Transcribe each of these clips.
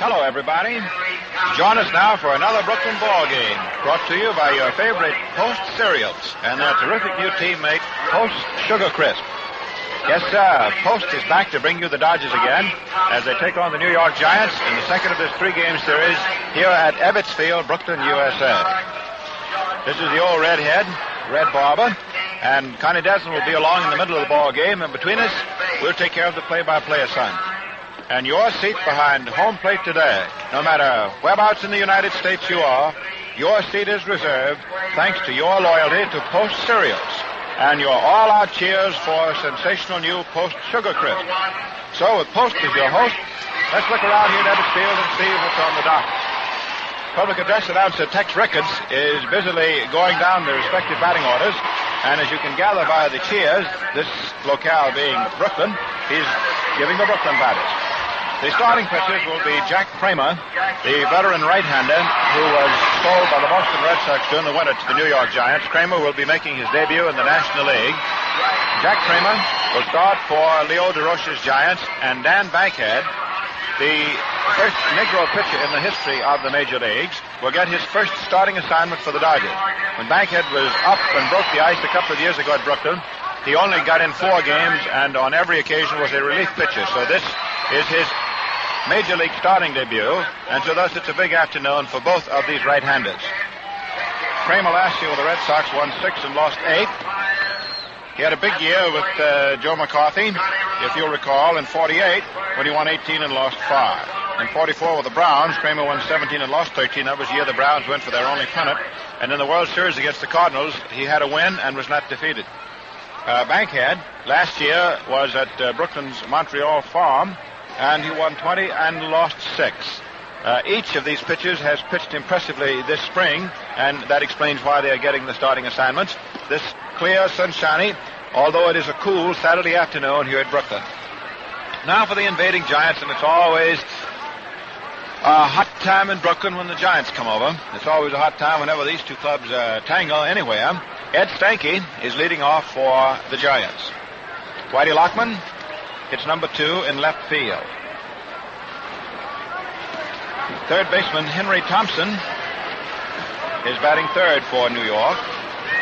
Hello, everybody. Join us now for another Brooklyn ball game, brought to you by your favorite Post cereals and their terrific new teammate, Post Sugar Crisp. Yes, sir. Post is back to bring you the Dodgers again as they take on the New York Giants in the second of this three-game series here at Ebbets Field, Brooklyn, USA. This is the old redhead, Red Barber, and Connie Desmond will be along in the middle of the ball game, and between us, we'll take care of the play-by-play assignment. And your seat behind home plate today, no matter whereabouts in the United States you are, your seat is reserved thanks to your loyalty to Post cereals and your all-out cheers for sensational new Post Sugar Crisp. So with Post as your host, let's look around here at Ebbets Field and see what's on the docket. Public address announcer Tex Ricketts is busily going down the respective batting orders, and as you can gather by the cheers, this locale being Brooklyn, he's giving the Brooklyn batters. The starting pitchers will be Jack Kramer, the veteran right-hander who was sold by the Boston Red Sox during the winter to the New York Giants. Kramer will be making his debut in the National League. Jack Kramer will start for Leo DeRoche's Giants, and Dan Bankhead, the first Negro pitcher in the history of the major leagues, will get his first starting assignment for the Dodgers. When Bankhead was up and broke the ice a couple of years ago at Brooklyn, he only got in 4 games and on every occasion was a relief pitcher. So this is his major league starting debut, and so thus it's a big afternoon for both of these right-handers. Kramer last year with the Red Sox won 6 and lost 8. He had a big year with Joe McCarthy, if you'll recall, in 48 when he won 18 and lost 5. In 44 with the Browns, Kramer won 17 and lost 13. That was the year the Browns went for their only pennant. And in the World Series against the Cardinals, he had a win and was not defeated. Bankhead last year was at Brooklyn's Montreal farm, and he won 20 and lost 6. Each of these pitchers has pitched impressively this spring, and that explains why they are getting the starting assignments. This clear, sunshiny, although it is a cool Saturday afternoon here at Brooklyn. Now for the invading Giants, and it's always a hot time in Brooklyn when the Giants come over. It's always a hot time whenever these two clubs tangle anywhere. Ed Stanky is leading off for the Giants. Whitey Lockman hits number 2 in left field. Third baseman Henry Thompson is batting third for New York.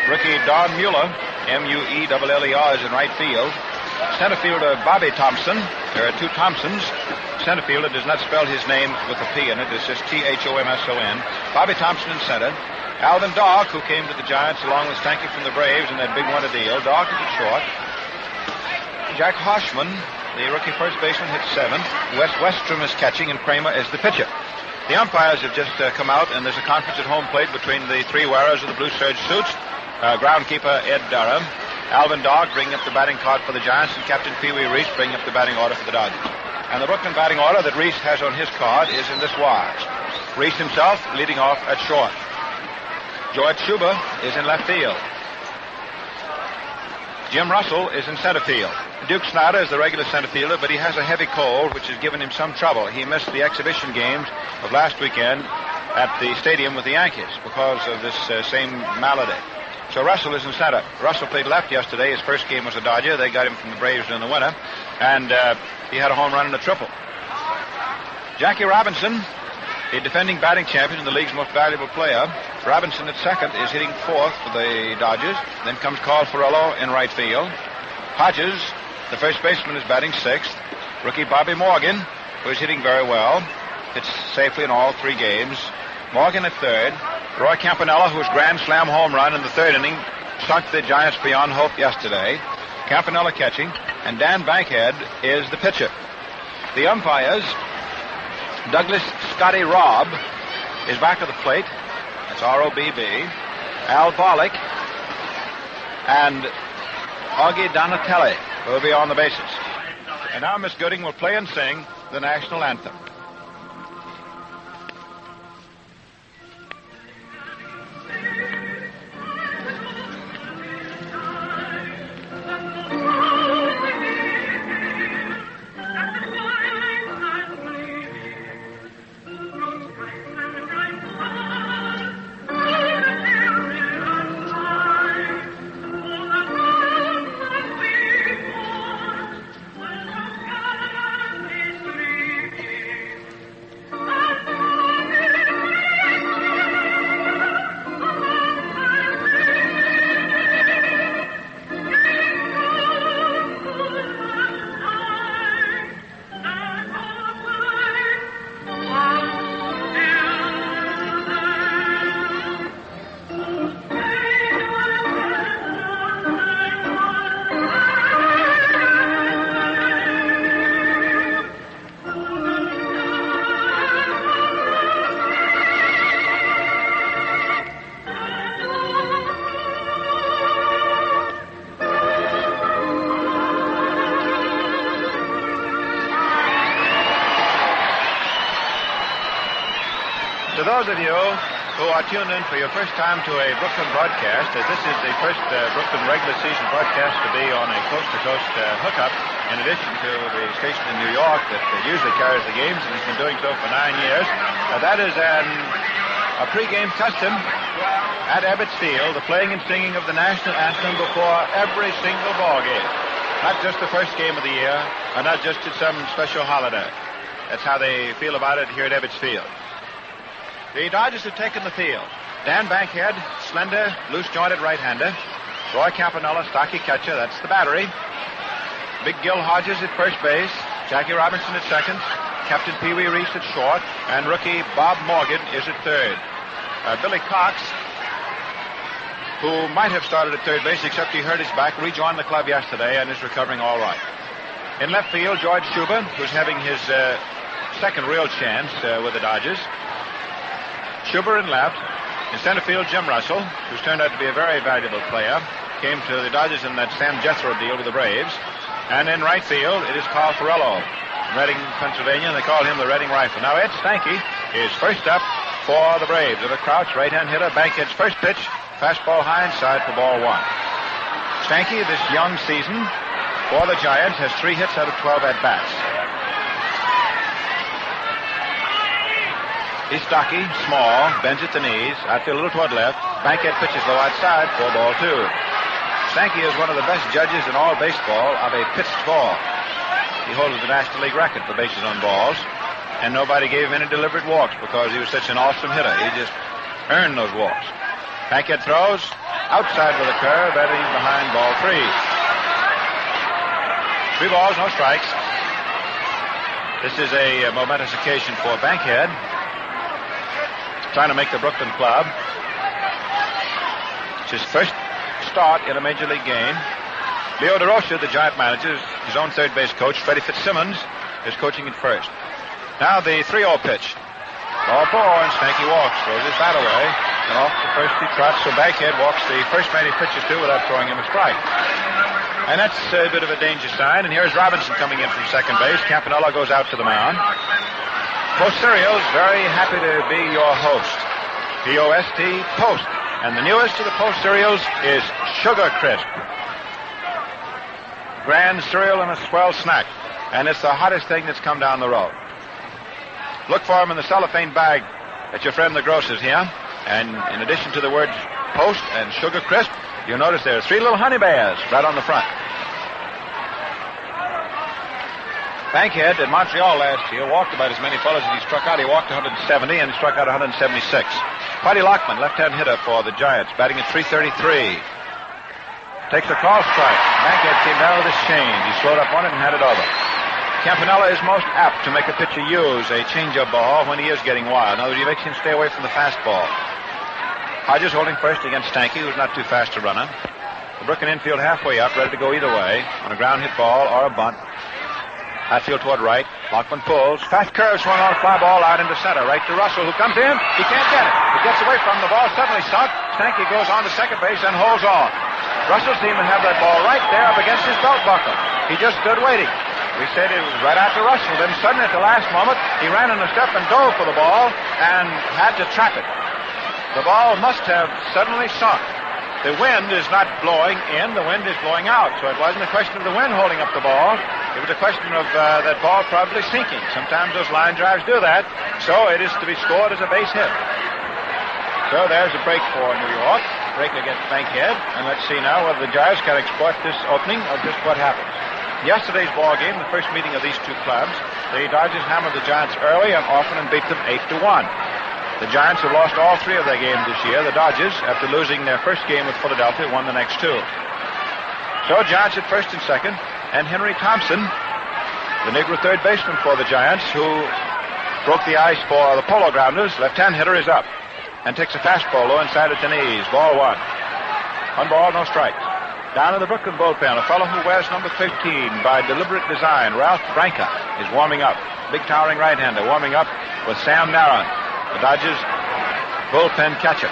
Rookie Don Mueller, M-U-E-L-L-E-R, is in right field. Center fielder Bobby Thompson. There are 2 Thompsons. Center fielder does not spell his name with a P in it. It's just T-H-O-M-S-O-N. Bobby Thompson in center. Alvin Dark, who came to the Giants along with Stanky from the Braves in that big winter deal. Dark is at short. Jack Hoshman, the rookie first baseman, hits 7th. Wes Westrom is catching, and Kramer is the pitcher. The umpires have just come out, and there's a conference at home plate between the 3 wearers of the blue serge suits. Groundkeeper Ed Durham, Alvin Dark bringing up the batting card for the Giants, and Captain Pee Wee Reese bringing up the batting order for the Dodgers. And the Brooklyn batting order that Reese has on his card is in this wise. Reese himself leading off at short. George Schuber is in left field. Jim Russell is in center field. Duke Snyder is the regular center fielder, but he has a heavy cold, which has given him some trouble. He missed the exhibition games of last weekend at the stadium with the Yankees because of this same malady. So Russell is in center. Russell played left yesterday. His first game was a Dodger. They got him from the Braves in the winter, and he had a home run and a triple. Jackie Robinson, the defending batting champion and the league's most valuable player. Robinson at second is hitting 4th for the Dodgers. Then comes Carl Ferrello in right field. Hodges, the first baseman, is batting 6th. Rookie Bobby Morgan, who is hitting very well, hits safely in all 3 games. Morgan at third. Roy Campanella, whose grand slam home run in the 3rd inning sunk the Giants beyond hope yesterday. Campanella catching, and Dan Bankhead is the pitcher. The umpires, Douglas Scotty Robb is back at the plate. That's R-O-B-B. Al Barlick and Augie Donatelli will be on the bases. And now Miss Gooding will play and sing the national anthem. those of you who are tuned in for your first time to a Brooklyn broadcast, as this is the first Brooklyn regular season broadcast to be on a coast-to-coast hookup, in addition to the station in New York that usually carries the games and has been doing so for 9 years, that is a pregame custom at Ebbets Field, the playing and singing of the national anthem before every single ball game. Not just the first game of the year, or not just at some special holiday. That's how they feel about it here at Ebbets Field. The Dodgers have taken the field. Dan Bankhead, slender, loose-jointed right-hander. Roy Campanella, stocky catcher. That's the battery. Big Gil Hodges at first base. Jackie Robinson at second. Captain Pee Wee Reese at short. And rookie Bob Morgan is at third. Billy Cox, who might have started at third base, except he hurt his back, rejoined the club yesterday and is recovering all right. In left field, George Schuber, who's having his second real chance with the Dodgers. Schuber in left. In center field, Jim Russell, who's turned out to be a very valuable player, came to the Dodgers in that Sam Jethro deal with the Braves. And in right field, it is Carl Ferrello from Reading, Pennsylvania, and they call him the Reading Rifle. Now, Ed Stanky is first up for the Braves. Of a crouch, right-hand hitter, Bankhead's first pitch, fastball high inside for ball one. Stanky, this young season for the Giants, has 3 hits out of 12 at-bats. He's stocky, small, bends at the knees, outfield a little toward left. Bankhead pitches low outside for ball two. Stanky is one of the best judges in all baseball of a pitched ball. He holds the National League record for bases on balls, and nobody gave him any deliberate walks because he was such an awesome hitter. He just earned those walks. Bankhead throws outside with a curve, that is behind ball three. 3 balls, no strikes. This is a momentous occasion for Bankhead, trying to make the Brooklyn club. It's his first start in a major league game. Leo DeRocha, the Giant manager, his own third base coach. Freddie Fitzsimmons is coaching at first. Now the 3-0 pitch. Ball 4, and Stanky walks, throws his bat away, and off the first he trots, so Bankhead walks the first man he pitches to without throwing him a strike. And that's a bit of a danger sign, and here's Robinson coming in from second base. Campanella goes out to the mound. Post Cereals, very happy to be your host. P-O-S-T, Post. And the newest of the Post cereals is Sugar Crisp. Grand cereal and a swell snack. And it's the hottest thing that's come down the road. Look for them in the cellophane bag at your friend the grocer's here. And in addition to the words Post and Sugar Crisp, you'll notice there are 3 little honey bears right on the front. Bankhead in Montreal last year walked about as many fellas as he struck out. He walked 170 and he struck out 176. Putty Lockman, left-hand hitter for the Giants, batting at .333. Takes a call strike. Bankhead came down with his change. He slowed up on it and had it over. Campanella is most apt to make a pitcher use a changeup ball when he is getting wild. In other words, he makes him stay away from the fastball. Hodges holding first against Stanky, who's not too fast to run him. The Brooklyn infield halfway up, ready to go either way on a ground hit ball or a bunt. Outfield toward right. Lockman pulls. Fast curve swung on a fly ball out into center. Right to Russell, who comes in. He can't get it. He gets away from the ball. Suddenly sunk. Stanky goes on to second base and holds on. Russell seemed to have that ball right there up against his belt buckle. He just stood waiting. We said it was right after Russell. Then suddenly at the last moment, he ran in a step and dove for the ball and had to trap it. The ball must have suddenly sunk. The wind is not blowing in, the wind is blowing out. So it wasn't a question of the wind holding up the ball. It was a question of that ball probably sinking. Sometimes those line drives do that. So it is to be scored as a base hit. So there's a break for New York. Break against Bankhead. And let's see now whether the Giants can exploit this opening or just what happens. Yesterday's ball game, the first meeting of these two clubs, the Dodgers hammered the Giants early and often and beat them 8-1. The Giants have lost all 3 of their games this year. The Dodgers, after losing their first game with Philadelphia, won the next 2. So Giants at first and second, and Henry Thompson, the Negro third baseman for the Giants, who broke the ice for the Polo Grounders, left-hand hitter, is up and takes a fastball low inside at the knees. Ball 1. 1 ball, no strikes. Down in the Brooklyn bullpen, a fellow who wears number 13 by deliberate design, Ralph Branca, is warming up. Big towering right-hander warming up with Sam Narron, the Dodgers bullpen catcher.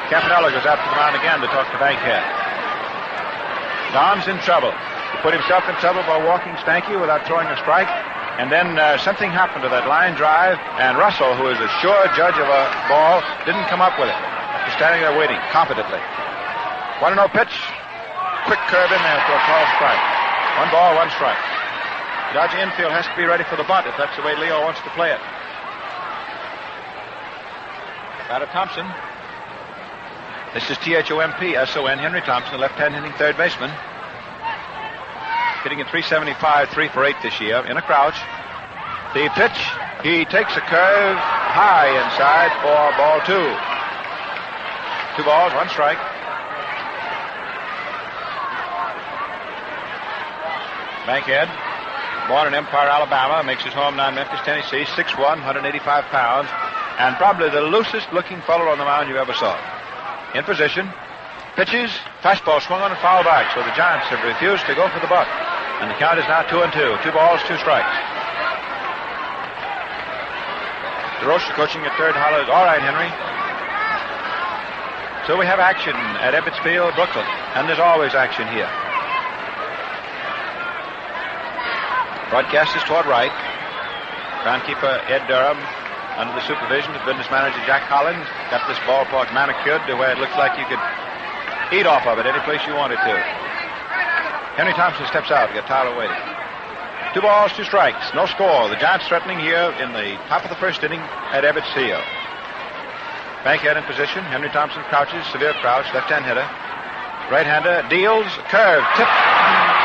Campanella goes out to the mound again to talk to Bankhead. Dom's in trouble. He put himself in trouble by walking Stanky without throwing a strike. And then something happened to that line drive, and Russell, who is a sure judge of a ball, didn't come up with it. He's standing there waiting, confidently. 1-0 pitch. Quick curve in there for a call strike. 1 ball, 1 strike. The Dodger infield has to be ready for the bunt if that's the way Leo wants to play it. Batter Thompson. This is Thompson, Henry Thompson, the left-hand hitting third baseman. Hitting at 375, 3 for 8 this year in a crouch. The pitch, he takes a curve high inside for ball 2. 2 balls, 1 strike. Bankhead, born in Empire, Alabama, makes his home now in Memphis, Tennessee, 6'1", 185 pounds, and probably the loosest looking fellow on the mound you ever saw. In position, pitches, fastball swung on and foul back, so the Giants have refused to go for the buck. And the count is now 2-2. 2 balls, 2 strikes. DeRocha coaching at third hollers. All right, Henry. So we have action at Ebbets Field, Brooklyn. And there's always action here. Broadcast is toward right. Groundkeeper Ed Durham, under the supervision of business manager Jack Collins, got this ballpark manicured to where it looks like you could eat off of it any place you wanted to. Henry Thompson steps out to get Tyler waiting. 2 balls, 2 strikes. No score. The Giants threatening here in the top of the first inning at Ebbets Field. Bankhead in position. Henry Thompson crouches, severe crouch, left-hand hitter. Right-hander deals, curve, tip,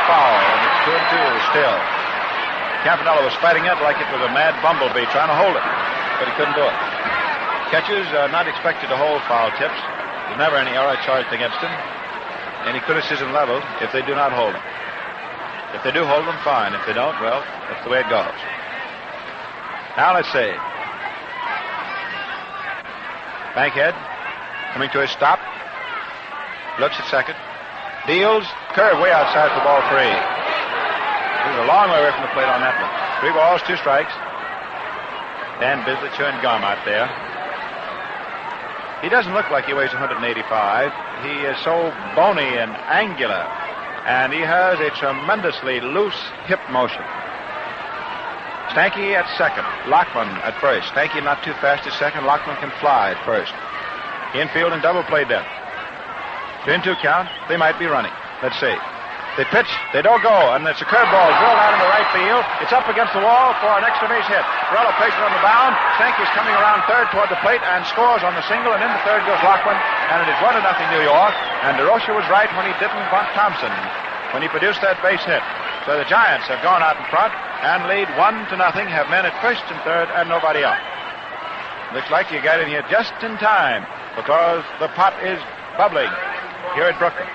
foul, and it's 2-2 still. Campanella was fighting it like it was a mad bumblebee trying to hold it, but he couldn't do it. Catchers are not expected to hold foul tips. There's never any error charged against them. Any criticism leveled if they do not hold them. If they do hold them, fine. If they don't, well, that's the way it goes. Now let's see. Bankhead coming to his stop. Looks at second. Deals. Curve way outside for ball 3. He was a long way away from the plate on that one. 3 balls, 2 strikes. Dan Bisley chewing gum out there. He doesn't look like he weighs 185. He is so bony and angular. And he has a tremendously loose hip motion. Stanky at second. Lockman at first. Stanky not too fast at second. Lockman can fly at first. Infield and double play depth. 2-2 count. They might be running. Let's see. They pitch, they don't go, and it's a curveball drilled out in the right field. It's up against the wall for an extra base hit. Perella places it on the mound. Stanky's coming around third toward the plate and scores on the single, and into third goes Lockman, and it is 1-0 New York. And DeRocha was right when he didn't bunt Thompson when he produced that base hit. So the Giants have gone out in front and lead 1-0, have men at first and third and nobody out. Looks like you got in here just in time because the pot is bubbling here at Brooklyn.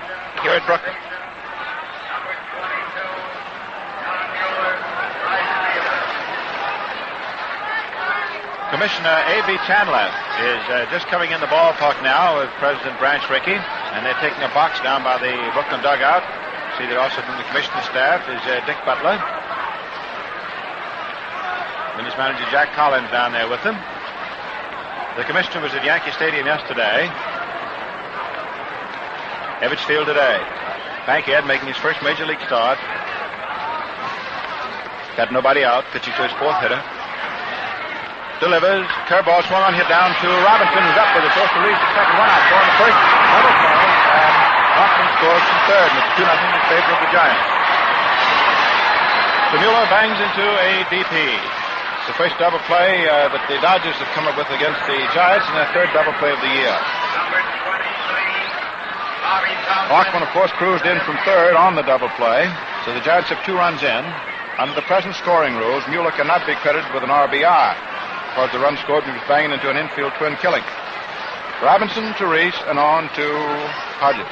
Commissioner A.B. Chandler is just coming in the ballpark now with President Branch Rickey, and they're taking a box down by the Brooklyn dugout. See that also from the commissioner's staff is Dick Butler. Business manager Jack Collins down there with them. The commissioner was at Yankee Stadium yesterday. Ebbets Field today. Bankhead making his first major league start. Got nobody out, pitching to his 4th hitter. Delivers. Curveball swung on, hit down to Robinson, who's up with a first release at second. 1 out. Scoring the first. Double play. And Hoffman scores from third. And it's 2-0 in favor of the Giants. So Mueller bangs into a DP. The first double play that the Dodgers have come up with against the Giants, and their 3rd double play of the year. Hoffman, of course, cruised in from 3rd on the double play. So the Giants have 2 runs in. Under the present scoring rules, Mueller cannot be credited with an RBI. Because the run scored when he was banging into an infield twin killing. Robinson to Reese and on to Hodges.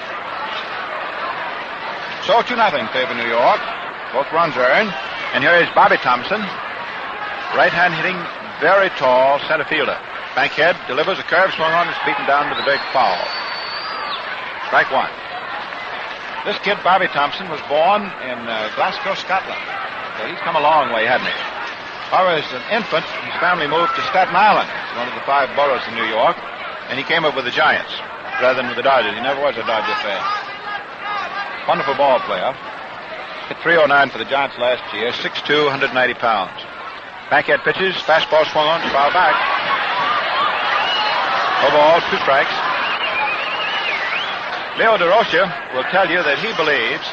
So 2-0 favor New York. Both runs earned. And here is Bobby Thompson. Right-hand hitting, very tall center fielder. Bankhead delivers a curve swung on. It's beaten down to the big foul. Strike 1. This kid, Bobby Thompson, was born in Glasgow, Scotland. So he's come a long way, hasn't he? However, as an infant, his family moved to Staten Island, one of the 5 boroughs in New York, and he came up with the Giants rather than with the Dodgers. He never was a Dodger fan. Wonderful ball player. Hit .309 for the Giants last year, 6'2", 190 pounds. Backhand pitches, fastball swung on, foul back. Overall, 2 strikes. Leo DeRocha will tell you that he believes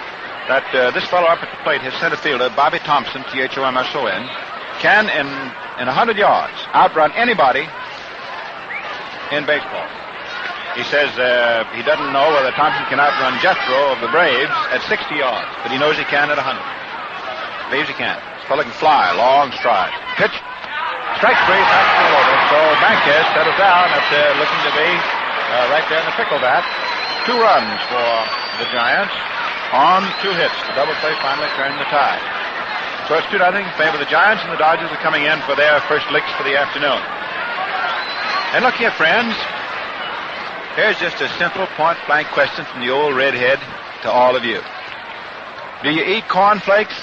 that this fellow up at the plate, his center fielder, Bobby Thompson, Thomson, can, in 100 yards, outrun anybody in baseball. He says he doesn't know whether Thompson can outrun Jethro of the Braves at 60 yards, but he knows he can at 100. Believes he can. This fellow can fly, long stride. Pitch. Strike 3, fastball over. So Banquez settles down after looking to be right there in the pickle bat. 2 runs for the Giants on 2 hits. The double play finally turned the tide. So it's 2-0 in favor of the Giants, and the Dodgers are coming in for their first licks for the afternoon. And look here, friends. Here's just a simple point-blank question from the old redhead to all of you. Do you eat cornflakes?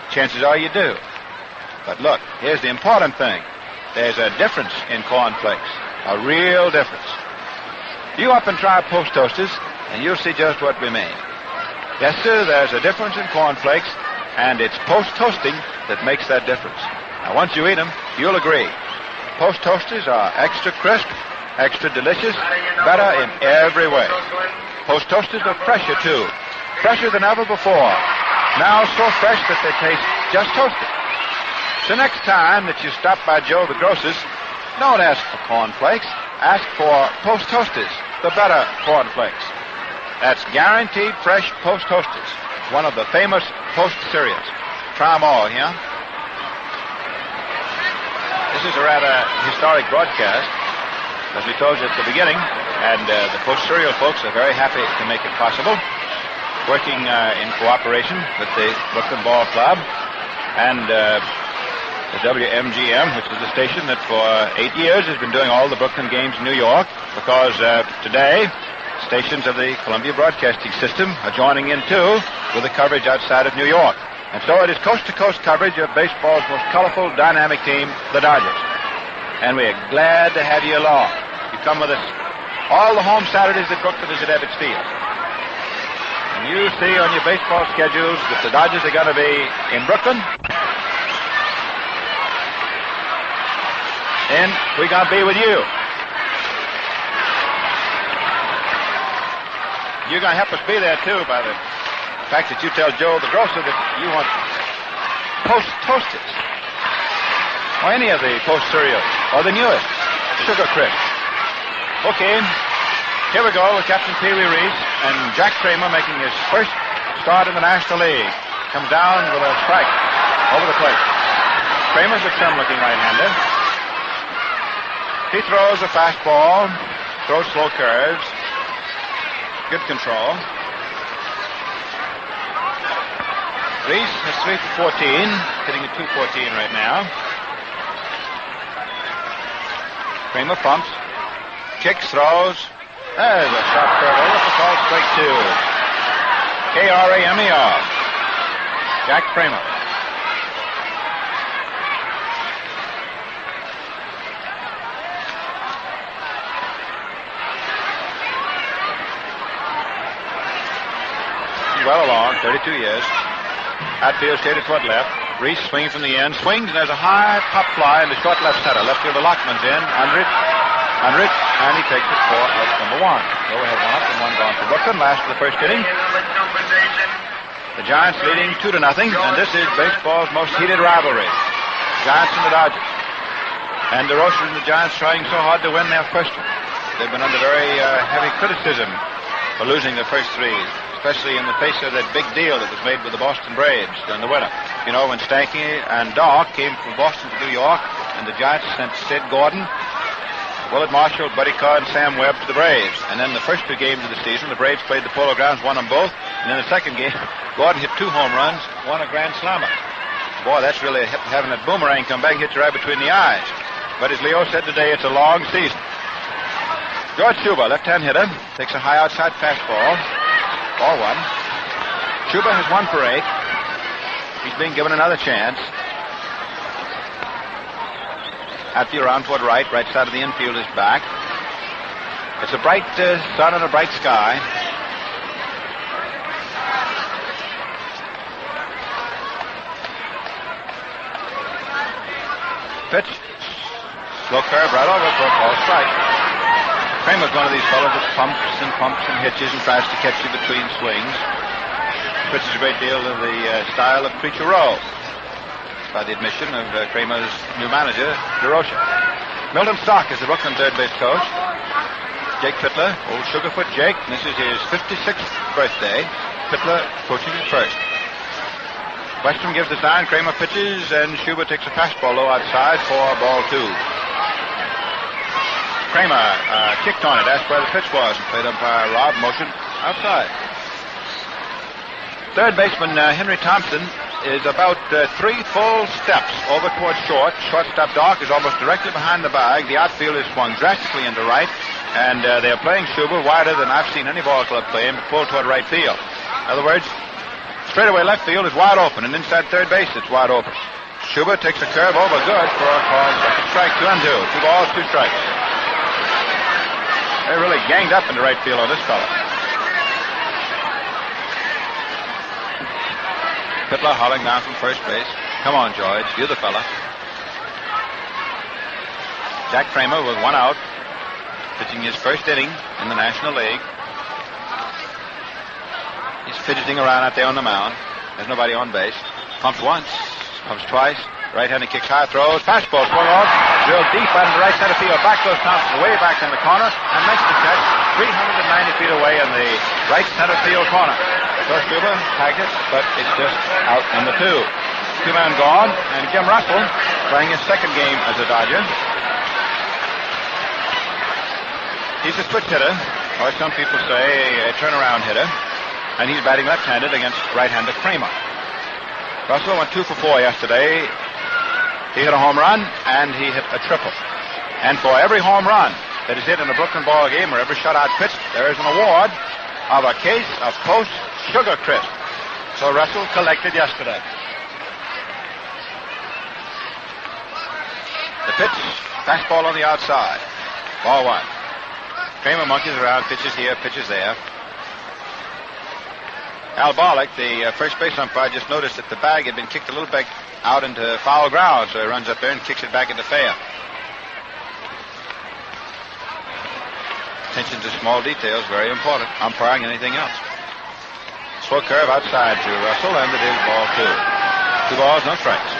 Chances are you do. But look, here's the important thing. There's a difference in cornflakes. A real difference. You up and try Post Toasters, and you'll see just what we mean. Yes, sir, there's a difference in cornflakes, and it's post-toasting that makes that difference. Now, once you eat them, you'll agree. Post Toasters are extra crisp, extra delicious, better in every way. Post Toasters are fresher, too. Fresher than ever before. Now so fresh that they taste just toasted. So next time that you stop by Joe the Grocer's, don't ask for cornflakes. Ask for Post Toasters, the better cornflakes. That's guaranteed fresh Post Toasters, one of the famous Post cereals. Try them all, yeah? This is a rather historic broadcast, as we told you at the beginning, and the Post cereal folks are very happy to make it possible, working in cooperation with the Brooklyn Ball Club and the WMGM, which is the station that for 8 years has been doing all the Brooklyn games in New York, because today stations of the Columbia Broadcasting System are joining in too with the coverage outside of New York. And so it is coast-to-coast coverage of baseball's most colorful, dynamic team, the Dodgers. And we're glad to have you along. You come with us all the home Saturdays that Brooklyn is at Ebbets Field. And you see on your baseball schedules that the Dodgers are going to be in Brooklyn. And we're going to be with you. You're going to help us be there, too, by the fact that you tell Joe the Grocer that you want Post Toasters, or any of the Post cereals, or the newest, Sugar Crisp. Okay, here we go with Captain Pee Wee Reese and Jack Kramer making his first start in the National League. Comes down with a strike over the plate. Kramer's a trim-looking right-hander. He throws a fastball, throws slow curves, good control. Reese has 3 for 14, hitting at 214 right now. Kramer pumps, kicks, throws. There's a sharp curve over for called strike 2. Kramer. Jack Kramer. Well along, 32 years. Outfield shaded toward left. Reese swinging from the end. Swings, and there's a high pop fly in the short left center. Left fielder Lockman's in. Under it, and he takes it for out number 1. So we have 1 up and 1 gone for Brooklyn. Last of the first inning. The Giants leading 2-0, and this is baseball's most heated rivalry. Giants and the Dodgers. And DeRocha and the Giants trying so hard to win their first one. They've been under very heavy criticism for losing their first 3. Especially in the face of that big deal that was made with the Boston Braves during the winter. You know, when Stanky and Doc came from Boston to New York, and the Giants sent Sid Gordon, Willard Marshall, Buddy Carr, and Sam Webb to the Braves. And then the first 2 games of the season, the Braves played the Polo Grounds, won them both. And then the second game, Gordon hit 2 home runs, won a grand slammer. Boy, that's really having that boomerang come back and hit you right between the eyes. But as Leo said today, it's a long season. George Schuber, left-hand hitter, takes a high outside fastball. Ball 1. Schuber has 1 for 8. He's being given another chance. Outfield around toward right side of the infield is back. It's a bright sun and a bright sky. pitch. Slow curve right over for a call strike. Kramer's one of these fellows that pumps and hitches and tries to catch you between swings. Pitches a great deal of the style of Preacher Rowe, by the admission of Kramer's new manager, DeRocha. Milton Stock is the Brooklyn third base coach. Jake Pitler, old Sugarfoot Jake. This is his 56th birthday. Pitler coaching at first. Westrom gives the sign. Kramer pitches, and Schubert takes a fastball low outside for ball 2. Kramer kicked on it, asked where the pitch was, and played umpire Rob motion outside. Third baseman Henry Thompson is about 3 full steps over towards short. Shortstop Doc is almost directly behind the bag. The outfield is swung drastically into right, and they're playing Schubert wider than I've seen any ball club play him, but pulled toward right field. In other words, straightaway left field is wide open, and inside third base it's wide open. Schubert takes a curve over good for a call second strike, 2-2. 2 balls, 2 strikes. They really ganged up into right field on this fella. Pitler hauling down from first base. Come on, George, you're the fella. Jack Kramer with 1 out, pitching his first inning in the National League. He's fidgeting around out there on the mound. There's nobody on base. Pumps once, pumps twice. Right-handed kicks high, throws. Fastball swung off. Drilled deep out into right center field. Back goes Thompson, way back in the corner, and makes the catch 390 feet away in the right center field corner. So Schubert tagged it, but it's just out number 2. 2-man gone, and Jim Russell playing his second game as a Dodger. He's a switch hitter, or some people say a turnaround hitter, and he's batting left-handed against right-hander Kramer. Russell went 2 for 4 yesterday. He hit a home run, and he hit a triple. And for every home run that is hit in a Brooklyn ball game, or every shutout pitch, there is an award of a case of Post Sugar Crisp. So Russell collected yesterday. The pitch, fastball on the outside. Ball 1. Kramer monkeys around, pitches here, pitches there. Al Barlick, the first base umpire, just noticed that the bag had been kicked a little bit out into foul ground, so he runs up there and kicks it back into fair. Attention to small details, very important. Umpiring anything else. Slow curve outside to Russell, and it is ball 2. 2 balls, no strikes.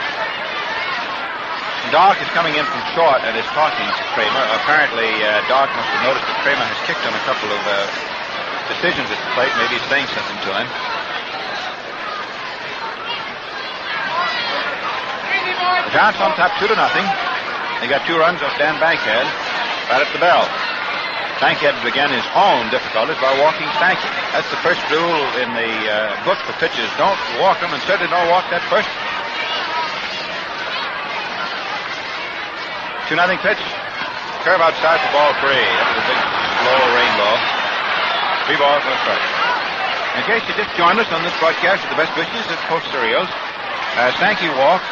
Doc is coming in from short and is talking to Kramer. Apparently, Doc must have noticed that Kramer has kicked on a couple of decisions at the plate. Maybe he's saying something to him. The Giants on top 2-0. They got 2 runs off Dan Bankhead right at the bell. Bankhead began his own difficulties by walking Stanky. That's the first rule in the book for pitchers. Don't walk them, and certainly don't walk that first. 2-0 pitch. Curve outside for ball 3. That was a big, slow rainbow. 3 balls, no strike. In case you just joined us on this broadcast of the best wishes at Post Cereals, Stanky walked.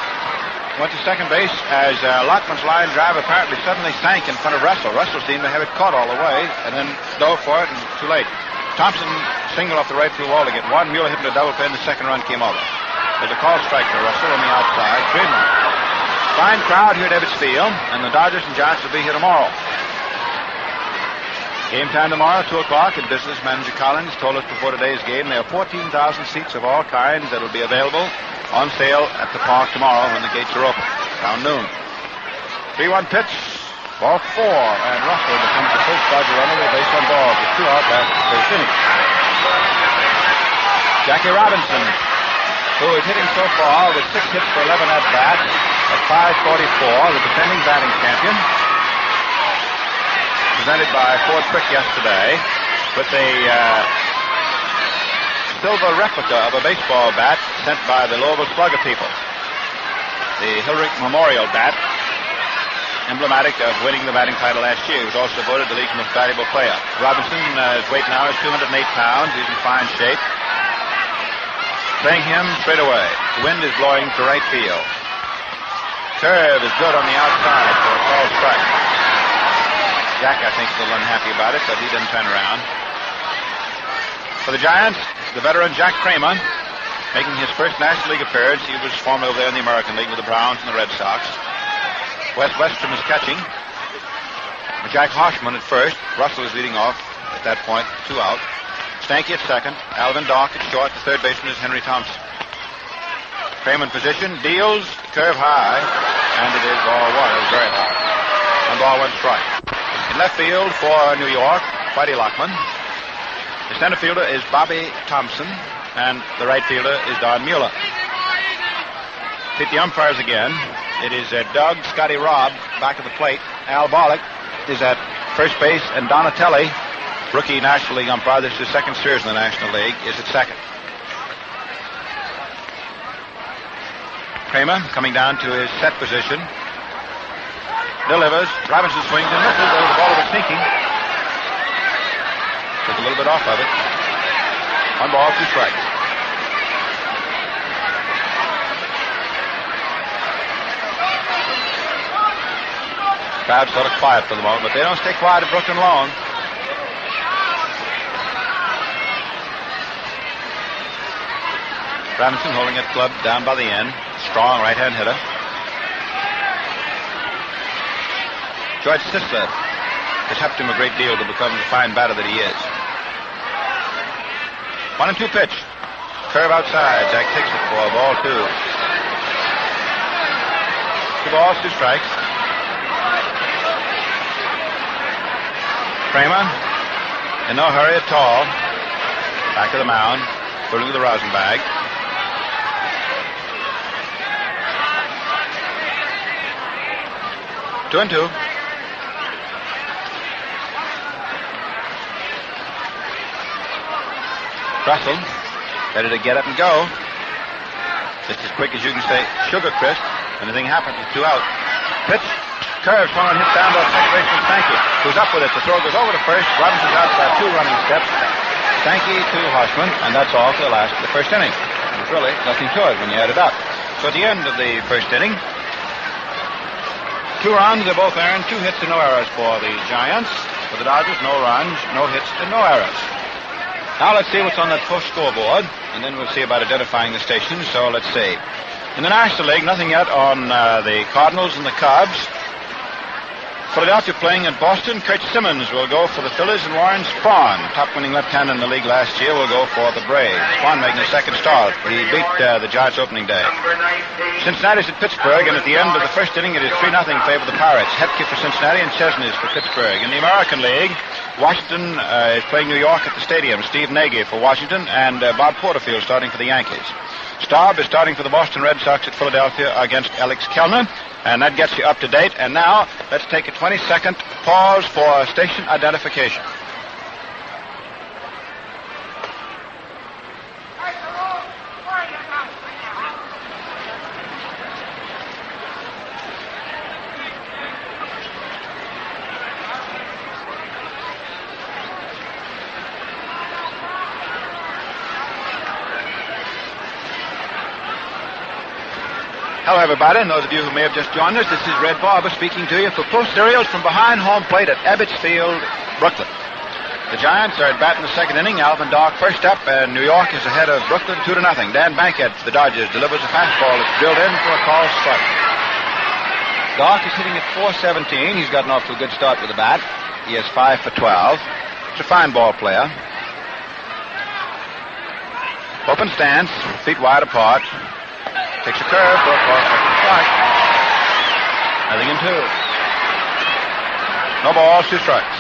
Went to second base as Lockman's line drive apparently suddenly sank in front of Russell. Russell seemed to have it caught all the way and then dove for it, and too late. Thompson singled off the right field wall to get 1. Mueller hit him to double play, and the second run came over. There's a call strike for Russell on the outside. 3-1. Fine crowd here at Ebbets Field, and the Dodgers and Giants will be here tomorrow. Game time tomorrow, 2 o'clock, and business manager Collins told us before today's game there are 14,000 seats of all kinds that will be available on sale at the park tomorrow when the gates are open, around noon. 3-1 pitch, ball 4, and Russell becomes the first Dodger runner with a base on balls with 2 out after the first inning. Jackie Robinson, who is hitting so far with 6 hits for 11 at-bats at .544, the defending batting champion, presented by Ford Frick yesterday with a silver replica of a baseball bat sent by the Louisville Slugger people. The Hillerick Memorial bat, emblematic of winning the batting title last year. He was also voted the league's most valuable player. Robinson, his weight now is 208 pounds. He's in fine shape. Playing him straight away. The wind is blowing to right field. Curve is good on the outside for a call strike. Jack, I think, is a little unhappy about it, but he didn't turn around. For the Giants, the veteran Jack Kramer, making his first National League appearance. He was formerly over there in the American League with the Browns and the Red Sox. Wes Westrom is catching. Jack Hoshman at first. Russell is leading off at that point. 2 out. Stanky at second. Alvin Dock at short. The third baseman is Henry Thompson. Kramer in position. Deals. Curve high. And it is ball one. It was very high. And ball 1 strike. In left field for New York, Whitey Lockman. The center fielder is Bobby Thompson. And the right fielder is Don Mueller. Hit the umpires again. It is Doug Scotty Robb back of the plate. Al Bollock is at first base, and Donatelli, rookie National League umpire, this is his second series in the National League, is at second. Kramer coming down to his set position. Delivers. Robinson swings and misses. The ball was sneaking. Took a little bit off of it. 1 ball, 2 strikes. Crowd's sort of quiet for the moment, but they don't stay quiet at Brooklyn long. Robinson holding it club down by the end. Strong right-hand hitter. George Sisler has helped him a great deal to become the fine batter that he is. 1-2 pitch. Curve outside. Jack takes it for ball 2. 2 balls, 2 strikes. Kramer, in no hurry at all. Back of the mound, put into the rosin bag. Two and 2. Russell, ready to get up and go. Just as quick as you can say, sugar crisp. Anything happens with 2 out. Pitch. Curve, swung on, hit down to second baseman Stanky, who's up with it. The throw goes over to first. Robinson's out by 2 running steps. Stanky to Hoshman, and that's all for the last of the first inning. There's really nothing to it when you add it up. So at the end of the first inning, 2 runs, they both earned, 2 hits and no errors for the Giants. For the Dodgers, no runs, no hits and no errors. Now let's see what's on that post scoreboard, and then we'll see about identifying the stations. So let's see. In the National League, nothing yet on the Cardinals and the Cubs. Philadelphia playing at Boston. Kurt Simmons will go for the Phillies, and Warren Spahn, top-winning left-hander in the league last year, will go for the Braves. Spahn making his second start. He beat the Giants opening day. Cincinnati's at Pittsburgh, and at the end of the first inning, it is 3-0 in favor of the Pirates. Hepke for Cincinnati and Chesney for Pittsburgh. In the American League, Washington is playing New York at the Stadium. Steve Nagy for Washington, and Bob Porterfield starting for the Yankees. Staub is starting for the Boston Red Sox at Philadelphia against Alex Kellner. And that gets you up to date. And now, let's take a 20-second pause for station identification. Hello, everybody, and those of you who may have just joined us, this is Red Barber speaking to you for Post Cereals from behind home plate at Ebbets Field, Brooklyn. The Giants are at bat in the second inning. Alvin Dock first up, and New York is ahead of Brooklyn 2-0. Dan Bankhead for the Dodgers delivers a fastball that's drilled in for a called strike. Dock is hitting at .417. He's gotten off to a good start with the bat. He is 5 for 12. He's a fine ball player. Open stance, feet wide apart. Takes a curve for a call second strike. Nothing in 2. No balls, 2 strikes.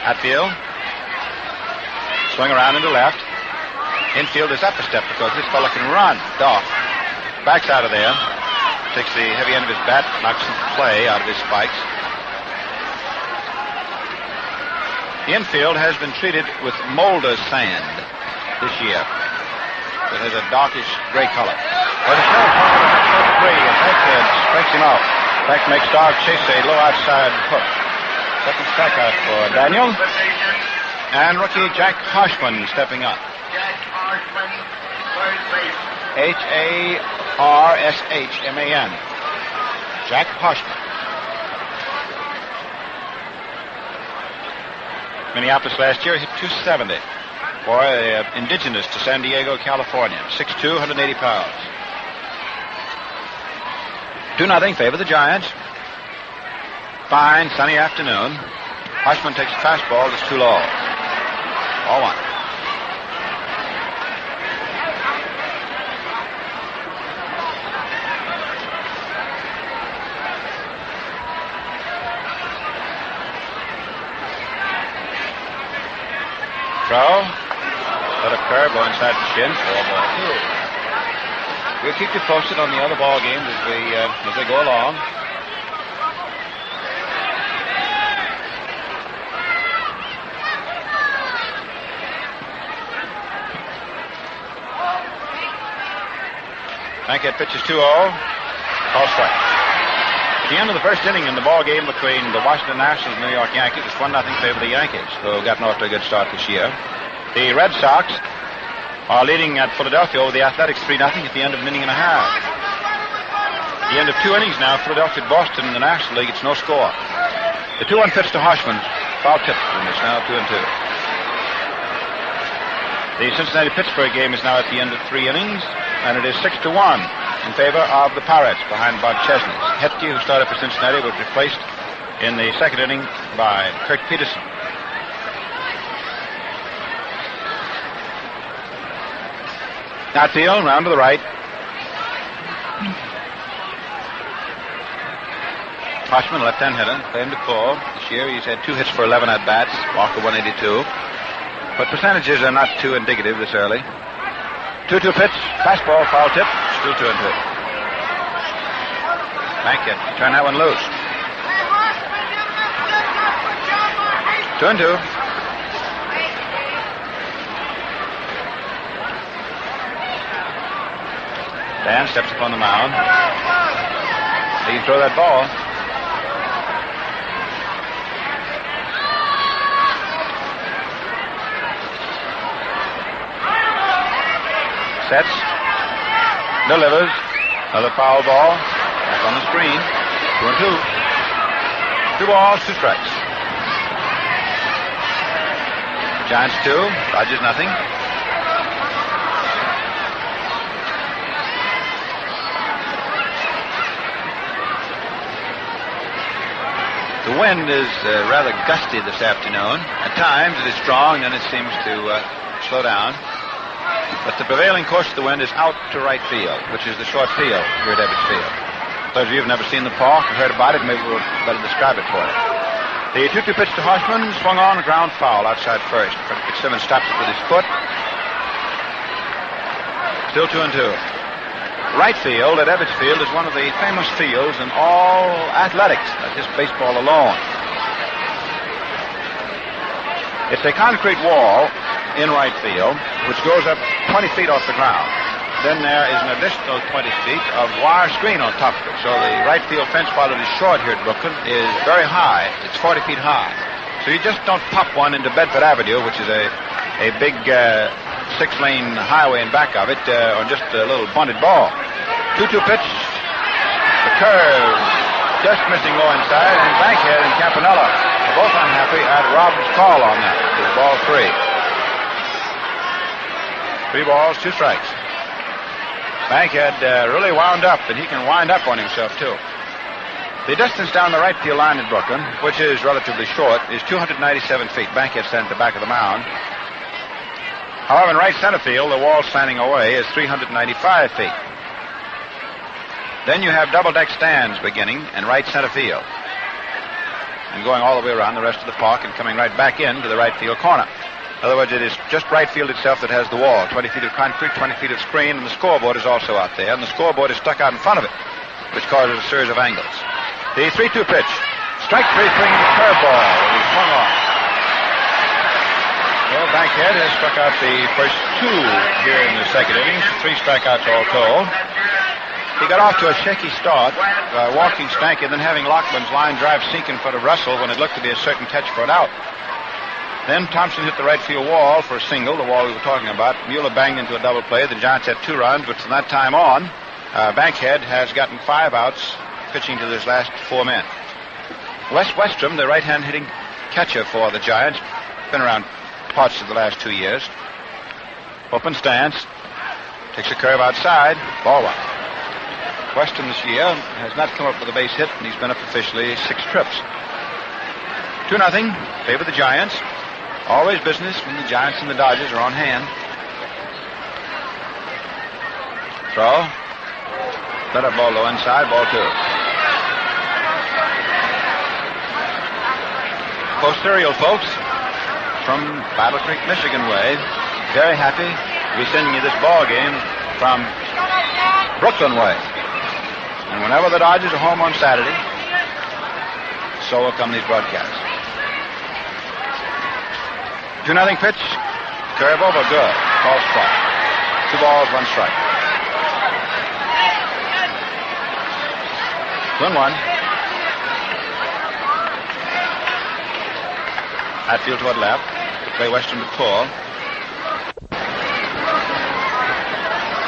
Hatfield. Swing around into left. Infield is up a step because this fella can run. Dock backs out of there. Takes the heavy end of his bat, knocks some play out of his spikes. The infield has been treated with Molder sand this year. It has a darkish gray color. But the short is free, and Bankhead strikes him out. Back makes Dock chase a low outside hook. Second strikeout for Daniel. And rookie Jack Hoshman stepping up. Jack Hoshman, third base. H-A-R-S-H-M-A-N. Jack Hoshman. Minneapolis last year hit .270. Boy, indigenous to San Diego, California. 6'2", 180 pounds. 2-0 favor the Giants. Fine, sunny afternoon. Hushman takes a fastball that's too low. 0-1. Throw. Let a curve go inside the shin. 4-2. We'll keep you posted on the other ball games as they go along. Bankhead pitches 2-0. Call strike. At the end of the first inning in the ball game between the Washington Nationals and the New York Yankees, it's 1-0 favor the Yankees, who have gotten off to a good start this year. The Red Sox are leading at Philadelphia over the Athletics 3-0 at the end of an inning and a half. At the end of 2 innings now, Philadelphia at Boston in the National League, it's no score. The 2-1 pitch to Hoshman, foul tip, and it's now 2-2. The Cincinnati-Pittsburgh game is now at the end of 3 innings, and it is 6-1 in favor of the Pirates behind Bob Chesney. Hetke, who started for Cincinnati, was replaced in the second inning by Kirk Peterson. Outfield, round to the right. Hoshman, left-hand hitter, claimed to pull. This year he's had 2 hits for 11 at-bats, walked to 182. But percentages are not too indicative this early. 2-2 pitch, fastball, foul tip, still 2-2. Bankhead, turn that one loose. 2-2. Dan steps upon the mound. He can throw that ball. Sets. Delivers. Another foul ball. Back on the screen. 2-2. 2 balls, 2 strikes. Giants 2. Dodgers nothing. The wind is rather gusty this afternoon. At times it is strong, then it seems to slow down. But the prevailing course of the wind is out to right field, which is the short field here at Ebbets Field. Those of you who have never seen the park or heard about it, maybe we'll better describe it for you. The 2-2 pitch to Hoshman, swung on, a ground foul outside first. Fitzsimmons stops it with his foot. Still 2-2. Right field at Ebbets Field is one of the famous fields in all athletics, not just baseball alone. It's a concrete wall in right field, which goes up 20 feet off the ground. Then there is an additional 20 feet of wire screen on top of it. So the right field fence, while it is short here at Brooklyn, is very high. It's 40 feet high. So you just don't pop one into Bedford Avenue, which is a big 6-lane highway in back of it, on just a little bunted ball. 2-2 pitch. The curve just missing low inside, and Bankhead and Campanella are both unhappy at Rob's call on that. It's ball 3. 3 balls, 2 strikes. Bankhead really wound up, and he can wind up on himself, too. The distance down the right field line in Brooklyn, which is relatively short, is 297 feet. Bankhead stands at the back of the mound. However, in right center field, the wall slanting away is 395 feet. Then you have double-deck stands beginning in right center field and going all the way around the rest of the park and coming right back into the right field corner. In other words, it is just right field itself that has the wall. 20 feet of concrete, 20 feet of screen, and the scoreboard is also out there. And the scoreboard is stuck out in front of it, which causes a series of angles. The 3-2 pitch. Strike 3 swinging the curveball. He swung on. Well, Bankhead has struck out the first 2 here in the second innings. 3 strikeouts all told. He got off to a shaky start, walking Stanky, and then having Lockman's line drive sink in front of Russell when it looked to be a certain catch for an out. Then Thompson hit the right field wall for a single, the wall we were talking about. Mueller banged into a double play. The Giants had 2 runs, but from that time on, Bankhead has gotten 5 outs, pitching to his last 4 men. Wes Westrom, the right-hand hitting catcher for the Giants, been around parts of the last 2 years. Open stance. Takes a curve outside. Ball one. Weston this year has not come up with a base hit, and he's been up officially 6 trips. 2-0. Favor the Giants. Always business when the Giants and the Dodgers are on hand. Throw. Let up ball low inside. Ball 2. Post Serial folks from Battle Creek, Michigan way. Very happy to be sending you this ball game from Brooklyn way. And whenever the Dodgers are home on Saturday, so will come these broadcasts. 2-0 pitch. Curve over. Good. Ball strike. 2 balls, 1 strike. 1-1. Hatfield toward left. Play Western to pull.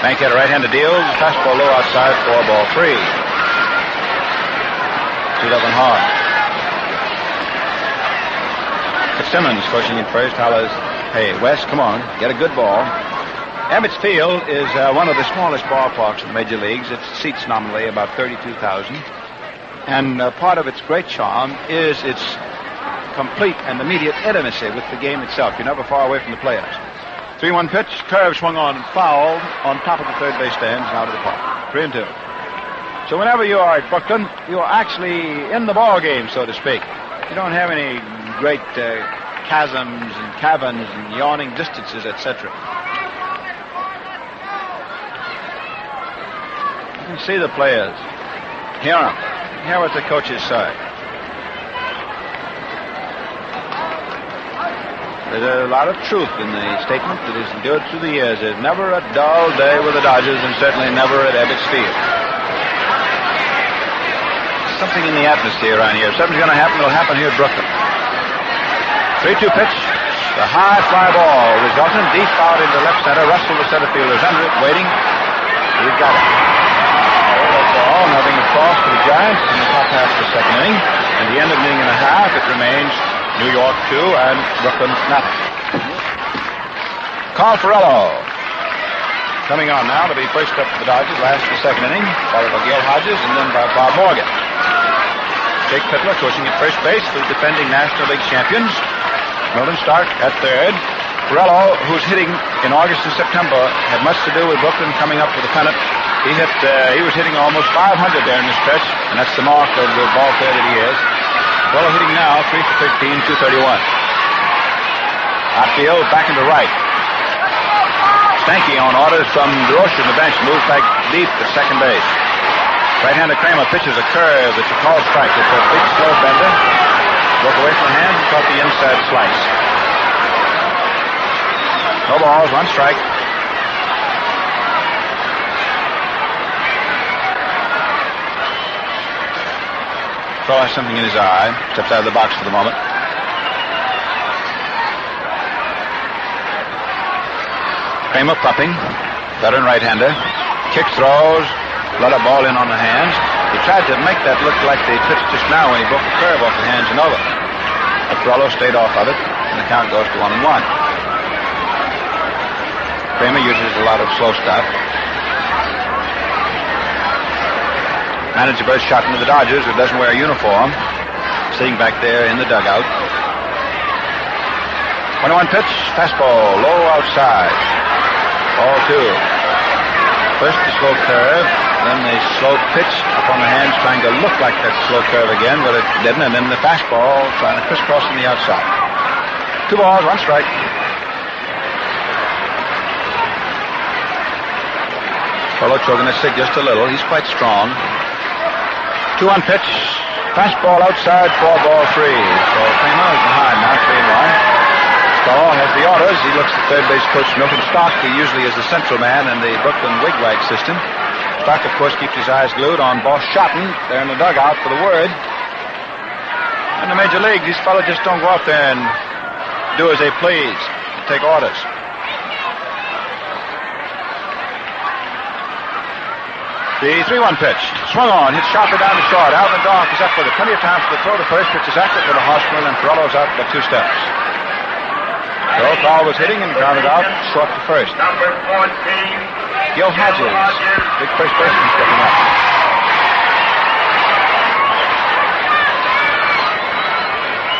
Bankhead right-handed deal. Fastball low outside for ball 3. 2-0 hard. Fitzsimmons coaching at first. Hollers, hey, Wes, come on. Get a good ball. Abbott's Field is one of the smallest ballparks in the major leagues. It seats nominally about 32,000. And part of its great charm is its complete and immediate intimacy with the game itself. You're never far away from the players. 3-1 pitch, curve swung on and fouled on top of the third base stands and out of the park. 3-2. So whenever you are at Brooklyn, you are actually in the ball game, so to speak. You don't have any great chasms and caverns and yawning distances, etc. You can see the players. Hear them. Hear what the coaches say. There's a lot of truth in the statement that has endured through the years. There's never a dull day with the Dodgers, and certainly never at Abbott's Field. Something in the atmosphere around here. If something's going to happen, it'll happen here at Brooklyn. 3-2 pitch. The high fly ball resulting deep out into left center. Russell, the center fielder, is under it, waiting. He's got it. Ball, nothing across for the Giants in the top half of the second inning. At the end of the inning and a half, it remains New York 2 and Brooklyn nothing. Carl Ferrello coming on now to be first up for the Dodgers, last of the second inning, followed by Gil Hodges and then by Bob Morgan. Jake Pittler coaching at first base for the defending National League champions. Milton Stark at third. Ferrello, who's hitting in August and September, had much to do with Brooklyn coming up with the pennant. He was hitting almost 500 there in this stretch, and that's the mark of the ball player that he is. Ferrello hitting now 3 for 15, 231. Outfield back into right. Stanky on orders from DeRocher in the bench moves back deep to second base. Right-hander Kramer pitches a curve that's a called strike. It's a big slow bender. Broke away from the hand and caught the inside slice. No balls, 1 strike. Throw has something in his eye. Steps out of the box for the moment. Kramer pumping. Veteran right-hander. Kicks, throws. Let a ball in on the hands. He tried to make that look like the pitch just now when he broke the curve off the hands and over. But Ferrello stayed off of it, and the count goes to 1-1. Kramer uses a lot of slow stuff. Manager Bert Shotton of the Dodgers, who doesn't wear a uniform, sitting back there in the dugout. 1-1 pitch, fastball, low outside. Ball 2. First the slow curve, then the slow pitch up on the hands, trying to look like that slow curve again, but it didn't, and then the fastball trying to crisscross on the outside. 2 balls, 1 strike. Ferrello choking his stick just a little. He's quite strong. 2-1 pitch. Fastball outside for ball 3. So Kramer is behind now, 3-1. Ferrello has the orders. He looks at third base coach Milton Stark, who usually is the central man in the Brooklyn wigwag system. Stark, of course, keeps his eyes glued on Boss Shotton. They're in the dugout for the word. In the major league, these fellas just don't go out there and do as they please. They take orders. The 3-1 pitch. Swung on. Hit sharply down to short. Alvin Donk is up with it. Plenty of time for the throw. The first pitch is accurate for the hospital, and Ferrello's out by 2 steps. So Thal was hitting and grounded out short to first. Number 14. Gil Hodges, big first baseman, stepping up.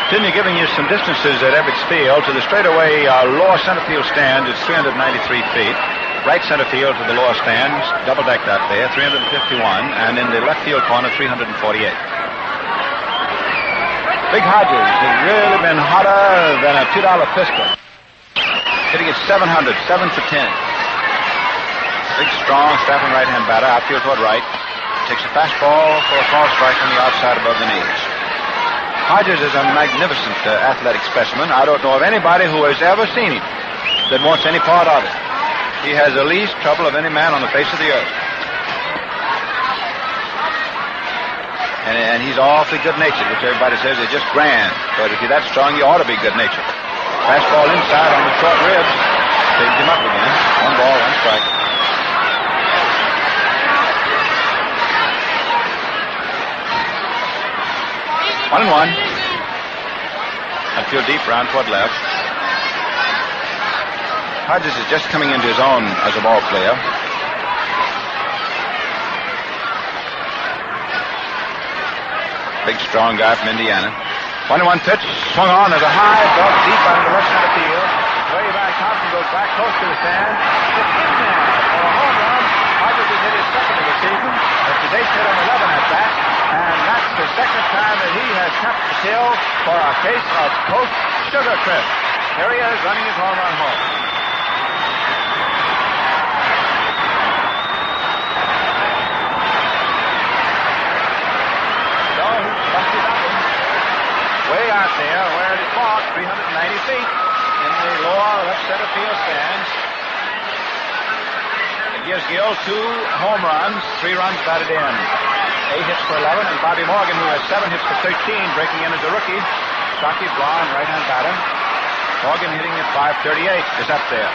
Continue giving you some distances at Ebbets Field. To the straightaway lower center field stand is 393 feet. Right center field to the lower stands, double decked out there, 351. And in the left field corner, 348. Big Hodges has really been hotter than a $2 pistol. Hitting at 700, 7 for 10. Big, strong, snapping right-hand batter, outfield toward right. Takes a fastball for a foul strike on the outside above the knees. Hodges is a magnificent athletic specimen. I don't know of anybody who has ever seen him that wants any part of it. He has the least trouble of any man on the face of the earth. And he's awfully good-natured, which everybody says is just grand. But if you're that strong, you ought to be good-natured. Fastball inside on the short ribs. Saved him up again. 1 ball, 1 strike. One and one. Outfield deep, round toward left. Hodges is just coming into his own as a ball player. Big, strong guy from Indiana. 1-1 pitch, swung on as a high ball deep out of the left center field. Way back, Thompson goes back close to the stand. It's in there for a home run. Hodges has hit his second of the season. That's today's hit on 11 at bat. And that's the second time that he has tapped the till for a case of Post Sugar Crisp. Here he is running his home run home. So he's busted up way out there where it is marked, 390 feet in the lower left center field stands. It gives Gil 2 home runs, 3 runs batted in. 8 hits for 11, and Bobby Morgan, who has 7 hits for 13, breaking in as a rookie. Stocky, blonde, right-hand batter. Morgan hitting at 538 is up there.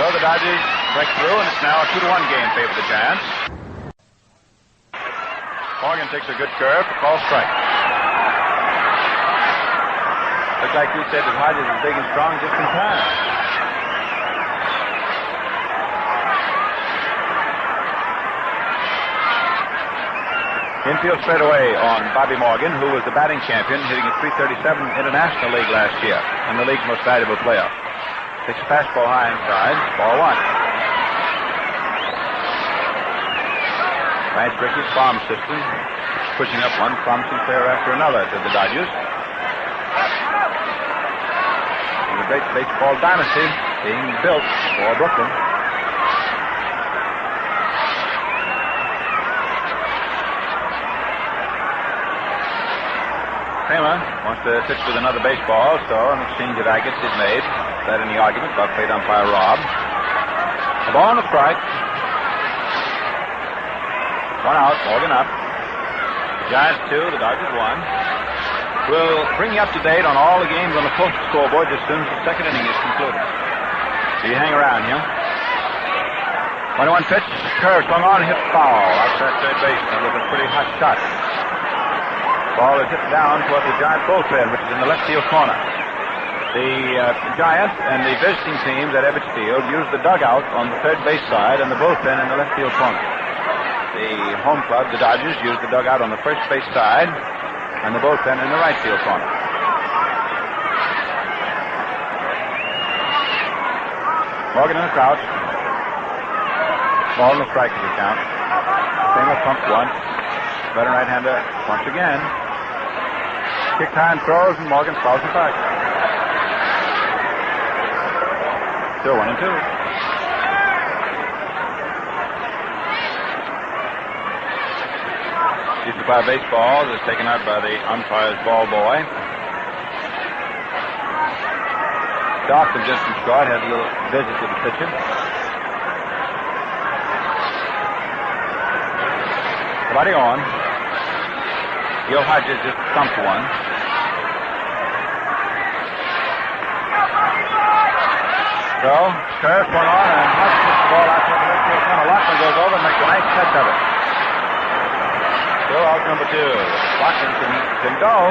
So the Dodgers break through, and it's now a 2-1 game favor the Giants. Morgan takes a good curve for call strike. Looks like you said that Hodges is big and strong just in time. Infield straight away on Bobby Morgan, who was the batting champion, hitting at 337 International League last year, and the league's most valuable player. Takes a fastball high inside, ball 1. Vance Ricky's farm system, pushing up one promising player after another to the Dodgers. And the great baseball dynasty being built for Brooklyn. Kramer wants to pitch with another baseball, so an exchange of agates is made. That any argument about plate umpire Rob. A ball and a strike. 1 out, Morgan up. The Giants 2, the Dodgers 1. We'll bring you up to date on all the games on the post scoreboard as soon as the second inning is concluded. So you hang around here. 1-1 pitch, curve, swung on, hit foul. Outside third base, that was a pretty hot shot. Ball is hit down toward the Giant bullpen, which is in the left field corner. The Giants and the visiting teams at Ebbets Field use the dugout on the third base side and the bullpen in the left field corner. The home club, the Dodgers, use the dugout on the first base side and the bullpen in the right field corner. Morgan in the crouch. Ball in the strike is the count. Kramer pumped once. Veteran right-hander once again. Kick high and throws, and Morgan fouls it back. Still 1-2. Used to play baseball is taken out by the umpire's ball boy. Doc from Justin Scott had a little visit to the pitcher. Somebody on. Gil Hodges just thumped one. So, curve one on, and Hodges puts the ball out to the left field corner. Lockman goes over and makes a nice catch of it. Still out number 2. Lockman can go.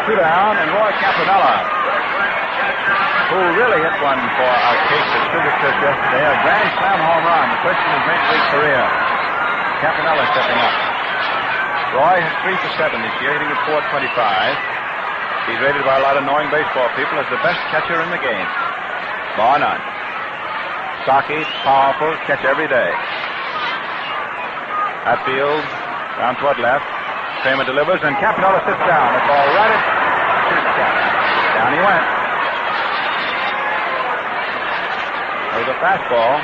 2 down, and Roy Campanella, who really hit one for our case at Sugarcrest yesterday, a grand slam home run, the first in his major league career. Campanella stepping up. Roy has 3 for 7 this year, hitting at .425. He's rated by a lot of knowing baseball people as the best catcher in the game. Bar none. Stocky, powerful, catch every day. Hatfield, down toward left. Kramer delivers, and Campanella sits down. The ball right at his catch. Down he went. There was a fastball.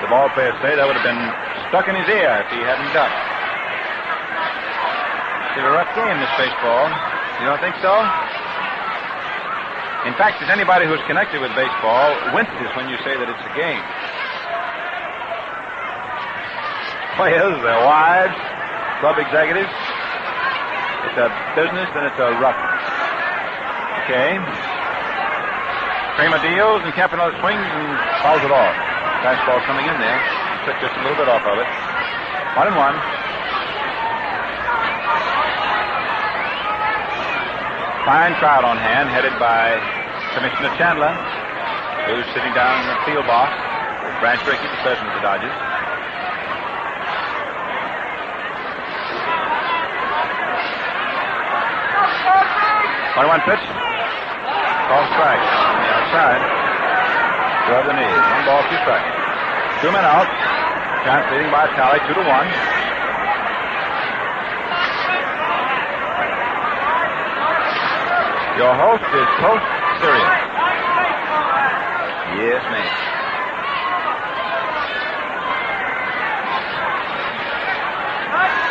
The ball players say that would have been stuck in his ear if he hadn't ducked. It's a rough game, this baseball. You don't think so? In fact, as anybody who's connected with baseball winces when you say that it's a game. Players, their wives, club executives. It's a business and it's a rough. Okay. Kramer deals and Campanella swings and fouls it off. Fastball coming in there. Took just a little bit off of it. 1-1. Fine crowd on hand, headed by Commissioner Chandler, who's sitting down in the field box with Branch Rickey, the president of the Dodgers. .1 pitch. Ball strike on the outside. Throw the knees. 1 ball, 2 strikes. 2 men out. Chance leading by a tally, 2-1. Your host is Post Sirius. Yes, ma'am.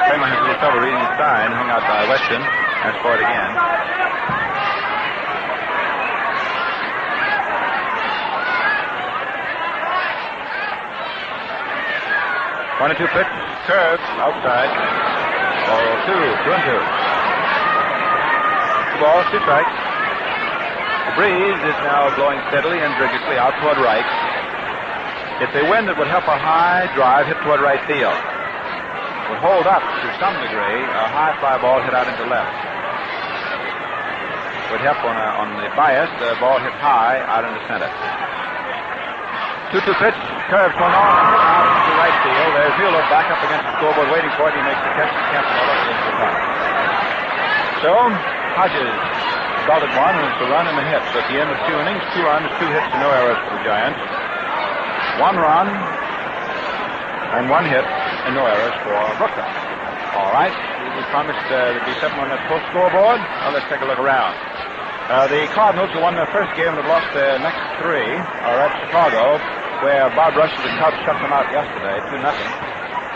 Kramer has a little trouble reading his sign, hung out by Weston. That's for it again. One and 2 pitch, curve, outside. Ball 2-2. 2 balls, 2 strikes. The breeze is now blowing steadily and vigorously out toward right. It's a wind that would help a high drive hit toward right field. It would hold up to some degree a high fly ball hit out into left. It would help on the bias, the ball hit high out into center. 2-2 pitch, curve swung on and hit out into right field. There's Mueller back up against the scoreboard waiting for it. He makes the catch and Campanella into the top. So, Hodges belted one, and it's a run and a hit. So at the end of 2 innings, 2 runs, 2 hits, and no errors for the Giants. 1 run and 1 hit, and no errors for Brooklyn. All right, we promised there'd be something on that post scoreboard. Well, let's take a look around. The Cardinals, who won their first game and have lost their next 3, are at Chicago, where Bob Rush of the Cubs shut them out yesterday, 2-0.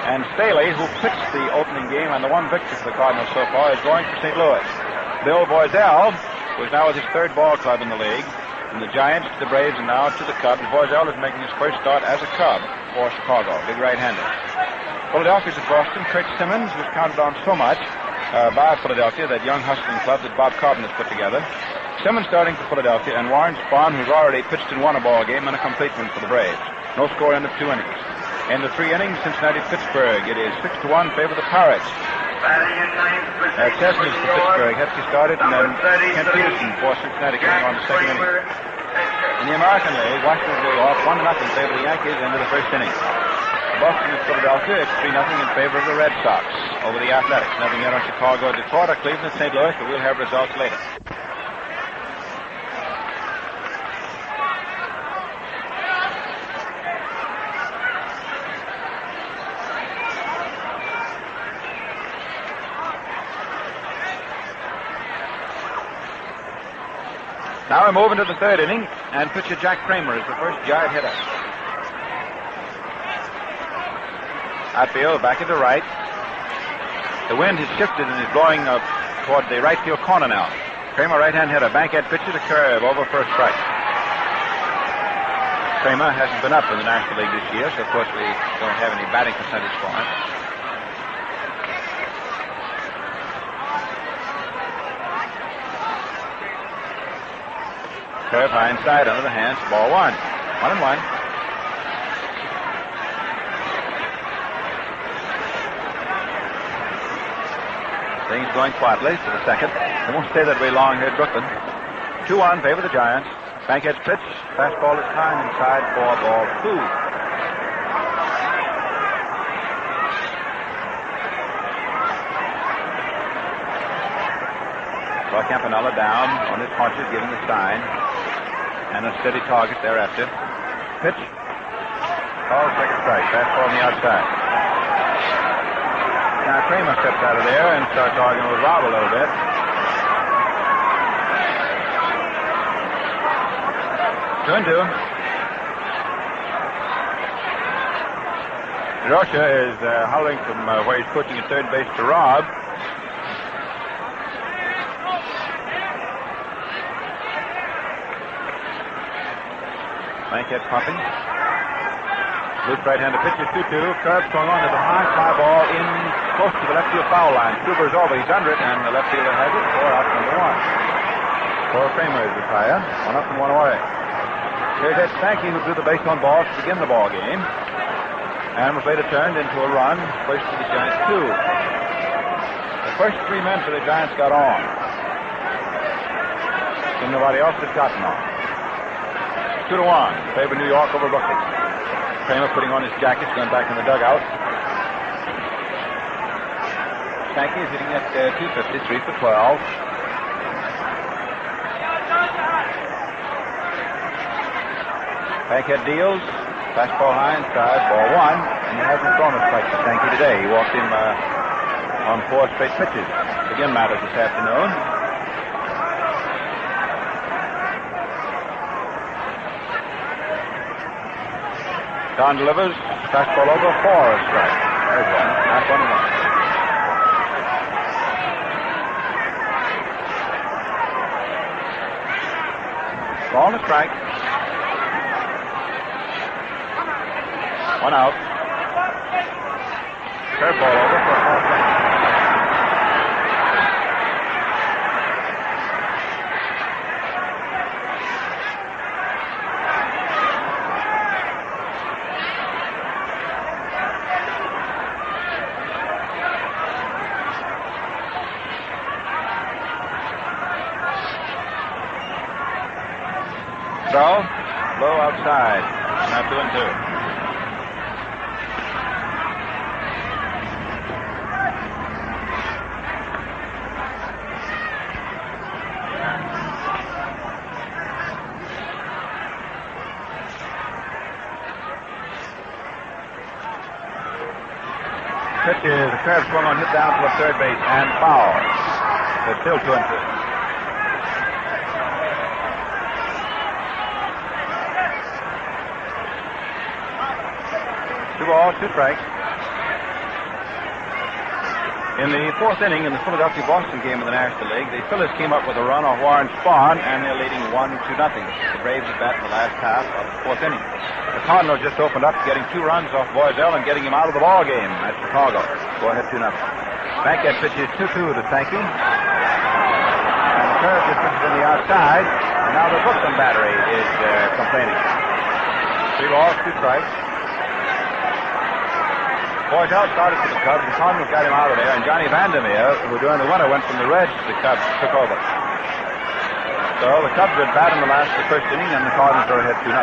And Staley, who pitched the opening game and the one victory for the Cardinals so far, is going for St. Louis. Bill Boiselle, who is now with his 3rd ball club in the league, from the Giants to the Braves and now to the Cubs. Boiselle is making his first start as a Cub for Chicago, big right-hander. Philadelphia's at Boston. Kurt Simmons was counted on so much by Philadelphia, that young hustling club that Bob Cobden has put together. Simmons starting for Philadelphia, and Warren Spahn, who's already pitched and won a ball game, and a complete one for the Braves. No score in the 2 innings. In the 3 innings, Cincinnati-Pittsburgh, it is 6-1 favor the Pirates. Chesney for Pittsburgh. Hetsky started, and then Kent Peterson for Cincinnati coming on the 2nd inning. In the American League, Washington will off 1-0 in favor of the Yankees into the 1st inning. Boston and Philadelphia, it's 3-0 in favor of the Red Sox over the Athletics. Nothing yet on Chicago, Detroit, or Cleveland, St. Louis, but we'll have results later. Now we're moving to the 3rd inning, and pitcher Jack Kramer is the first Giant hitter. Outfield back into right. The wind has shifted and is blowing toward the right field corner now. Kramer, right-hand hitter, bankhead pitcher to curve over first strike. Kramer hasn't been up in the National League this year, so of course we don't have any batting percentage for him. Curve high inside under the hands, ball 1. 1-1. Things going quietly to the second. They won't stay that way long here at Brooklyn. 2-1, favor the Giants. Bankhead's pitch. Fastball is time inside for ball 2. Well, Campanella down on his haunches, giving the sign. And a steady target thereafter. Pitch. Called second strike. Fastball on the outside. Now Kramer steps out of there and starts arguing with Rob a little bit. Two and two. Rocha is howling from where he's coaching at third base to Rob. Bankhead pumping. Loose right-hander pitches 2-2. Curve swung on to the high fly ball in close to the left field foul line. Kluber's over. He's under it, and the left fielder has it. 4 out, number 1. For Kramer is retired. 1 up and 1 away. Here's Ed Stanky, who drew the base on balls to begin the ball game, and was later turned into a run. First for the Giants 2. The first 3 men for the Giants got on. And nobody else had gotten on. 2-1. Favor New York over Brooklyn. Kramer putting on his jacket, going back in the dugout. Stanky is hitting at 250, 3 for 12. Bankhead deals. Fastball high inside, ball 1. And he hasn't thrown a strike to Stanky today. He walked him on 4 straight pitches. Again matters this afternoon. Don delivers. Fastball over 4 a strike. There's one. That's 1-1. Ball and a strike. 1 out. Curveball over for a 4 strike. Throw, low outside. Now 2-2. Pitch is a curve swung on, hit down to the third base and foul. It's still 2-2. 2 balls, 2 strikes. In the 4th inning in the Philadelphia-Boston game of the National League, the Phillies came up with a run off Warren Spahn, and they're leading 1-0. The Braves at bat in the last half of the 4th inning. The Cardinals just opened up, getting 2 runs off Boiselle and getting him out of the ball game at Chicago. Go ahead, 2-0. Bankhead pitches 2-2 to Stanky. And the curve just pitches in the outside, and now the Brooklyn battery is complaining. 3 balls, 2 strikes. Boiselle started for the Cubs. The Cardinals got him out of there, and Johnny Vandermeer, who during the winter went from the Reds to the Cubs, took over. So the Cubs are bad in the first inning, and the Cardinals are ahead 2-0.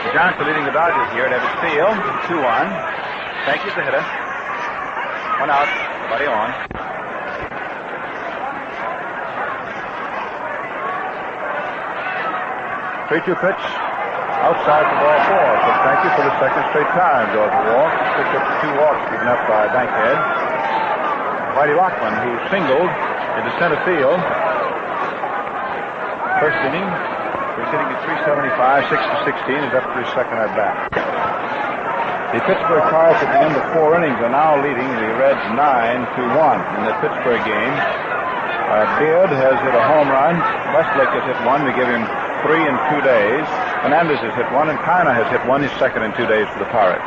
The Giants are leading the Dodgers here at Ebbets Field, 2-1. Thank you, the hitter. 1 out, nobody on. Three-two pitch. Outside the ball 4. So thank you for the second straight time. George walk. Picked up the 2 walks given up by Bankhead. Whitey Lockman, who singled into center field. First inning. He's hitting at 375, 6 for 16. Is up to his second at bat. The Pittsburgh Pirates at the end of 4 innings are now leading the Reds 9-1 in the Pittsburgh game. Beard has hit a home run. Westlake has hit 1. We give him 3 in 2 days. Fernandez has hit 1, and Kiner has hit 1, his second in 2 days for the Pirates.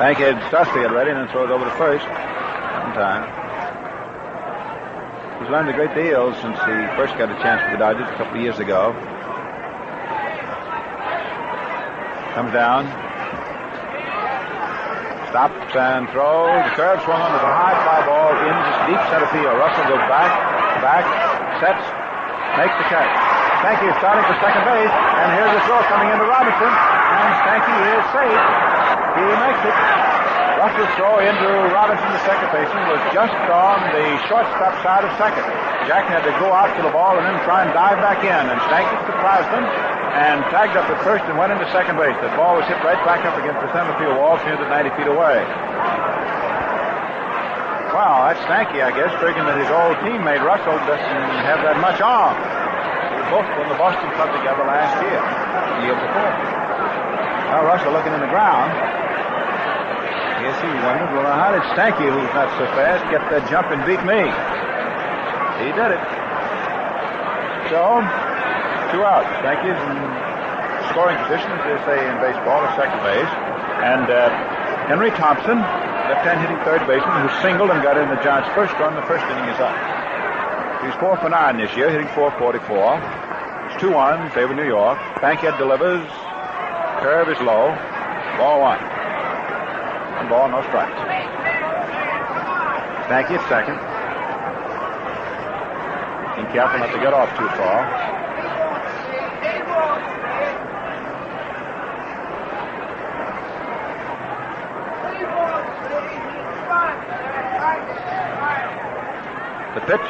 Bankhead starts to get ready and then throws over to first. Sometime. He's learned a great deal since he first got a chance for the Dodgers a couple of years ago. Comes down. Stops and throws. The curve swung on. There's a high fly ball in deep center field. Russell goes back, sets, makes the catch. Stanky is starting for second base, and here's the throw coming into Robinson, and Stanky is safe. He makes it. Russell's throw into Robinson, the second baseman, was just on the shortstop side of second. Jack had to go out to the ball and then try and dive back in, and Stanky surprised him and tagged up at first and went into second base. The ball was hit right back up against the center field wall, 90 feet away. Well, that's Stanky, I guess, figuring that his old teammate Russell doesn't have that much on. They both won the Boston Club together last year, the year before. Now Russell looking in the ground. Yes, he wondered, well, how did Stanky, who's not so fast, get that jump and beat me? He did it. So, 2 outs. Stanky's in scoring position, as they say in baseball, at second base. And Henry Thompson, left-hand hitting third baseman, who singled and got in the Giants' first run. The first inning is up. He's 4 for 9 this year, hitting .444. It's 2-1, favor New York. Bankhead delivers. Curve is low. Ball 1. 1 ball, no strikes. Stanky at second. Being careful not to get off too far. The pitch.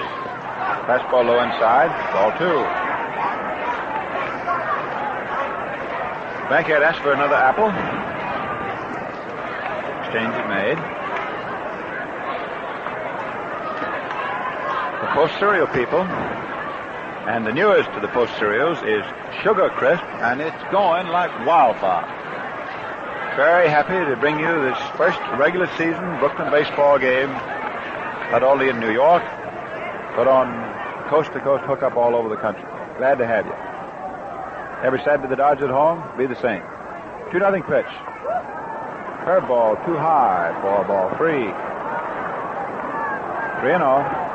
Fastball low inside. Ball 2. Bankhead asked for another apple. Exchange is made. The Post cereal people, and the newest to the Post cereals is Sugar Crisp, and it's going like wildfire. Very happy to bring you this first regular season Brooklyn baseball game, not only in New York, but on coast-to-coast hookup all over the country. Glad to have you. Every Saturday the Dodgers at home, be the same. 2-0 pitch. Curveball too high for ball 3. 3-0.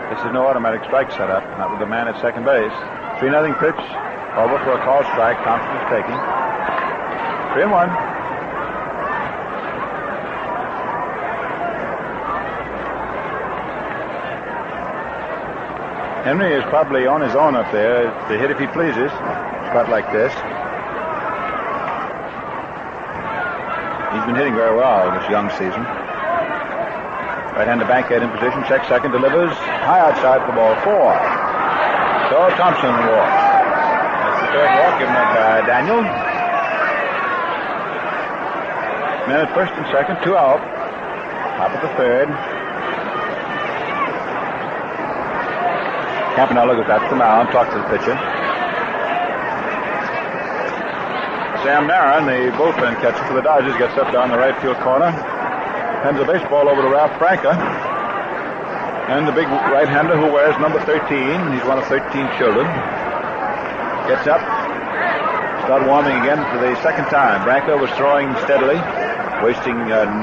This is no automatic strike setup, not with the man at second base. 3-0 pitch. Over for a call strike. Thompson is taking. 3-1. Henry is probably on his own up there to hit if he pleases. Spot like this. He's been hitting very well this young season. Right-hander Bankhead in position. Check second. Delivers. High outside for ball 4. So Thompson walks. Third walk given up by Daniel. Men at first and second, 2 out. Top of the third. Campanella goes out to the mound, talks to the pitcher. Sam Narron, the bullpen catcher for the Dodgers, gets up down the right field corner. Hands the baseball over to Ralph Franca. And the big right-hander who wears number 13. He's one of 13 children. Gets up, start warming again for the second time. Branco was throwing steadily, wasting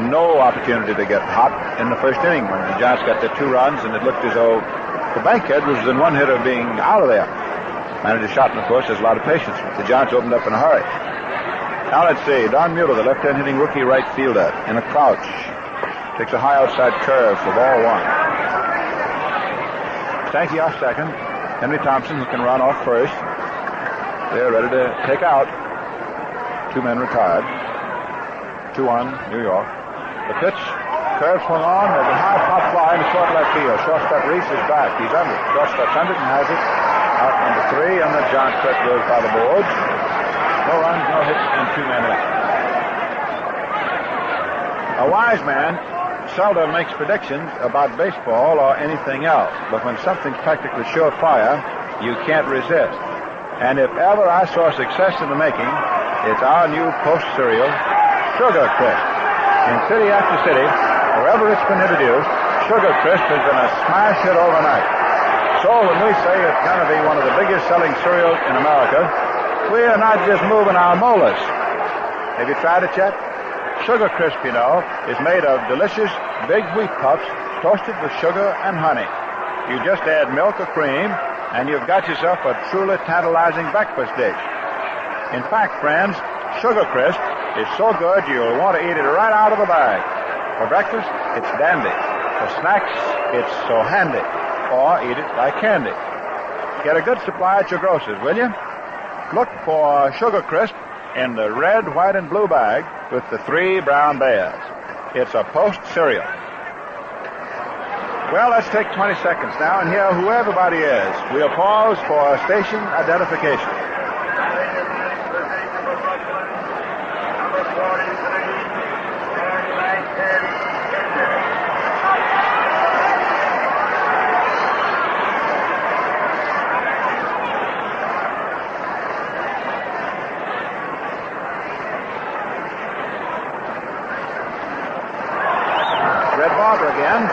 no opportunity to get hot in the first inning when the Giants got their 2 runs, and it looked as though the Bankhead was in 1 hit of being out of there. Managed a shot, and of course, there's a lot of patience. The Giants opened up in a hurry. Now let's see, Don Mueller, the left-hand hitting rookie right fielder, in a crouch. Takes a high outside curve for ball 1. Stanky off second. Henry Thompson, who can run off first. They're ready to take out. 2 men retired. 2-1, New York. The pitch. Curve swung on. There's a high pop fly in the short left field. Shortstop Reese is back. He's under. Shortstop's under and has it. Out number 3, and the John Cret goes by the boards. No runs, no hits, and 2 men left. A wise man seldom makes predictions about baseball or anything else, but when something's practically surefire, you can't resist. And if ever I saw success in the making, it's our new Post cereal, Sugar Crisp. In city after city, wherever it's been introduced, Sugar Crisp has been a smash hit overnight. So when we say it's going to be one of the biggest selling cereals in America, We are not just moving our molars. Have you tried it yet? Sugar Crisp, you know, is made of delicious big wheat puffs toasted with sugar and honey. You just add milk or cream, and you've got yourself a truly tantalizing breakfast dish. In fact, friends, Sugar Crisp is so good you'll want to eat it right out of the bag. For breakfast, it's dandy. For snacks, it's so handy. Or eat it like candy. Get a good supply at your grocer's, will you? Look for Sugar Crisp in the red, white, and blue bag with the 3 brown bears. It's a Post cereal. Well, let's take 20 seconds now and hear who everybody is. We'll pause for station identification.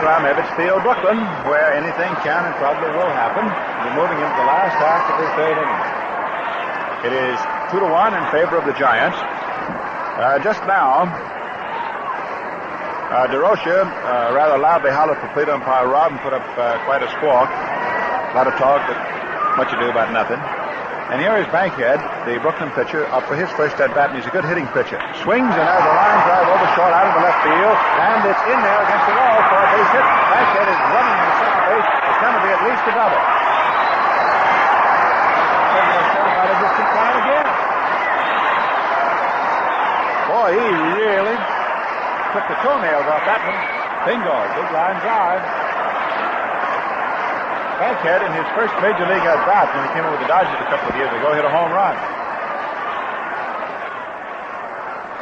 From Ebbetsfield, Brooklyn, where anything can and probably will happen. We're moving into the last half of the 3rd inning. It is 2-1 in favor of the Giants. Just now, DeRocha rather loudly hollered for plate umpire Rob and put up quite a squawk. A lot of talk, but much ado about nothing. And here is Bankhead, the Brooklyn pitcher, up for his first at bat, and he's a good hitting pitcher. Swings and has a line drive over short out of the left field, and it's in there against the wall for a base hit. Bankhead is running on the second base. It's going to be at least a double. Boy, he really took the toenails off that one. Bingo, big line drive. Bankhead, in his first major league at bat when he came over with the Dodgers a couple of years ago, hit a home run.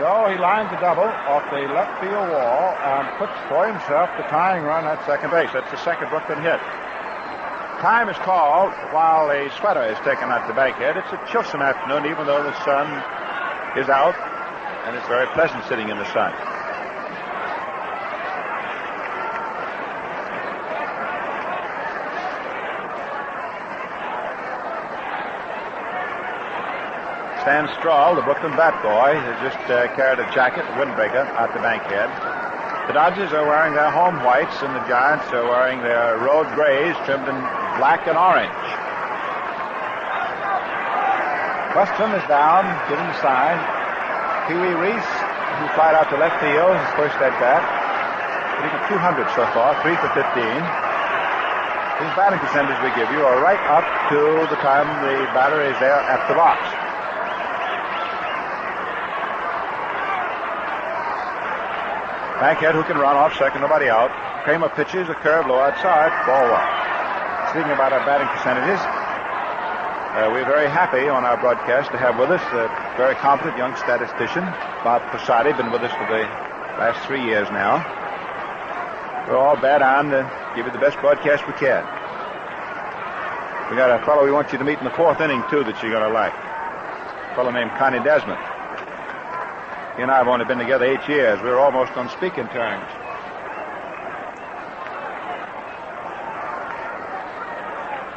So he lines a double off the left field wall and puts for himself the tying run at second base. That's the second Brooklyn hit. Time is called while a sweater is taken out to Bankhead. It's a chilsome afternoon, even though the sun is out, and it's very pleasant sitting in the sun. Stan Strahl, the Brooklyn bat boy, has just carried a jacket, a windbreaker, out to Bankhead. The Dodgers are wearing their home whites, and the Giants are wearing their road grays trimmed in black and orange. Westrum is down, giving the sign. Pee Wee Reese, who flied out to left field, his first at bat. Hitting at 200 so far, 3 for 15. These batting percentages we give you are right up to the time the batter is there at the box. Bankhead, who can run off second, nobody out. Kramer pitches a curve low outside, ball one. Speaking about our batting percentages, we're very happy on our broadcast to have with us a very competent young statistician, Bob Posadi, been with us for the last 3 years now. We're all bad on to give you the best broadcast we can. We got a fellow we want you to meet in the 4th inning, too, that you're going to like. A fellow named Connie Desmond. He and I have only been together 8 years. We're almost on speaking terms.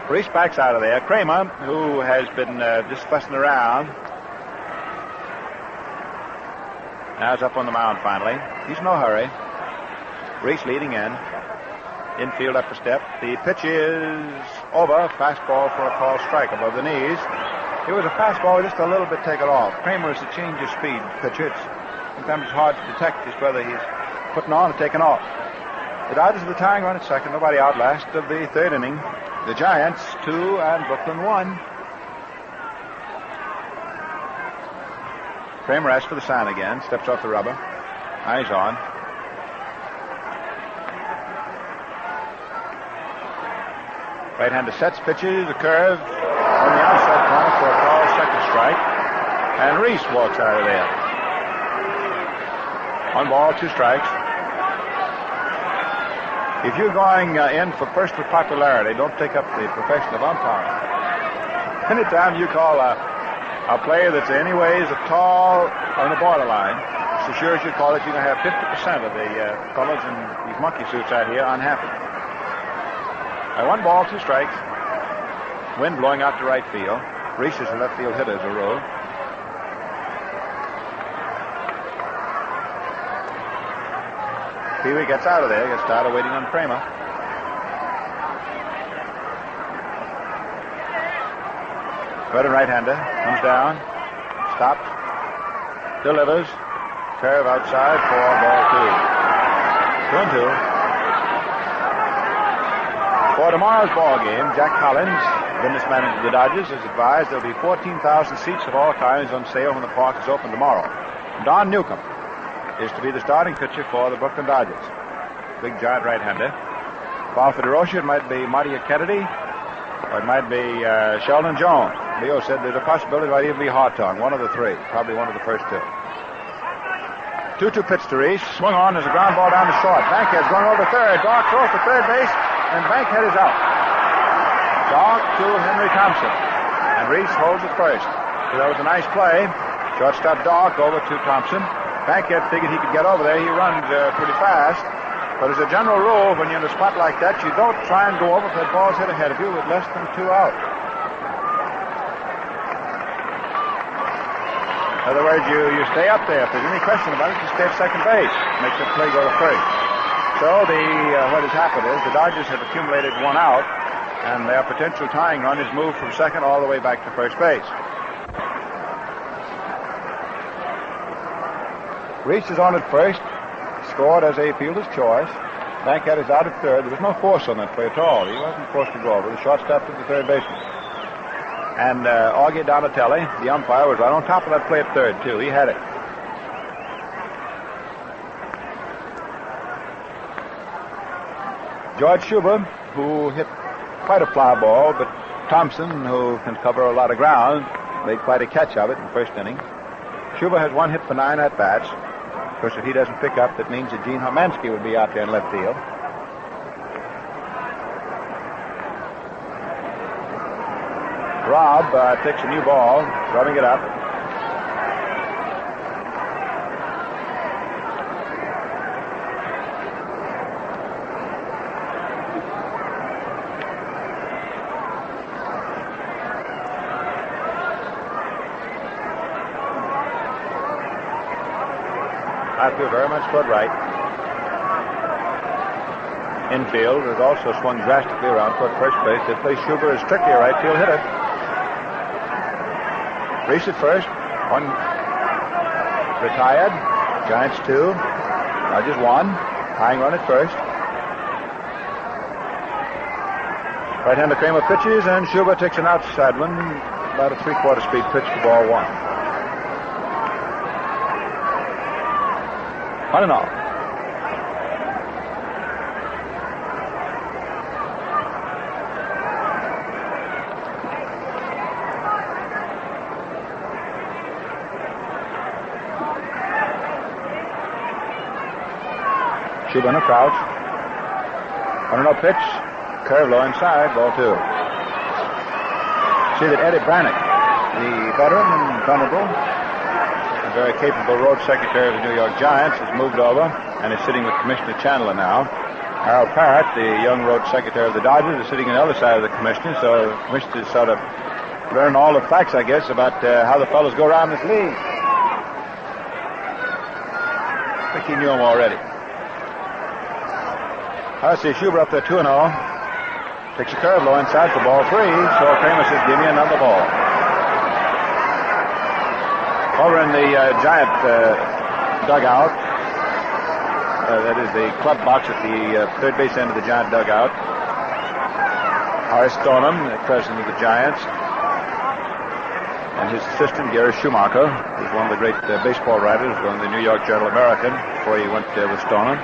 Reese backs out of there. Kramer, who has been just fussing around, now is up on the mound finally. He's in no hurry. Reese leading in. Infield upper step. The pitch is over. Fastball for a call strike above the knees. It was a fastball, just a little bit taken off. Kramer is a change of speed pitcher. Sometimes it's hard to detect just whether he's putting on or taking off. The Dodgers with the tying run at second. Nobody out. Last of the 3rd inning. The Giants 2 and Brooklyn 1. Kramer asks for the sign again. Steps off the rubber. Eyes on. Right-hander sets, pitches, a curve on the outside corner for a call, second strike. And Reese walks out of there. 1 ball, 2 strikes. If you're going in for first with popularity, don't take up the profession of umpiring. Anytime you call a player that's anyways a tall on the borderline, so sure as you call it, you're going to have 50% of the fellas in these monkey suits out here unhappy. 1 ball, 2 strikes. Wind blowing out to right field. Reese is a left field hitter as a rule. Pee-wee gets out of there, gets started waiting on Kramer. Veteran right-hander comes down, stops, delivers, curve outside for ball 2. 2-2. For tomorrow's ball game, Jack Collins, business manager of the Dodgers, has advised there'll be 14,000 seats of all kinds on sale when the park is open tomorrow. Don Newcomb is to be the starting pitcher for the Brooklyn Dodgers. Big giant right-hander. While for DeRocher, it might be Marty Kennedy, or it might be Sheldon Jones. Leo said there's a possibility it might even be Hartong, one of the three, probably one of the first two. 2-2 pitch to Reese. Swung on as a ground ball down to short. Bankhead's going over to third. Dark throws to third base, and Bankhead is out. Dark to Henry Thompson, and Reese holds it first. So that was a nice play. Shortstop Dark over to Thompson. Bankhead figured he could get over there. He runs pretty fast. But as a general rule, when you're in a spot like that, you don't try and go over if that ball's hit ahead of you with less than 2 out. In other words, you stay up there. If there's any question about it, you stay at second base. Make the play go to first. So what has happened is the Dodgers have accumulated 1 out, and their potential tying run is moved from second all the way back to first base. Reese is on at first. Scored as a fielder's choice. Bankhead is out at third. There was no force on that play at all. He wasn't forced to go over. The shortstop to the third baseman. And Augie Donatelli, the umpire, was right on top of that play at third, too. He had it. George Schuber, who hit quite a fly ball, but Thompson, who can cover a lot of ground, made quite a catch of it in the first inning. Schuber has 1 hit for 9 at-bats. Of course, if he doesn't pick up, that means that Gene Hermansky would be out there in left field. Robb takes a new ball, rubbing it up. Outfield very much toward right. Infield has also swung drastically around toward first base. They play Schuber as strictly a right field hitter. Reese at first. 1 retired. Giants 2. Dodgers 1. Tying run at first. Right-hander Kramer pitches, and Schuber takes an outside one. About a 3/4 speed pitch for ball 1. 1-0. Schuber in a crouch. 1-0 pitch. Curve low inside. Ball 2. See that Eddie Brannick, the veteran and venerable, a very capable road secretary of the New York Giants, has moved over and is sitting with Commissioner Chandler now. Harold Parrott, the young road secretary of the Dodgers, is sitting on the other side of the commissioner, so the commissioner sort of learn all the facts, I guess, about how the fellows go around this league. I think he knew them already. I see Schuber up there 2-0. Takes a curve low inside for ball 3, so Kramer says, give me another ball. Over in the Giant dugout, that is the club box at the third base end of the Giant dugout, Horace Stoneham, the president of the Giants, and his assistant, Gary Schumacher, who's one of the great baseball writers on the New York Journal American before he went with Stoneham.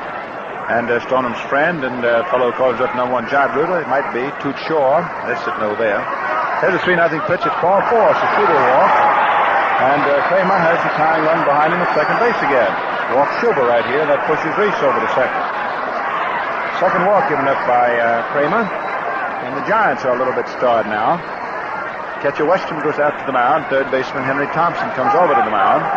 And Stoneham's friend and fellow who calls up number 1 Giant Rooter, it might be Toot Shore. They're sitting over there. There's a 3-0 pitch. It's ball 4. It's a Schuber walk. And Kramer has the tying run behind him at second base again. Walk Schuber right here. That pushes Reese over to second. Second walk given up by Kramer. And the Giants are a little bit starred now. Catcher Western goes out to the mound. Third baseman Henry Thompson comes over to the mound.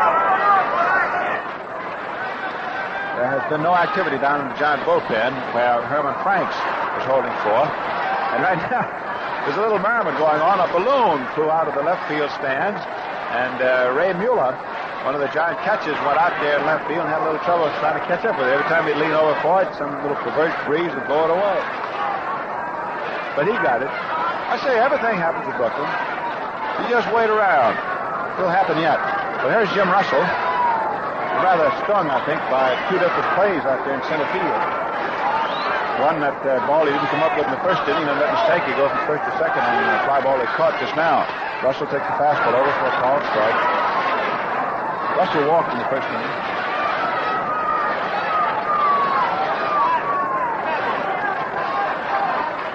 There has been no activity down in the Giant bullpen where Herman Franks is holding forth. And right now, There's a little merriment going on. A balloon flew out of the left field stands, and Ray Mueller, one of the giant catchers, went out there in left field and had a little trouble trying to catch up with it. Every time he'd lean over for it, some little perverse breeze would blow it away. But he got it. I say, everything happens in Brooklyn. You just wait around. It'll happen yet. But here's Jim Russell, rather stung, I think, by two different plays out there in center field. One, that ball he didn't come up with in the first inning, and that mistake he goes from first to second on the fly ball he caught just now. Russell takes the fastball over for a called strike. Russell walked in the first inning.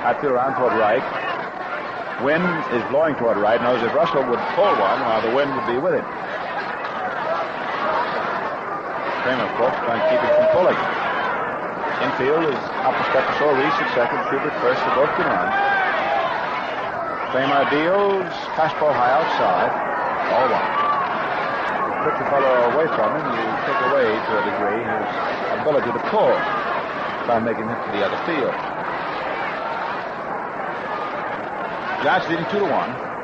Outfield around toward right. Wind is blowing toward right. Knows if Russell would pull one, while the wind would be with him. Kramer, of course, trying to keep him from pulling. Infield is up a step or so. Reese at second, Schubert first. They both can run. Kramer deals. Fastball high outside. All one. Put your fellow away from him. You take away, to a degree, his ability to pull by making him to the other field. Giants leading 2-1.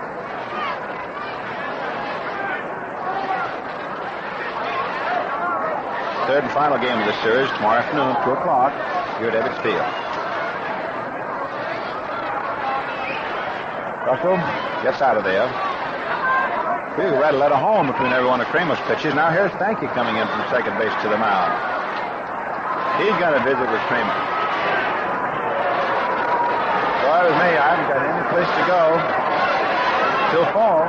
Third and final game of this series tomorrow afternoon, 2 o'clock, here at Ebbets Field. Russell gets out of there. Big red letter home between every one of Kramer's pitches. Now here's Stanky coming in from second base to the mound. He's going to visit with Kramer. Well, with me, I haven't got any place to go till fall.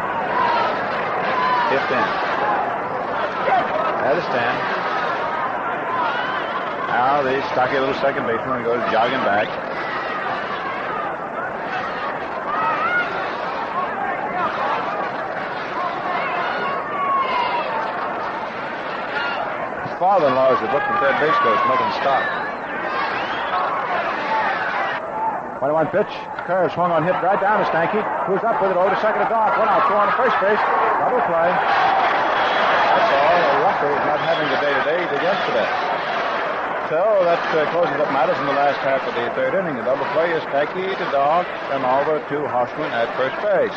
Fifth inning. At a stand. Now the stocky little second baseman goes jogging back. His father-in-law is the book from third base coach, making stop. 21 pitch. Curve swung on, hit right down to Stanky. Who's up with it over to second to Doc. One out, two on the first base. Double play. That's all. Russell is not having the day-to-day he did yesterday. So that closes up matters in the last half of the third inning. The double play is Stanky to Doc and over to Hoffman at first base.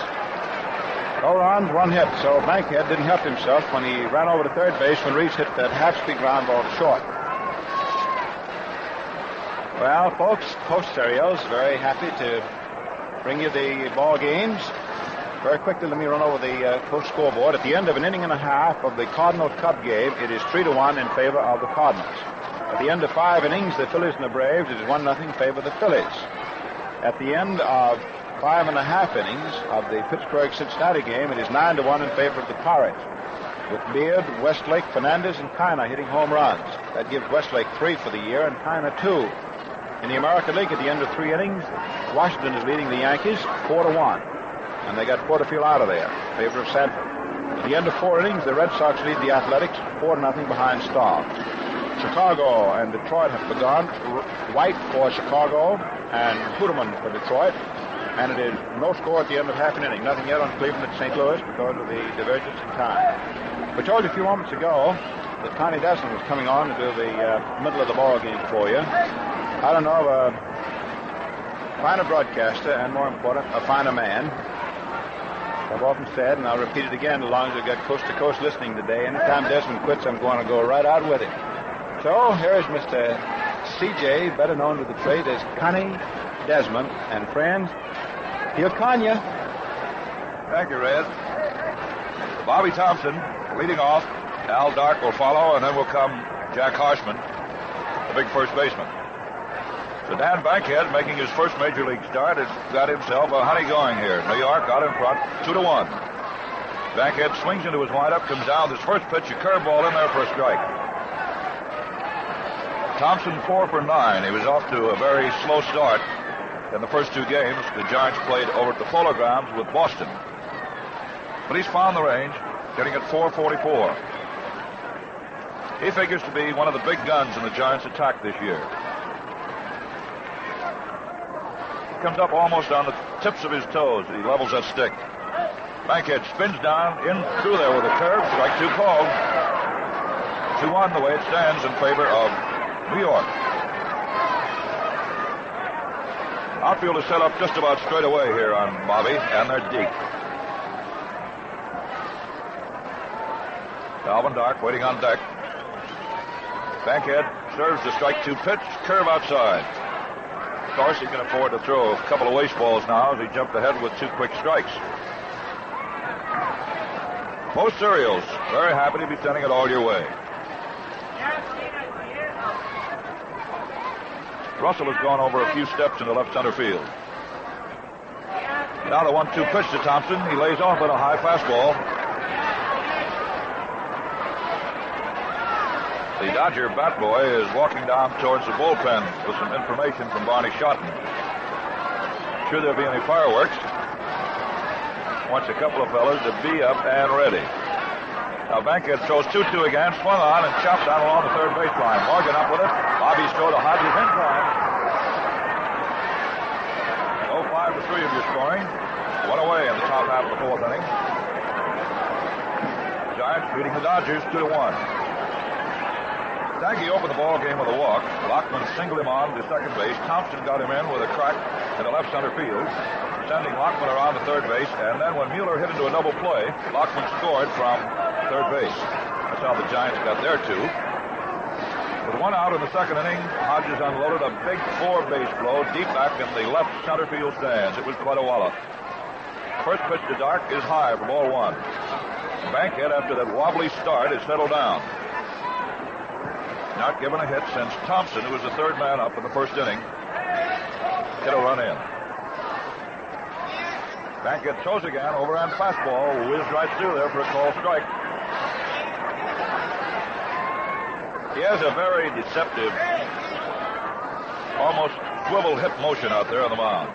No runs, one hit. So Bankhead didn't help himself when he ran over to third base when Reese hit that half-speed ground ball to short. Well, folks, Post Cereals, very happy to bring you the ball games. Very quickly, let me run over the Post scoreboard. At the end of an inning and a half of the Cardinal-Cub game, it is 3-1 in favor of the Cardinals. At the end of 5 innings, the Phillies and the Braves, it is 1-0 in favor of the Phillies. At the end of 5.5 innings of the Pittsburgh-Cincinnati game, it is 9-1 in favor of the Pirates. With Beard, Westlake, Fernandez, and Kiner hitting home runs. That gives Westlake 3 for the year and Kiner 2. In the American League, at the end of 3 innings, Washington is leading the Yankees 4-1. And they got Porterfield out of there in favor of Sanford. At the end of 4 innings, the Red Sox lead the Athletics 4-0 behind Starr. Chicago and Detroit have begun. White for Chicago and Hooterman for Detroit. And it is no score at the end of half an inning. Nothing yet on Cleveland at St. Louis because of the divergence in time. We told you a few moments ago that Connie Desmond was coming on to do the middle of the ball game for you. I don't know of a finer broadcaster and, more important, a finer man. I've often said, and I'll repeat it again as long as I've got coast-to-coast listening today, anytime Desmond quits, I'm going to go right out with him. So here is Mr. C.J., better known to the trade as Connie Desmond. And friends, he'll con you. Thank you, Red. Bobby Thompson leading off. Al Dark will follow, and then will come Jack Harshman, the big first baseman. So Dan Bankhead, making his first major league start, has got himself a honey going here. New York out in front, 2-1. Bankhead swings into his windup, comes down with his first pitch, a curveball in there for a strike. Thompson 4 for 9. He was off to a very slow start in the first 2 games. The Giants played over at the Fuller Grounds with Boston. But he's found the range, getting at 444. He figures to be one of the big guns in the Giants' attack this year. He comes up almost on the tips of his toes. He levels that stick. Bankhead spins down, in through there with a curve. Strike 2 called. 2-1 the way it stands in favor of New York. Outfield is set up just about straight away here on Bobby, and they're deep. Alvin Dark waiting on deck. Bankhead serves the strike 2 pitch, curve outside. Of course, he can afford to throw a couple of waste balls now as he jumped ahead with 2 quick strikes. Post Cereals, very happy to be sending it all your way. Russell has gone over a few steps into left center field. Now the 1-2 pitch to Thompson. He lays off at a high fastball. The Dodger bat boy is walking down towards the bullpen with some information from Barney Shotton. Should there be any fireworks, wants a couple of fellas to be up and ready. Now Bankhead throws 2-2 again, swung on and chopped down along the third baseline. Morgan up with it. Bobby's throw to Hodges in time. 0-5-3 of your scoring. One away in the top half of the 4th inning. Giants beating the Dodgers 2-1. Stanky opened the ball game with a walk. Lockman singled him on to second base. Thompson got him in with a crack into left center field, sending Lockman around to third base. And then when Mueller hit into a double play, Lockman scored from third base. That's how the Giants got their 2. With 1 out in the 2nd inning, Hodges unloaded a big 4-base blow deep back in the left center field stands. It was quite a wallop. First pitch to Dark is high for ball 1. Bankhead, after that wobbly start, has settled down. Not given a hit since Thompson, who was the 3rd man up in the 1st inning, hit a run in. Bankhead throws again, overhand fastball, whizzed right through there for a called strike. He has a very deceptive, almost swivel hip motion out there on the mound.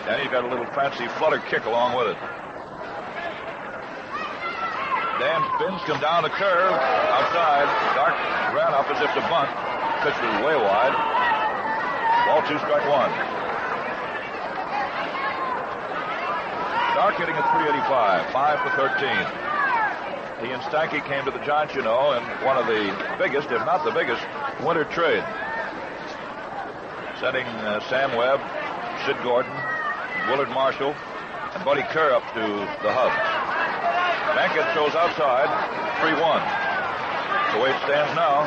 And he's got a little fancy flutter kick along with it. Dan spins, come down the curve, outside. Dark ran up as if to bunt. Pitch was way wide. Ball 2, strike 1. Dark hitting at .385, 5 for 13. He and Stanky came to the Giants, you know, in one of the biggest, if not the biggest, winter trade. Sending Sam Webb, Sid Gordon, Willard Marshall, and Buddy Kerr up to the hub. Bankhead throws outside, 3-1. The way it stands now.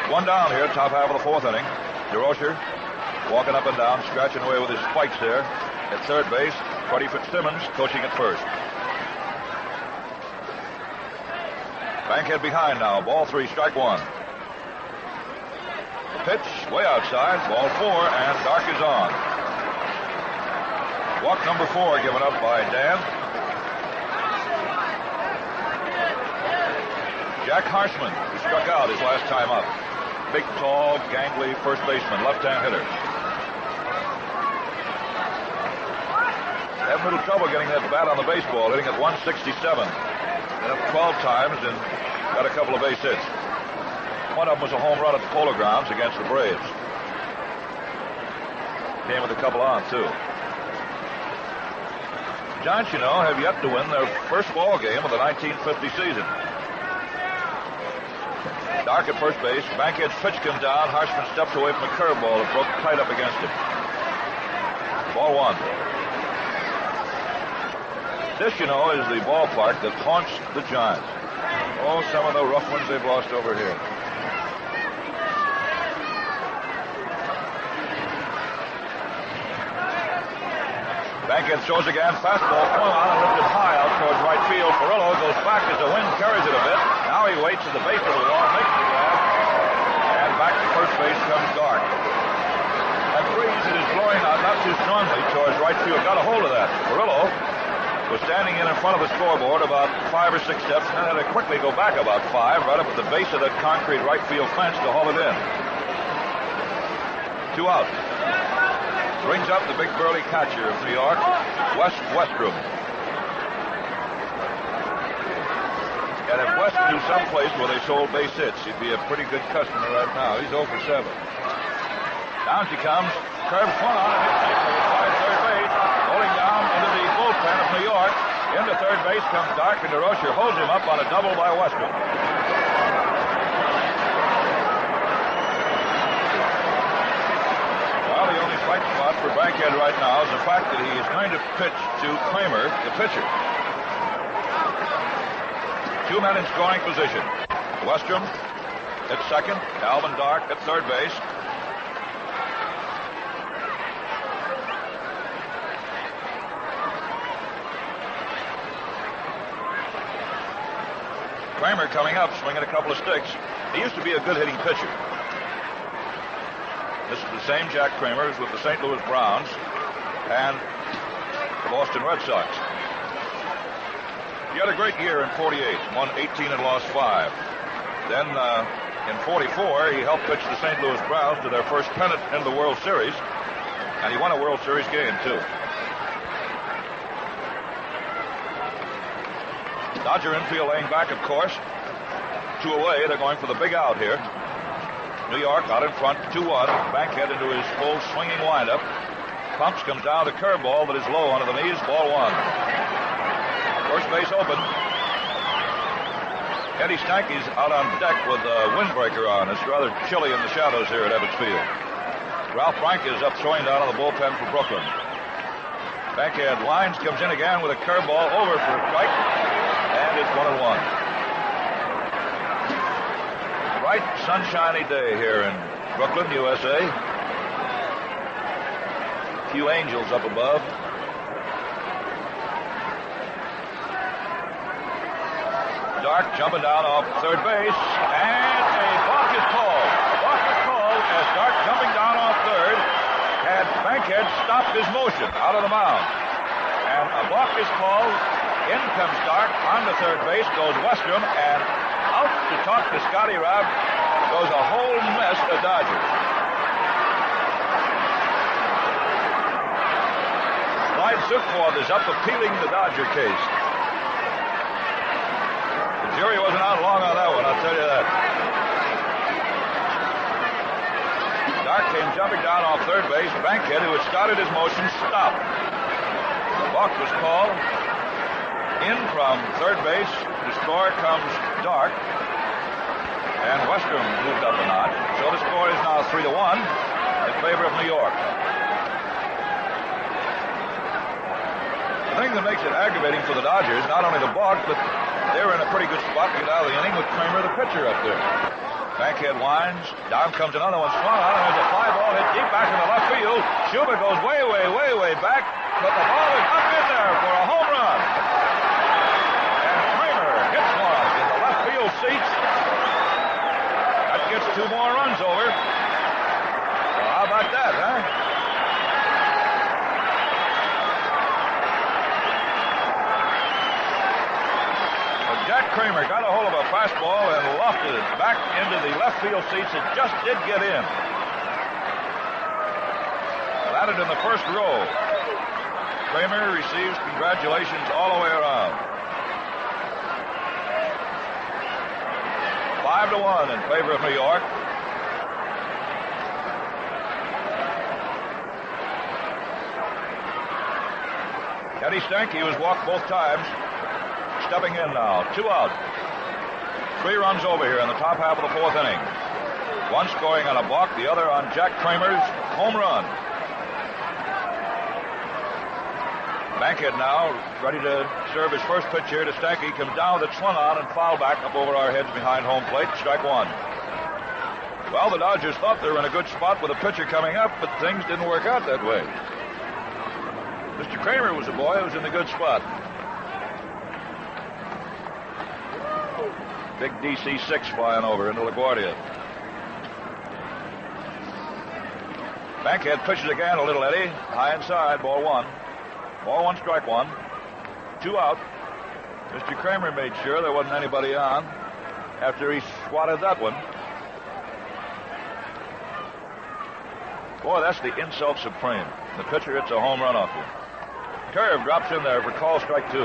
1 down here, top half of the 4th inning. DeRocher walking up and down, scratching away with his spikes there. At third base, Freddie Fitzsimmons coaching at first. Bankhead behind now, ball 3, strike 1. Pitch way outside, ball 4, and Dark is on. Walk number 4 given up by Dan. Jack Harshman, who struck out his last time up. Big, tall, gangly first baseman, left-hand hitter. Had a little trouble getting that bat on the baseball, hitting at 167. Hit up 12 times and got a couple of base hits. One of them was a home run at the Polo Grounds against the Braves. Came with a couple on, too. Giants, you know, have yet to win their first ball game of the 1950 season. Dark at first base. Bankhead's pitch comes down. Harshman steps away from a curveball that broke tight up against him. Ball 1. This, you know, is the ballpark that haunts the Giants. Oh, some of the rough ones they've lost over here. Bankhead throws again. Fastball swung on and lifted high out towards right field. Perillo goes back as the wind carries it a bit. Now he waits at the base of the wall, makes the grab, and back to first base comes Dark. That breeze, it is blowing out not too strongly towards right field. Got a hold of that. Perillo was standing in front of the scoreboard about 5 or 6 steps, and then had to quickly go back about 5, right up at the base of that concrete right field fence to haul it in. 2 out. Brings up the big burly catcher of New York, Wes Westrom. And if West knew someplace where they sold base hits, he'd be a pretty good customer right now. He's 0 for 7. Down she comes. Curves one on and hits inside third base. Rolling down into the bullpen of New York. Into third base comes Dark, and DeRocher holds him up on a double by Westrom. Well, the only strike Bankhead right now is the fact that he is going to pitch to Kramer, the pitcher. 2 men in scoring position. Westrom at second, Alvin Dark at third base. Kramer coming up, swinging a couple of sticks. He used to be a good hitting pitcher. This is the same Jack Kramer as with the St. Louis Browns and the Boston Red Sox. He had a great year in 48, won 18 and lost 5. Then in 44, he helped pitch the St. Louis Browns to their first pennant in the World Series, and he won a World Series game, too. Dodger infield laying back, of course. 2 away. They're going for the big out here. New York out in front, 2-1. Bankhead into his full swinging windup. Pumps, comes down the curveball that is low under the knees. Ball 1. First base open. Eddie Stanky's out on deck with a windbreaker on. It's rather chilly in the shadows here at Ebbets Field. Ralph Frank is up throwing down on the bullpen for Brooklyn. Bankhead lines, comes in again with a curveball over for a strike. And it's 1-1. Bright, sunshiny day here in Brooklyn, USA. A few angels up above. Dark jumping down off third base, and a balk is called. A balk is called as Dark jumping down off third had Bankhead stopped his motion out of the mound. And a balk is called. In comes Dark on the third base, goes Westrom, and out to talk to Scotty Rabb goes a whole mess of Dodgers. Clyde Sukforth is up appealing the Dodger case. The jury wasn't out long on that one, I'll tell you that. Dark came jumping down off third base. Bankhead, who had started his motion, stopped. The balk was called. In from third base, to score comes Dark, and Westrom moved up a notch. So the score is now 3-1 in favor of New York. The thing that makes it aggravating for the Dodgers, not only the balk, but they're in a pretty good spot to get out of the inning with Kramer, the pitcher, up there. Bankhead winds, down comes another one, swung on, and there's a fly ball hit deep back in the left field. Schubert goes way, way, way, way back, but the ball is up in there for a home run. Seats. That gets 2 more runs over. Well, how about that, huh? Well, Jack Kramer got a hold of a fastball and lofted it back into the left field seats. It just did get in. Landed in the first row. Kramer receives congratulations all the way around. 5-1 in favor of New York. Eddie Stanky was walked both times. Stepping in now. 2 out. 3 runs over here in the top half of the 4th inning. One scoring on a balk, the other on Jack Kramer's home run. Bankhead now ready to serve his first pitch here to Stanky. Comes down with it, swung on, and fouled back up over our heads behind home plate. Strike 1. Well, the Dodgers thought they were in a good spot with a pitcher coming up, but things didn't work out that way. Mr. Kramer was a boy who was in a good spot. Big DC-6 flying over into LaGuardia. Bankhead pitches again a little, Eddie. High inside, ball 1. Ball 1, strike 1. 2 out. Mr. Kramer made sure there wasn't anybody on after he swatted that one. Boy, that's the insult supreme. The pitcher hits a home run off you. Curve drops in there for call strike 2.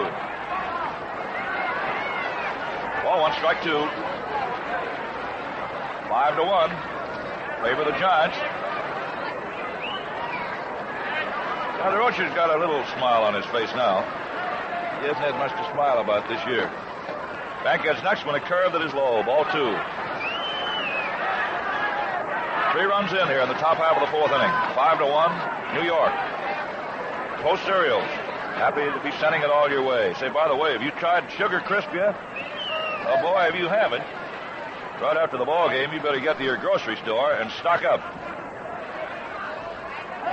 Ball 1, strike 2. 5-1. Favor the Giants. Now, the Rocher's got a little smile on his face now. He hasn't had much to smile about this year. Bankhead's next one, a curve that is low. Ball 2. 3 runs in here in the top half of the 4th inning. 5-1, New York. Post cereals. Happy to be sending it all your way. Say, by the way, have you tried Sugar Crisp yet? Oh, boy, if you haven't, right after the ball game, you better get to your grocery store and stock up.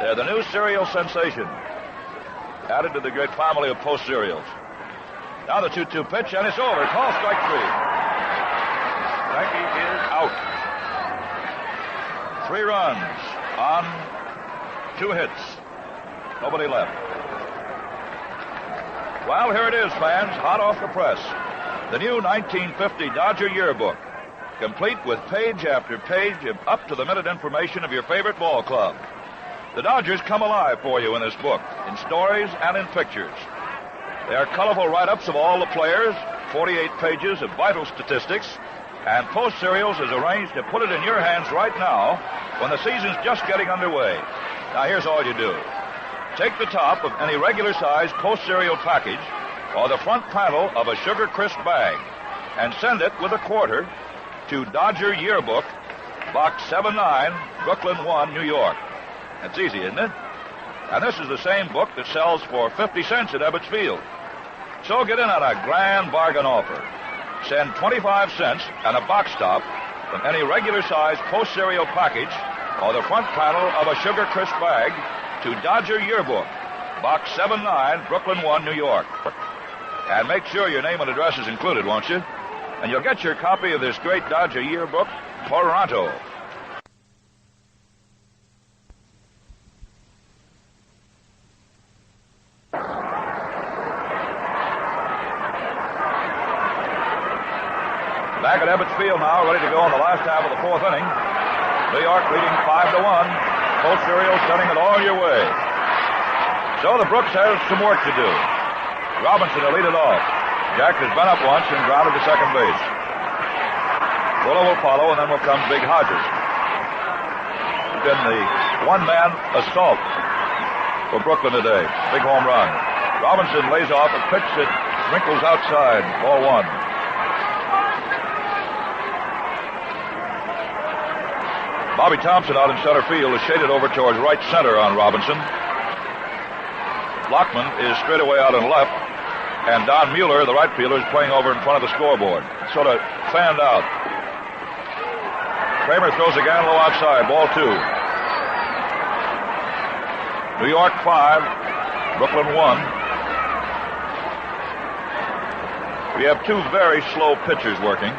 They're the new cereal sensation, added to the great family of Post cereals. Now the 2-2 pitch, and it's over. Call strike three. Frankie is out. 3 runs on 2 hits. Nobody left. Well, here it is, fans, hot off the press. The new 1950 Dodger Yearbook, complete with page after page of up-to-the-minute information of your favorite ball club. The Dodgers come alive for you in this book, in stories and in pictures. They are colorful write-ups of all the players, 48 pages of vital statistics, and Post Cereals is arranged to put it in your hands right now when the season's just getting underway. Now, here's all you do. Take the top of any regular-sized Post Cereal package or the front panel of a Sugar Crisp bag and send it with a quarter to Dodger Yearbook, Box 79, Brooklyn 1, New York. That's easy, isn't it? And this is the same book that sells for 50 cents at Ebbets Field. So get in on a grand bargain offer. Send 25 cents and a box top from any regular-sized Post Cereal package or the front panel of a Sugar Crisp bag to Dodger Yearbook, Box 79, Brooklyn 1, New York. And make sure your name and address is included, won't you? And you'll get your copy of this great Dodger Yearbook, Toronto. Back at Ebbets Field now, ready to go in the last half of the 4th inning. New York leading 5-1. Post Cereal sending it all your way. So the Brooks has some work to do. Robinson will lead it off. Jack has been up once and grounded to second base. Willow will follow, and then will come Big Hodges. It's been the one-man assault for Brooklyn today. Big home run. Robinson lays off a pitch that wrinkles outside. Ball 1. Bobby Thompson out in center field is shaded over towards right center on Robinson. Lockman is straight away out on left, and Don Mueller, the right fielder, is playing over in front of the scoreboard. Sort of fanned out. Kramer throws again low outside. Ball 2. New York 5, Brooklyn 1. We have 2 very slow pitchers working.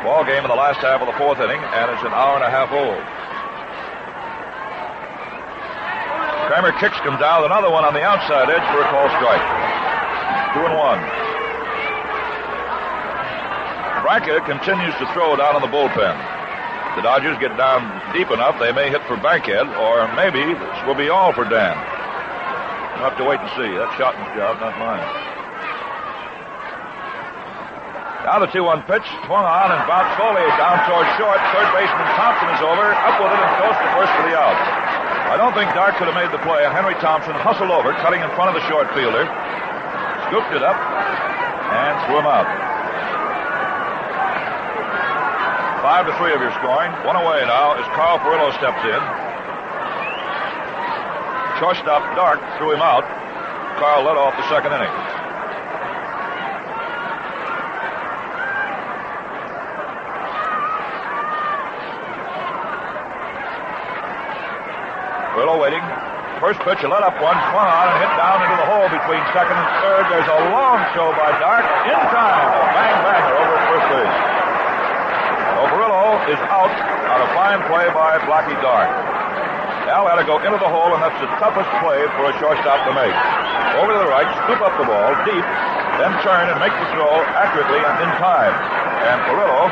Ball game in the last half of the 4th inning, and it's an hour and a half old. Kramer kicks him down, another one on the outside edge for a call strike. 2-1. Branca continues to throw down in the bullpen. The Dodgers get down deep enough, they may hit for Bankhead, or maybe this will be all for Dan. We'll have to wait and see. That's Shotton's job, not mine. Now the 2-1 pitch, swung on and bounced slowly down towards short. Third baseman Thompson is over, up with it and goes to first for the out. I don't think Dark could have made the play, and Henry Thompson hustled over, cutting in front of the short fielder, scooped it up, and threw him out. 5-3 of your scoring. One away now as Carl Perillo steps in. Shortstop Dark threw him out. Carl led off the second inning. Perillo waiting. First pitch, a let-up one, swung on and hit down into the hole between second and third. There's a long show by Dark. In time, a bang-banger over at first base. So Perillo is out on a fine play by Blackie Dark. Al had to go into the hole, and that's the toughest play for a shortstop to make. Over to the right, scoop up the ball deep, then turn and make the throw accurately and in time. And Perillo,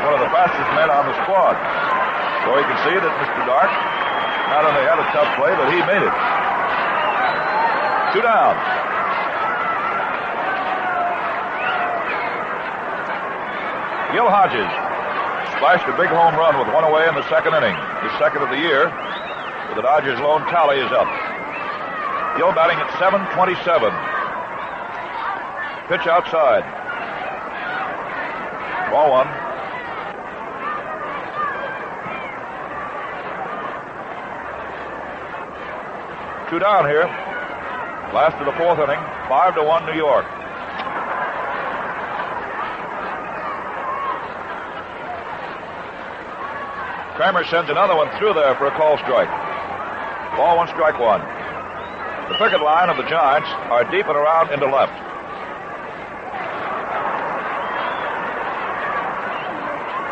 one of the fastest men on the squad. So you can see that Mr. Dark not only had a tough play, but he made it. 2 down. Gil Hodges splashed a big home run with one away in the second inning. His second of the year. The Dodgers' lone tally is up. Gil batting at .727. Pitch outside. Ball 1. Two down here. Last of the fourth inning. 5-1 New York. Kramer sends another one through there for a call strike. Ball one, strike one. The picket line of the Giants are deep and around into left.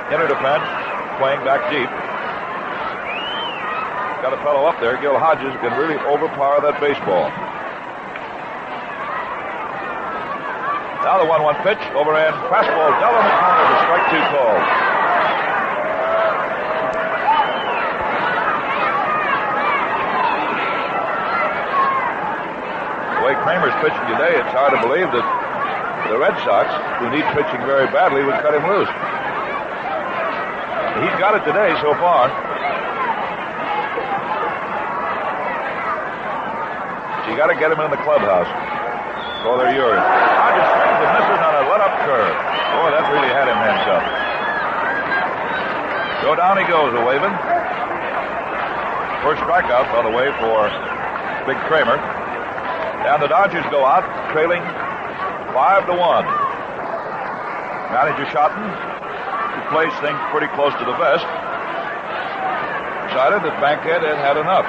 Inner defense, playing back deep. Got a fellow up there, Gil Hodges, can really overpower that baseball. Now the 1-1 pitch, overhand fastball, down in the corner, the strike two call. The way Kramer's pitching today, it's hard to believe that the Red Sox, who need pitching very badly, would cut him loose. He's got it today so far. So you got to get him in the clubhouse. Oh, they're yours. Hodges swings and misses on a let-up curve. Boy, that really had him hands up. So down he goes, a waving. First strikeout by the way for Big Kramer. And the Dodgers go out trailing 5-1. Manager Schotten, who plays things pretty close to the vest, decided that Bankhead had enough.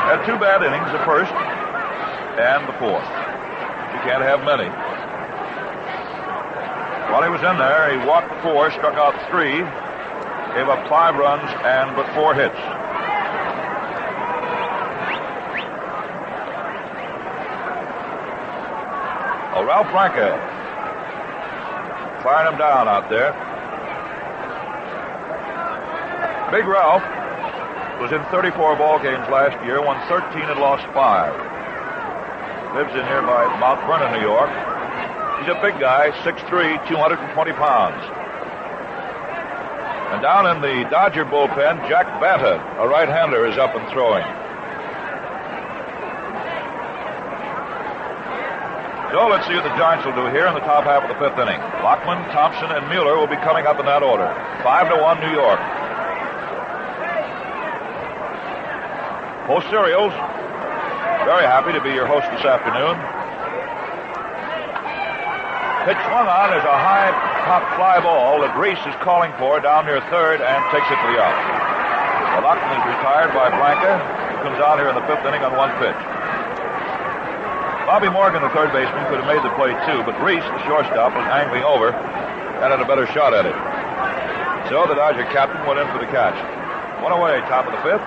Had two bad innings, the first and the fourth. You can't have many. While he was in there, he walked 4, struck out 3, gave up 5 runs and but 4 hits. Oh, Ralph Branca firing him down out there. Big Ralph was in 34 ball games last year, won 13 and lost 5. Lives in here by Mount Vernon, New York. He's a big guy, 6'3", 220 pounds. And down in the Dodger bullpen, Jack Banta, a right-hander, is up and throwing. So let's see what the Giants will do here in the top half of the 5th inning. Lockman, Thompson, and Mueller will be coming up in that order. 5-1 New York. Post Cereals, very happy to be your host this afternoon. Pitch swung on is a high pop fly ball that Reese is calling for down near third and takes it to the out. Well, Lockman is retired by Blanca, who comes out here in the 5th inning on 1 pitch. Bobby Morgan, the third baseman, could have made the play too, but Reese, the shortstop, was angling over and had a better shot at it. So the Dodger captain went in for the catch. One away, top of the 5th.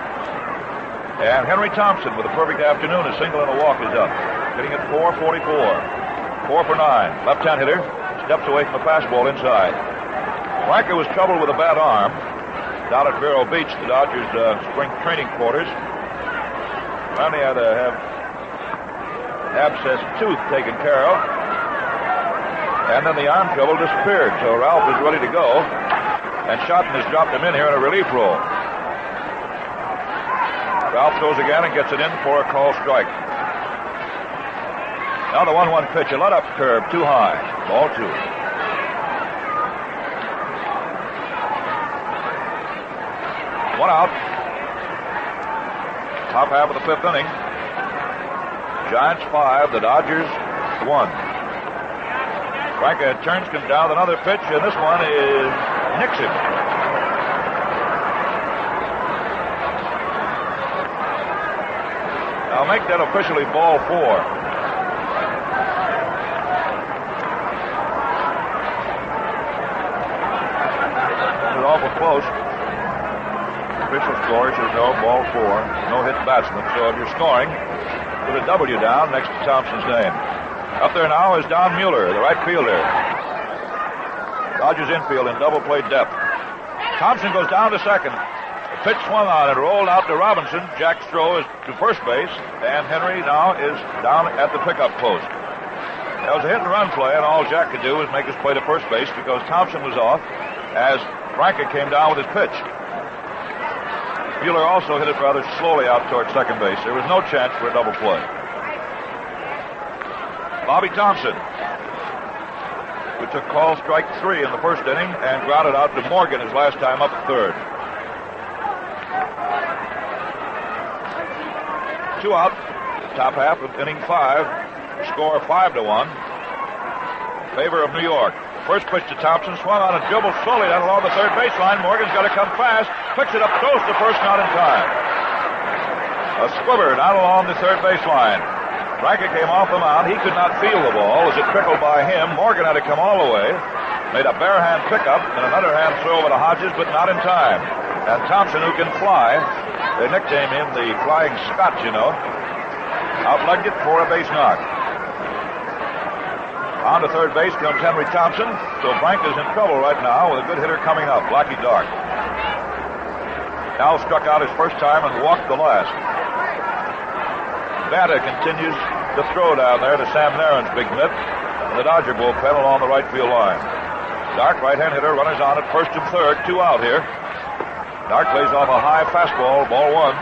And Henry Thompson, with a perfect afternoon, a single and a walk, is up. Hitting at .444. 4 for 9. Left-hand hitter. Steps away from the fastball inside. Blanca was troubled with a bad arm. Down at Vero Beach, the Dodgers' spring training quarters. Finally had to have abscess tooth taken care of. And then the arm trouble disappeared. So Ralph is ready to go. And Schotten has dropped him in here in a relief role. Ralph goes again and gets it in for a call strike. Now the 1-1 pitch, a let-up curve, too high. Ball 2. One out. Top half of the 5th inning. Giants 5, the Dodgers 1. Branca turns, comes down with another pitch, and this one is Nixon. I'll make that officially ball 4. This is awful close. Official score says no, ball 4. No hit batsman. So if you're scoring, put a W down next to Thompson's name. Up there now is Don Mueller, the right fielder. Dodgers infield in double play depth. Thompson goes down to second. The pitch swung on and rolled out to Robinson. Jack's throw is to first base, and Henry now is down at the pickup post. That was a hit-and-run play, and all Jack could do was make his play to first base because Thompson was off as Branca came down with his pitch. Mueller also hit it rather slowly out toward second base. There was no chance for a double play. Bobby Thompson, who took call strike 3 in the first inning and grounded out to Morgan his last time up at third. 2 out. Top half of inning 5. Score 5-1. Favor of New York. First pitch to Thompson. Swung on and dribbled slowly down along the third baseline. Morgan's got to come fast. Picks it up. Throws to first. Not in time. A squibber down along the third baseline. Franca came off the mound. He could not feel the ball as it trickled by him. Morgan had to come all the way. Made a bare hand pickup and another hand throw over to Hodges, but not in time. And Thompson, who can fly, they nicknamed him the Flying Scot, you know, outlegged it for a base knock. On to third base comes Henry Thompson. So Franca's in trouble right now with a good hitter coming up, Blackie Dark. Now struck out his first time and walked the last. Banta continues to throw down there to Sam Naren's big mitt and the Dodger bullpen along the right field line. Dark, right-hand hitter, runners on at first and third, 2 out here. Dark plays off a high fastball, ball 1.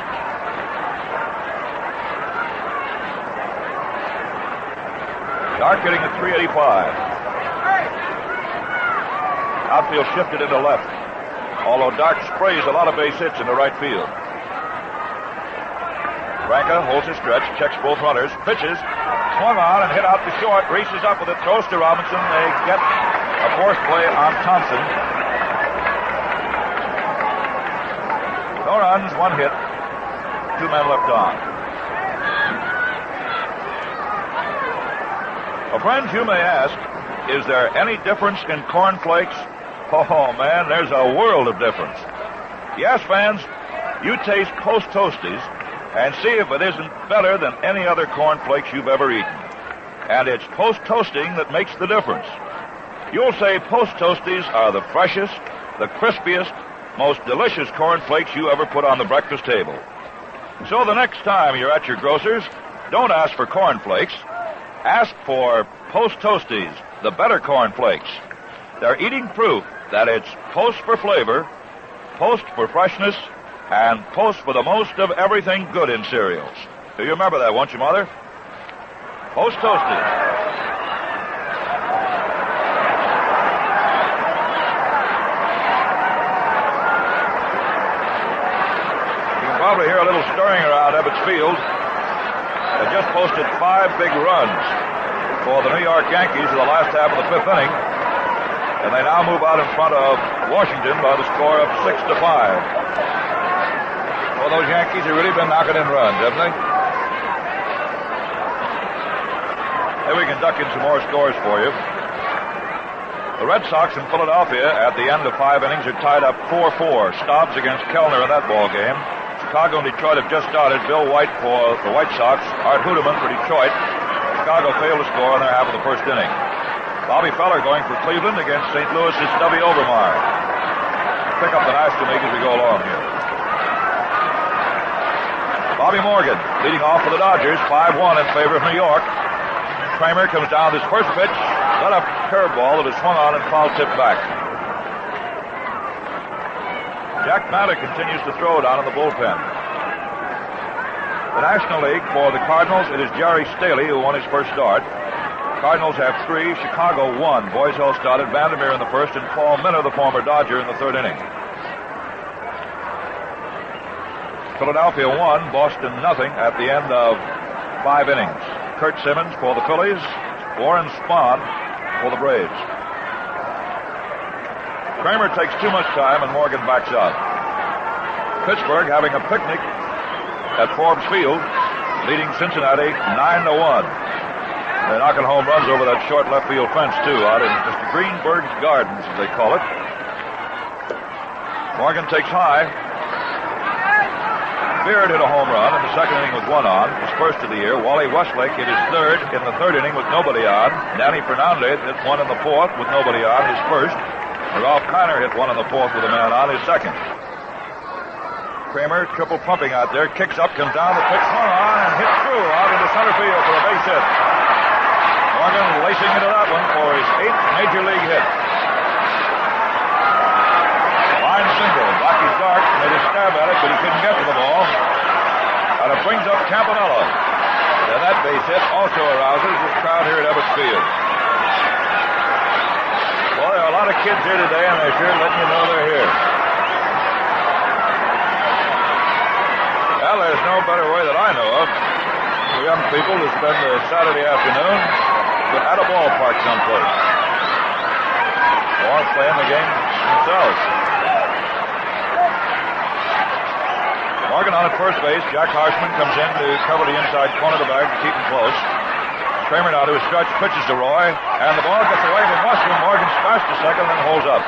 Dark hitting at 385. Outfield shifted into left, although Dark sprays a lot of base hits into right field. Franca holds his stretch, checks both runners, pitches, swung on and hit out to short, races up with it, throws to Robinson. They get a force play on Thompson. No runs, 1 hit, 2 men left on. Well, friends, you may ask, is there any difference in cornflakes? Oh, man, there's a world of difference. Yes, fans, you taste Post Toasties and see if it isn't better than any other cornflakes you've ever eaten. And it's Post Toasting that makes the difference. You'll say Post Toasties are the freshest, the crispiest, most delicious cornflakes you ever put on the breakfast table. So the next time you're at your grocer's, don't ask for cornflakes. Ask for Post Toasties, the better cornflakes. They're eating proof that it's Post for flavor, Post for freshness, and Post for the most of everything good in cereals. Do you remember that, won't you, Mother? Post Toasties. You can probably hear a little stirring around Ebbets Field. They just posted 5 big runs for the New York Yankees in the last half of the 5th inning. And they now move out in front of Washington by the score of 6-5. Well, those Yankees have really been knocking in runs, haven't they? Maybe we can duck in some more scores for you. The Red Sox in Philadelphia at the end of 5 innings are tied up 4-4. Stobbs against Kellner in that ball game. Chicago and Detroit have just started. Bill White for the White Sox. Art Hudeman for Detroit. Chicago failed to score in their half of the first inning. Bobby Feller going for Cleveland against St. Louis's Stubby Overmar. Pick up the National League as we go along here. Bobby Morgan leading off for the Dodgers, 5-1 in favor of New York. Kramer comes down his first pitch, let up curveball that is swung on and foul tipped back. Jack Matter continues to throw down in the bullpen. The National League for the Cardinals, it is Jerry Staley who won his first start. Cardinals have 3, Chicago 1. Boyzell started, Vandermeer in the first, and Paul Minner, the former Dodger, in the 3rd inning. Philadelphia 1, Boston 0 at the end of 5 innings. Kurt Simmons for the Phillies, Warren Spahn for the Braves. Kramer takes too much time and Morgan backs out. Pittsburgh having a picnic at Forbes Field, leading Cincinnati 9-1. They're knocking home runs over that short left field fence, too, out in Mr. Greenberg's Gardens, as they call it. Morgan takes high. Beard hit a home run in the 2nd inning with 1 on, his first of the year. Wally Westlake hit his 3rd in the 3rd inning with nobody on. Danny Fernandez hit 1 in the 4th with nobody on, his first. Ralph Kiner hit 1 in the 4th with a man on, his 2nd. Kramer, triple pumping out there, kicks up, comes down, the pitch swung on and hit through out into center field for a base hit. Morgan lacing into that one for his 8th major league hit. Line single. Blackie Dark made a stab at it, but he couldn't get to the ball. And it brings up Campanella. And that base hit also arouses the crowd here at Ebbets Field. Boy, there are a lot of kids here today, and they're sure letting you know they're here. Well, there's no better way that I know of for young people to spend a Saturday afternoon at a ballpark someplace. Or playing the game themselves. Morgan on at first base. Jack Harshman comes in to cover the inside corner of the bag to keep him close. Kramer now to his stretch, pitches to Roy, and the ball gets away from Westrum. Morgan smashed to second and then holds up.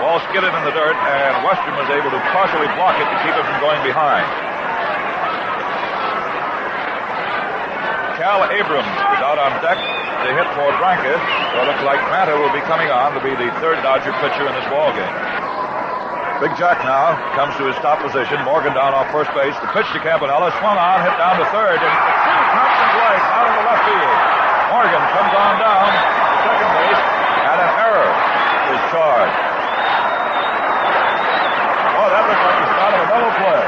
Ball skidded in the dirt, and Westrum was able to partially block it to keep it from going behind. Cal Abrams is out on deck to hit for Branca. So it looks like Manta will be coming on to be the third Dodger pitcher in this ball game. Big Jack now comes to his top position. Morgan down off first base. The pitch to Campanella. Swung on, hit down to third. And Thompson's right out in the left field. Morgan comes on down to second base. And an error is charged. Oh, that looks like the start of a double play.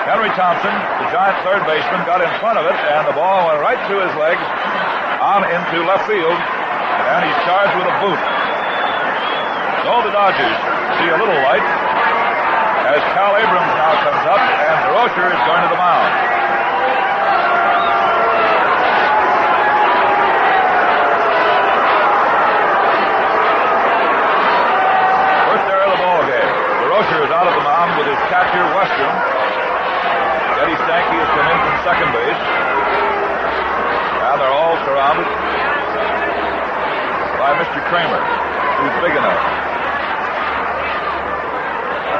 Henry Thompson, the giant third baseman, got in front of it, and the ball went right through his legs on into left field, and he's charged with a boot. So the Dodgers see a little light as Cal Abrams now comes up, and DeRocher is going to the mound. First error of the ball game. DeRocher is out of the mound with his catcher, Westrum. Eddie Stanky has come in from second base. And they're all surrounded by Mr. Kramer, who's big enough.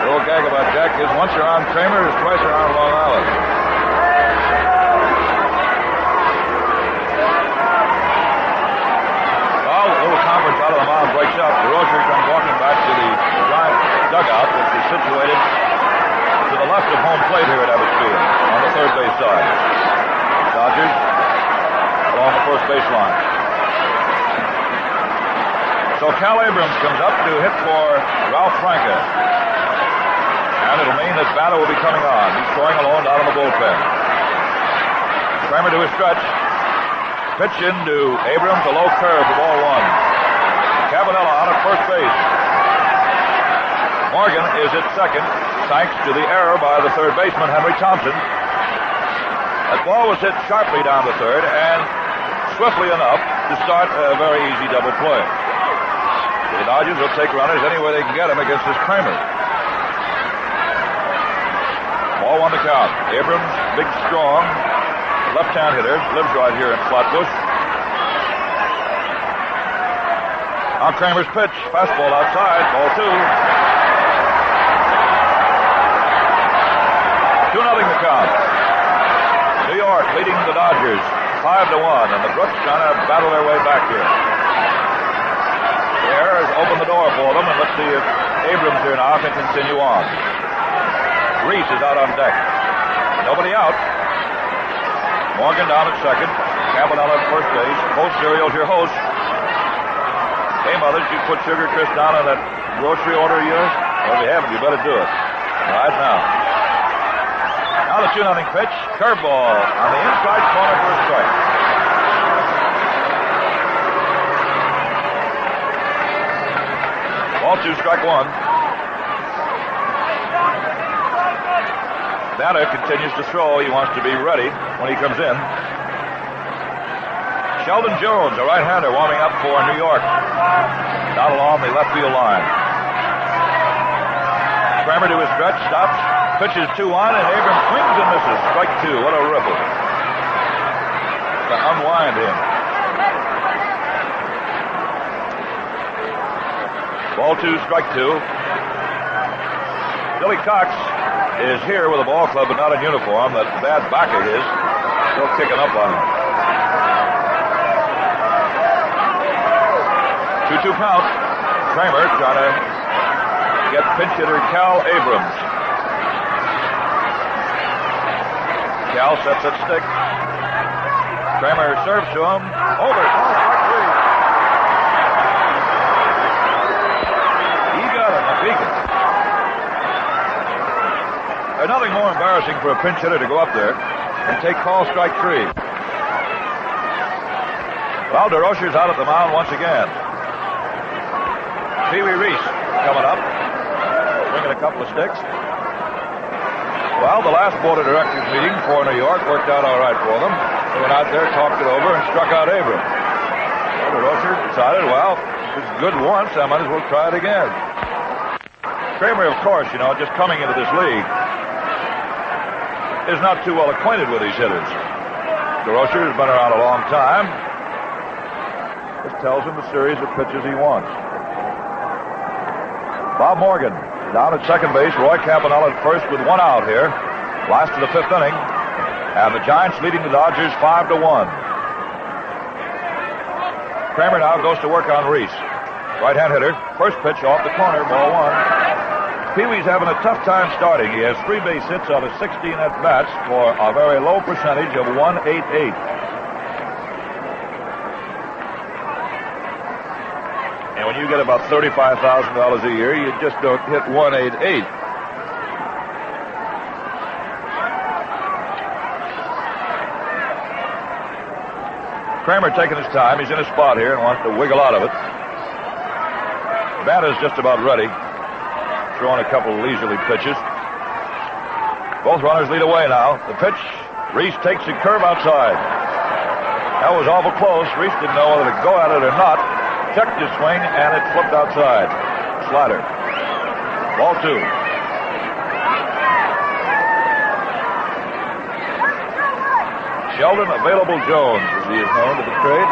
The little gag about Jack is once you're on Kramer, it's twice around Long Island. Well, the little conference out of the mound breaks up. DeRocher comes walking back to the giant dugout, which is situated to the left of home plate here at Ebbets Field, on the third base side. Dodgers along the first baseline. So Cal Abrams comes up to hit for Ralph Branca. And it'll mean that Batta will be coming on. He's throwing alone down in the bullpen. Kramer to his stretch. Pitch into Abrams, a low curve for ball one. Campanella on at first base. Morgan is at second, thanks to the error by the third baseman, Henry Thompson. That ball was hit sharply down the third and swiftly enough to start a very easy double play. The Dodgers will take runners any way they can get them against this Kramer. Ball one to count. Abrams, big, strong, left-hand hitter, lives right here in Flatbush. On Kramer's pitch, fastball outside, ball two. 2-0 the count. New York leading the Dodgers 5-1, and the Brooks trying to battle their way back here. The error has opened the door for them, and let's see if Abrams here now can continue on. Reese is out on deck. Nobody out. Morgan down at second. Campanella at first base. Post Cereal's your host. Hey, mothers, you put Sugar Crisp down on that grocery order of yours? Well, if you haven't, you better do it. Right now. Now the 2-0 pitch. Curveball on the inside corner for a strike. Ball two, strike one. Batter continues to throw. He wants to be ready when he comes in. Sheldon Jones, a right-hander, warming up for New York. Down along the left field line. Kramer to his stretch, stops, pitches 2-1, and Abrams swings and misses. Strike two. What a ripple. To unwind him. Ball two, strike two. Billy Cox is here with a ball club, but not in uniform. That bad back of his still kicking up on him. 2-2 count. Kramer trying to get pinch hitter Cal Abrams. Cal sets that stick. Kramer serves to him. Over. Strike three. He got him. A beacon. There's nothing more embarrassing for a pinch hitter to go up there and take call strike three. Well, DeRocher's out at the mound once again. Pee Wee Reese coming up, bringing a couple of sticks. Well, the last board of directors meeting for New York worked out all right for them. They went out there, talked it over, and struck out Abram. Well, the Rocher decided, well, if it's good once, I might as well try it again. Kramer, of course, just coming into this league, is not too well acquainted with these hitters. The Rocher has been around a long time. Just tells him the series of pitches he wants. Bob Morgan down at second base. Roy Campanella at first with one out here. Last of the fifth inning. And the Giants leading the Dodgers 5-1. Kramer now goes to work on Reese. Right-hand hitter. First pitch off the corner. Ball one. Pee-wee's having a tough time starting. He has 3 base hits out of 16 at-bats for a very low percentage of .188. And when you get about $35,000 a year, you just don't hit .188. Kramer taking his time. He's in a spot here and wants to wiggle out of it. The bat is just about ready. Throwing a couple of leisurely pitches. Both runners lead away now. The pitch. Reese takes a curve outside. That was awful close. Reese didn't know whether to go at it or not. Checked his swing, and it flipped outside. Slider. Ball two. Sheldon Available Jones, as he is known to the trade.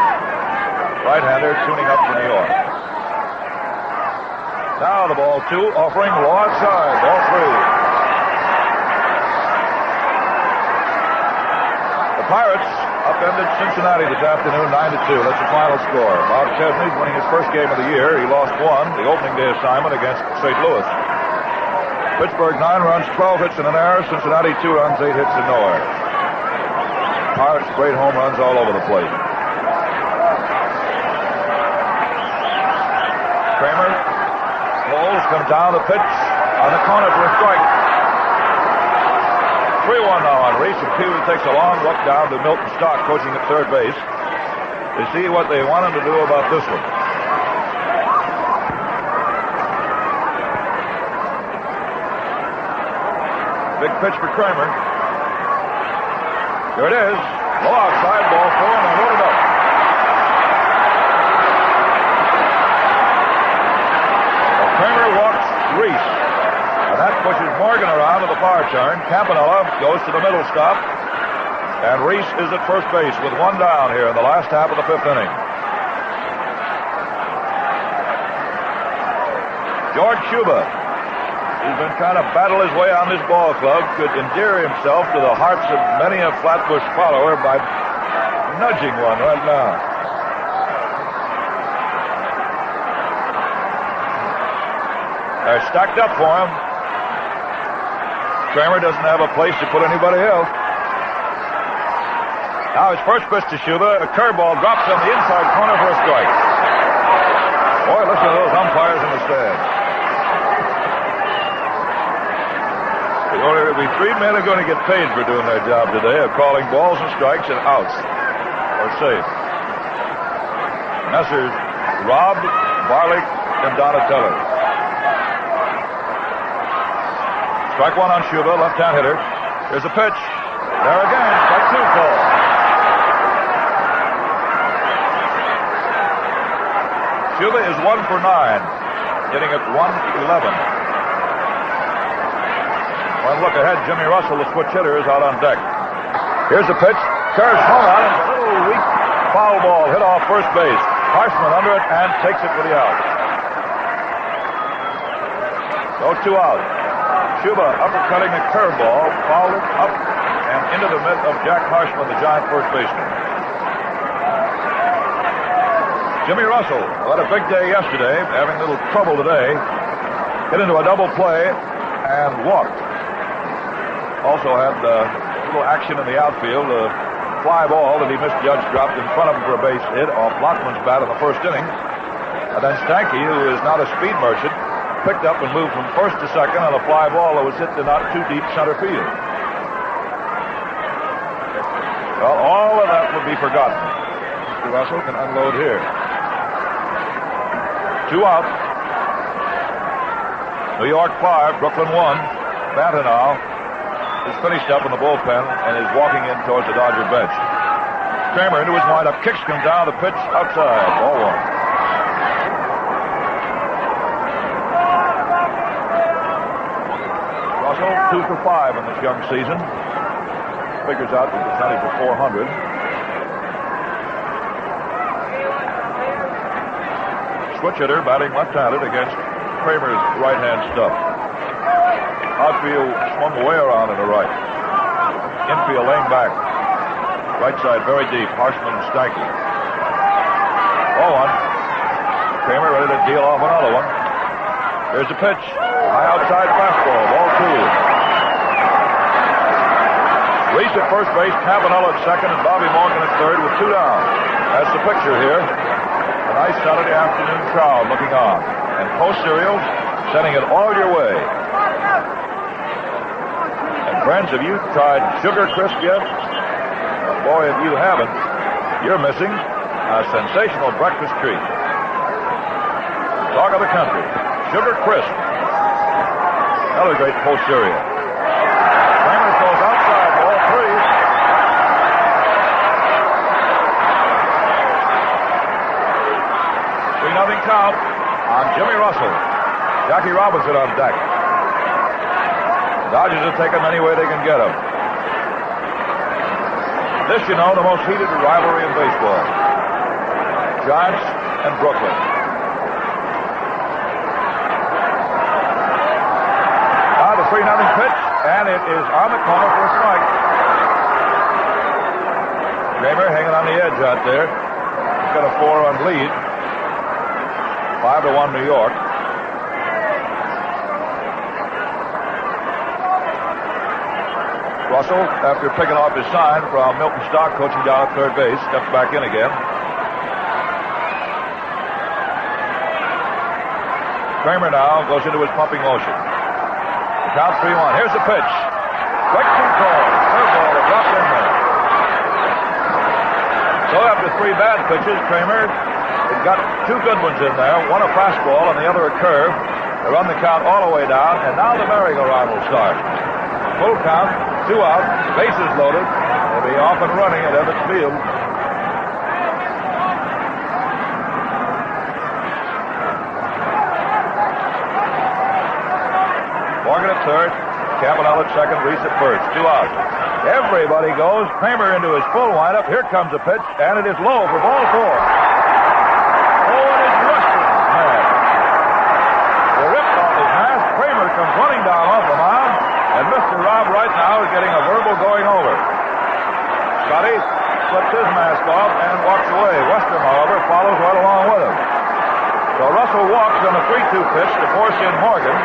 Right-hander tuning up for New York. Now the ball two, offering low outside. Ball three. The Pirates upended Cincinnati this afternoon 9-2. That's the final score. Bob Chesney's winning his first game of the year. He lost one, the opening day assignment against St. Louis. Pittsburgh 9 runs, 12 hits and an error. Cincinnati 2 runs, 8 hits and no errors. Pirates great home runs all over the place. Kramer rolls, comes down the pitch on the corner for a strike. 3-1 now on Reese, and Pee-wee takes a long look down to Milton Stock, coaching at third base, to see what they want him to do about this one. Big pitch for Kramer. Here it is. Low outside, ball four, and they load it up. Well, Kramer walks Reese. And that pushes Morgan around to the far turn. Campanella goes to the middle stop. And Reese is at first base with one down here in the last half of the fifth inning. George Shuba, who's been trying to battle his way on this ball club, could endear himself to the hearts of many a Flatbush follower by nudging one right now. They're stacked up for him. Kramer doesn't have a place to put anybody else. Now his first pitch to Shuba, a curveball drops on the inside corner for a strike. Boy, listen to those umpires in the stands. There'll be 3 men are going to get paid for doing their job today of calling balls and strikes and outs or safe. Messrs. Robb, Barlick, and Donatello. Strike one on Shuba, left-hand hitter. Here's a pitch. There again, strike two call. Shuba is 1 for 9, getting at 111. One look ahead, Jimmy Russell, the switch hitter, is out on deck. Here's the pitch. Curves home on, and a little weak foul ball hit off first base. Harshman under it and takes it for the out. So 2 out. Shuba uppercutting a curveball, fouled it up and into the mitt of Jack Harshman, the Giant first baseman. Jimmy Russell, who had a big day yesterday, having a little trouble today, hit into a double play and walked. Also had a little action in the outfield. A fly ball that he misjudged dropped in front of him for a base hit off Lockman's bat in the first inning. And then Stanky, who is not a speed merchant, picked up and moved from first to second on a fly ball that was hit to not too deep center field. Well, all of that would be forgotten. Mr. Russell can unload here. 2 out. New York 5, Brooklyn 1. Batter now. is finished up in the bullpen and is walking in towards the Dodger bench. Kramer into his windup, kicks him down the pitch outside. Ball one. Russell 2 for 5 in this young season. Figures out the percentage of 400. Switch hitter batting left-handed against Kramer's right-hand stump. Outfield swung way around to the right. Infield laying back. Right side very deep. Harshman and Stanky. 0-1. Kramer ready to deal off another one. Here's the pitch. High outside fastball. Ball 2. Reese at first base, Campanella at second, and Bobby Morgan at third with 2 down. That's the picture here. A nice Saturday afternoon crowd looking on. And Post Cereals sending it all your way. And friends, have you tried Sugar Crisp yet? Boy, if you haven't, you're missing a sensational breakfast treat. Talk of the country. Sugar Crisp. Another great Post cereal. Kramer throws outside, ball 3. 3-0 count on Jimmy Russell. Jackie Robinson on deck. The Dodgers have taken him any way they can get him. This, you know, the most heated rivalry in baseball. Giants and Brooklyn. Now the 3-0 pitch, and it is on the corner for a strike. Kramer hanging on the edge out there. He's got a 4-run lead. 5-1 New York. Russell, after picking off his sign from Milton Stark, coaching down at third base, steps back in again. Kramer now goes into his pumping motion. The count 3-1. Here's the pitch. Quick control. Curveball dropped in there. So after 3 bad pitches, Kramer has got 2 good ones in there. One a fastball and the other a curve. They run the count all the way down, and now the merry-go-round will start. Full count. 2 out, bases loaded. They'll be off and running at Ebbets Field. Morgan at third, Campanella at second, Reese at first. 2 out. Everybody goes. Kramer into his full windup. Here comes a pitch, and it is low for ball 4. Oh, and it's Western. They ripped off his mask. Kramer comes running down off the mound. And Mr. Robb right now is getting a verbal going over. Scotty flips his mask off and walks away. Western, however, follows right along with him. So Russell walks on the 3-2 pitch to force in Morgan.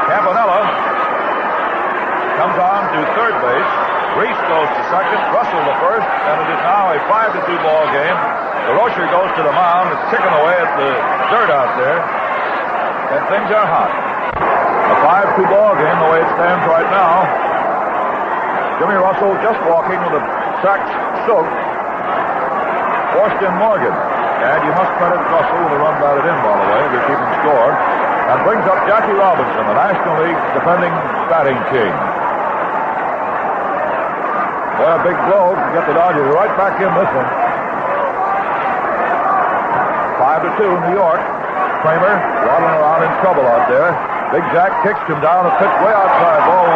Campanella comes on to third base. Reese goes to second. Russell to first. And it is now a 5-2 ball game. The Rocher goes to the mound. It's kicking away at the dirt out there. And things are hot. A 5-2 ball game the way it stands right now. Jimmy Russell just walking with a sack soaked. Forced in Morgan. And you must credit Russell with a run batted in, by the way, if you're keeping score. And brings up Jackie Robinson, the National League defending batting king. Boy, a big blow to get the Dodgers right back in this one. 5-2 New York. Kramer waddling around in trouble out there. Big Jack kicks him down a pitch way outside, ball 1.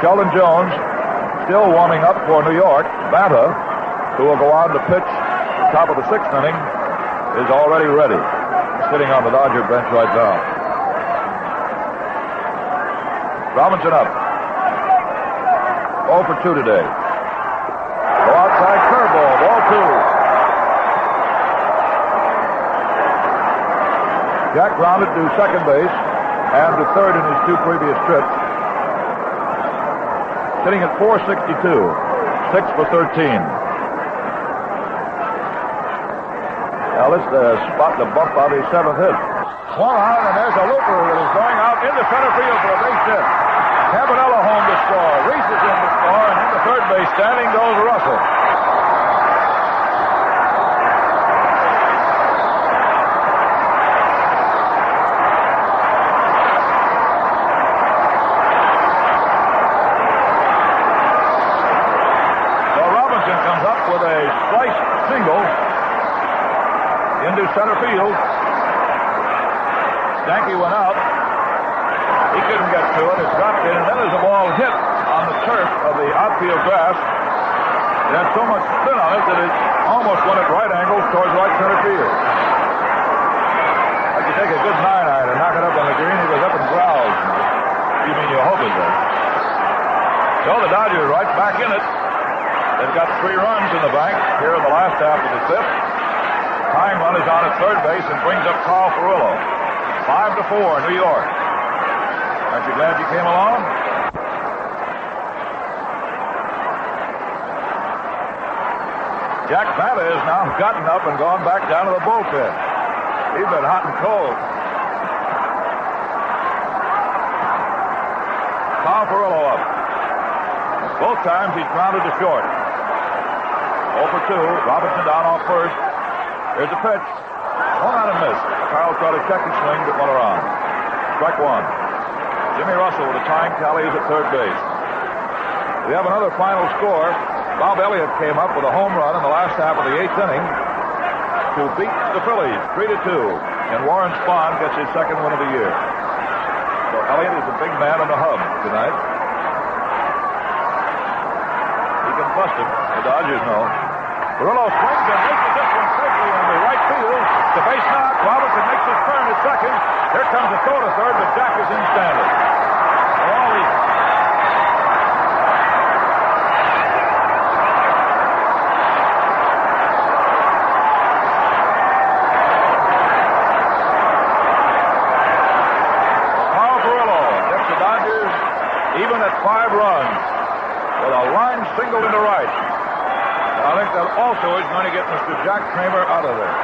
Sheldon Jones still warming up for New York. Banta, who will go on to pitch the top of the 6th inning, is already ready. Sitting on the Dodger bench right now. Robinson up. 0 for 2 today. Go outside curveball, ball 2. Jack grounded to second base and to third in his 2 previous trips. Sitting at 462. 6 for 13. Now this spot to bump out his 7th hit. Swung on, and there's a looper that is going out into center field for a base hit. Cabanella home to score. Reese is in to score, and into third base standing goes Russell. So Robinson comes up with a sliced single into center field. Stanky went out. He couldn't get to it. It dropped in, and then there's a ball hit on the turf of the outfield grass. It had so much spin on it that it almost went at right angles towards right center field. Like you take a good 9-iron and knock it up on the green, he goes up and growls. You mean you hope it does. So the Dodgers are right back in it. They've got 3 runs in the bank here in the last half of the 5th. Tying run is on at third base and brings up Carl Furillo. 5-4, New York. Aren't you glad you came along? Jack Bata has now gotten up and gone back down to the bullpen. He's been hot and cold. Carl Furillo up. Both times he's grounded to short. 0 for 2. Robinson down off first. There's a pitch. Swung on and missed. Carl tried a second swing, but went around. Strike 1. Jimmy Russell with a tying tally is at third base. We have another final score. Bob Elliott came up with a home run in the last half of the 8th inning to beat the Phillies 3-2. And Warren Spahn gets his second win of the year. So Elliott is a big man on the hub tonight. He can bust him. The Dodgers know. Furillo swings and reaches this one safely into right field. The base knock. Robinson makes his turn at second. Here comes a throw to third, but Jack is in standing. Carl Furillo gets the Dodgers even at 5 runs with a line single into right. And I think that also is going to get Mr. Jack Kramer out of there.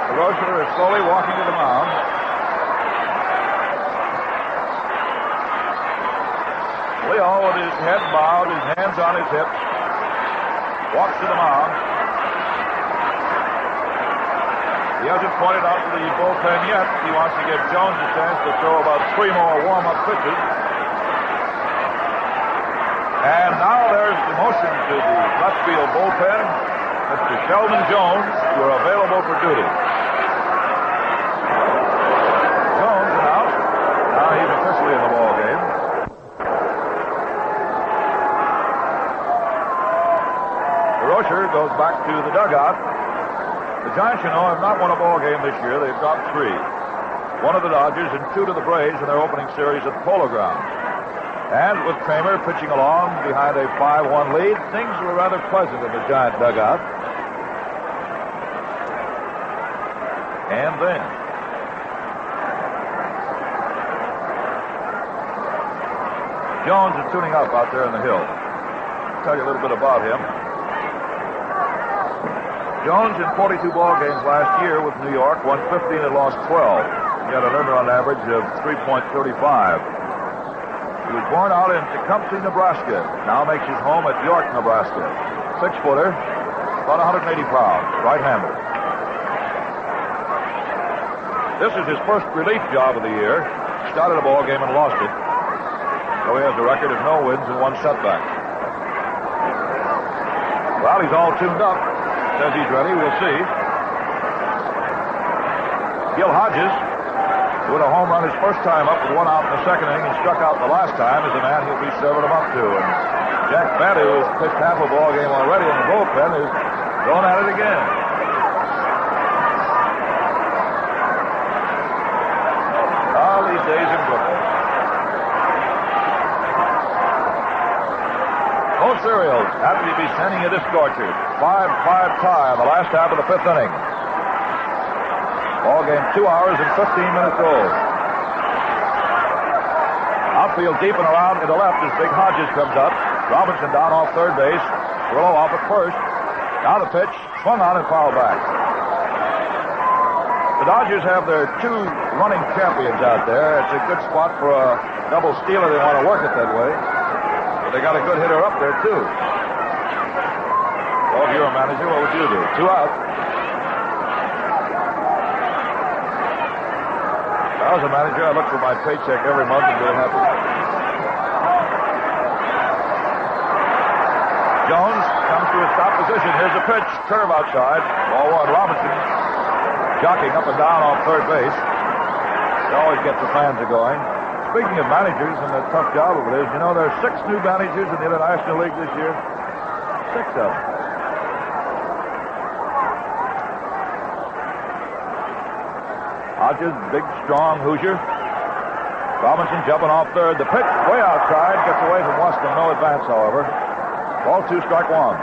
The Rocher is slowly walking to the mound. Leo, with his head bowed, his hands on his hips, walks to the mound. He hasn't pointed out to the bullpen yet. He wants to give Jones a chance to throw about 3 more warm-up pitches. And now there's the motion to the left field bullpen. Mr. Sheldon Jones, you're available for duty. Jones is out. Now he's officially in the ball game. The Rocher goes back to the dugout. The Giants, you know, have not won a ball game this year. They've dropped 3. 1 to the Dodgers and 2 to the Braves in their opening series at the Polo Grounds. And with Kramer pitching along behind a 5-1 lead, things were rather pleasant in the Giant dugout. And then Jones is tuning up out there in the hill. I'll tell you a little bit about him. Jones in 42 ball games last year with New York won 15 and lost 12. He had an earned run average of 3.35. He was born out in Tecumseh, Nebraska. Now makes his home at York, Nebraska. 6-footer, about 180 pounds, right-hander. This is his first relief job of the year. Started a ball game and lost it. So he has a record of no wins and 1 setback. Well, he's all tuned up. Says he's ready. We'll see. Gil Hodges, with a home run his first time up with 1 out in the second inning and struck out the last time, is the man he'll be serving him up to. And Jack Bata, who's pitched half a ball game already in the bullpen, is going at it again. All these days in Brooklyn. Both Serials happy to be sending you this scorcher. 5-5 tie in the last half of the 5th inning. Ball game 2 hours and 15 minutes old. Outfield deep and around to the left as Big Hodges comes up. Robinson down off third base. Furillo off at first. Now the pitch. Swung on and fouled back. The The Dodgers have their two running champions out there. It's a good spot for a double stealer. They want to work it that way. But they got a good hitter up there, too. Well, if you're a manager, what would you do? 2 out. If I was a manager, I'd look for my paycheck every month and be happy. Jones comes to a stop position. Here's a pitch. Curve outside. Ball 1. Robinson jockeying up and down off third base. It always gets the fans going. Speaking of managers and the tough job of it is, you know, there are 6 new managers in the International League this year. 6 of them. Hodges, big, strong Hoosier. Robinson jumping off third. The pitch way outside. Gets away from Weston. No advance, however. Ball 2, strike 1.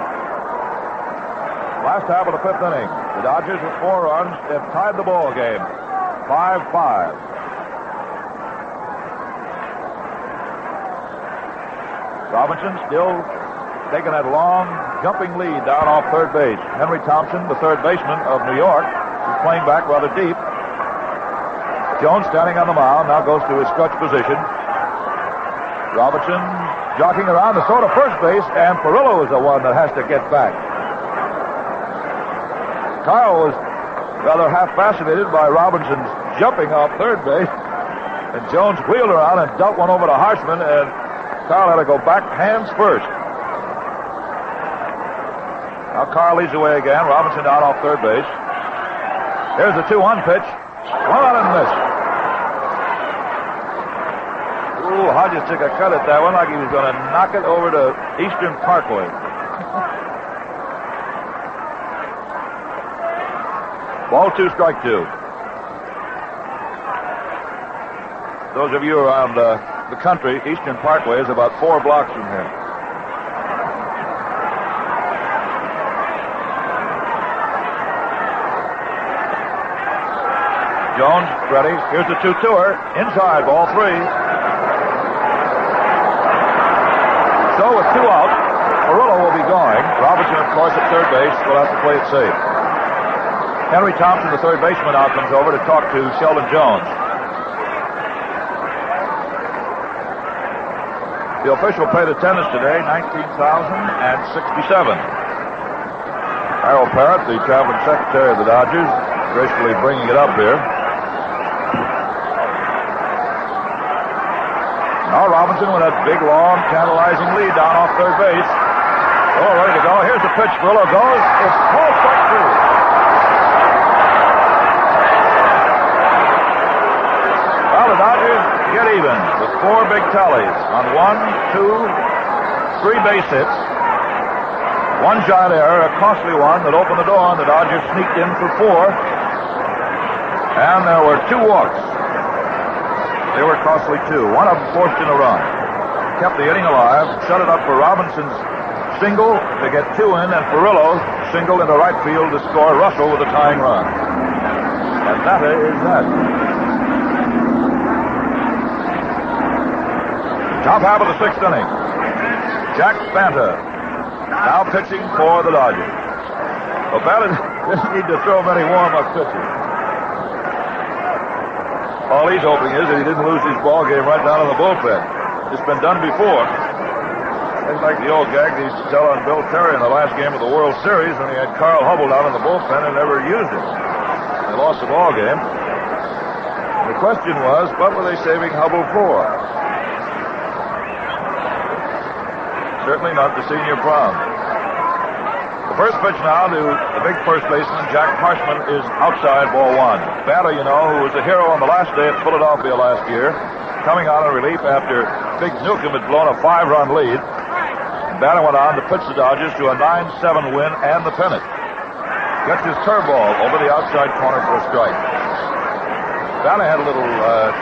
Last half of the 5th inning. The Dodgers with 4 runs have tied the ball game. 5-5. Robinson still taking that long jumping lead down off third base. Henry Thompson, the third baseman of New York, is playing back rather deep. Jones standing on the mound, now goes to his stretch position. Robinson jockeying around to throw to first base, and Perillo is the one that has to get back. Kyle was rather half-fascinated by Robinson's jumping off third base, and Jones wheeled around and dumped one over to Harshman, and Kyle had to go back hands first. Now Kyle leads away again. Robinson down off third base. Here's the 2-1 pitch. Swung out and missed. Ooh, Hodges took a cut at that one like he was going to knock it over to Eastern Parkway. Ball 2, strike 2. Those of you around the country, Eastern Parkway is about 4 blocks from here. Jones, ready. Here's the 2-2er. Inside, ball 3. So with 2 out, Perillo will be going. Robinson, of course, at third base will have to play it safe. Henry Thompson, the third baseman, now comes over to talk to Sheldon Jones. The official paid attendance today, 19,067. Harold Parrott, the traveling secretary of the Dodgers, gracefully bringing it up here. Now Robinson with that big, long, tantalizing lead down off third base. Oh, ready to go. Here's the pitch. Perillo goes. It's called strike 2. Well, the Dodgers get even with 4 big tallies on 1, 2, 3 base hits. 1 giant error, a costly one that opened the door, and the Dodgers sneaked in for 4. And there were 2 walks. They were costly, too. One of them forced in a run. Kept the inning alive, set it up for Robinson's single to get 2 in, and Perillo singled into right field to score Russell with a tying run. And that is that. Top half of the 6th inning. Jack Banta now pitching for the Dodgers. Well, Banta didn't need to throw many warm-up pitches. All he's hoping is that he didn't lose his ball game right down in the bullpen. It's been done before. It's like the old gag they used to tell on Bill Terry in the last game of the World Series when he had Carl Hubble down in the bullpen and never used him. They lost the ball game. The question was, what were they saving Hubble for? Certainly not the senior prom. The first pitch now to the big first baseman, Jack Harshman, is outside, ball 1. Banta, you know, who was a hero on the last day at Philadelphia last year, coming out in relief after Big Newcomb had blown a 5-run lead. Banta went on to pitch the Dodgers to a 9-7 win and the pennant. Gets his curveball over the outside corner for a strike. Banta had a little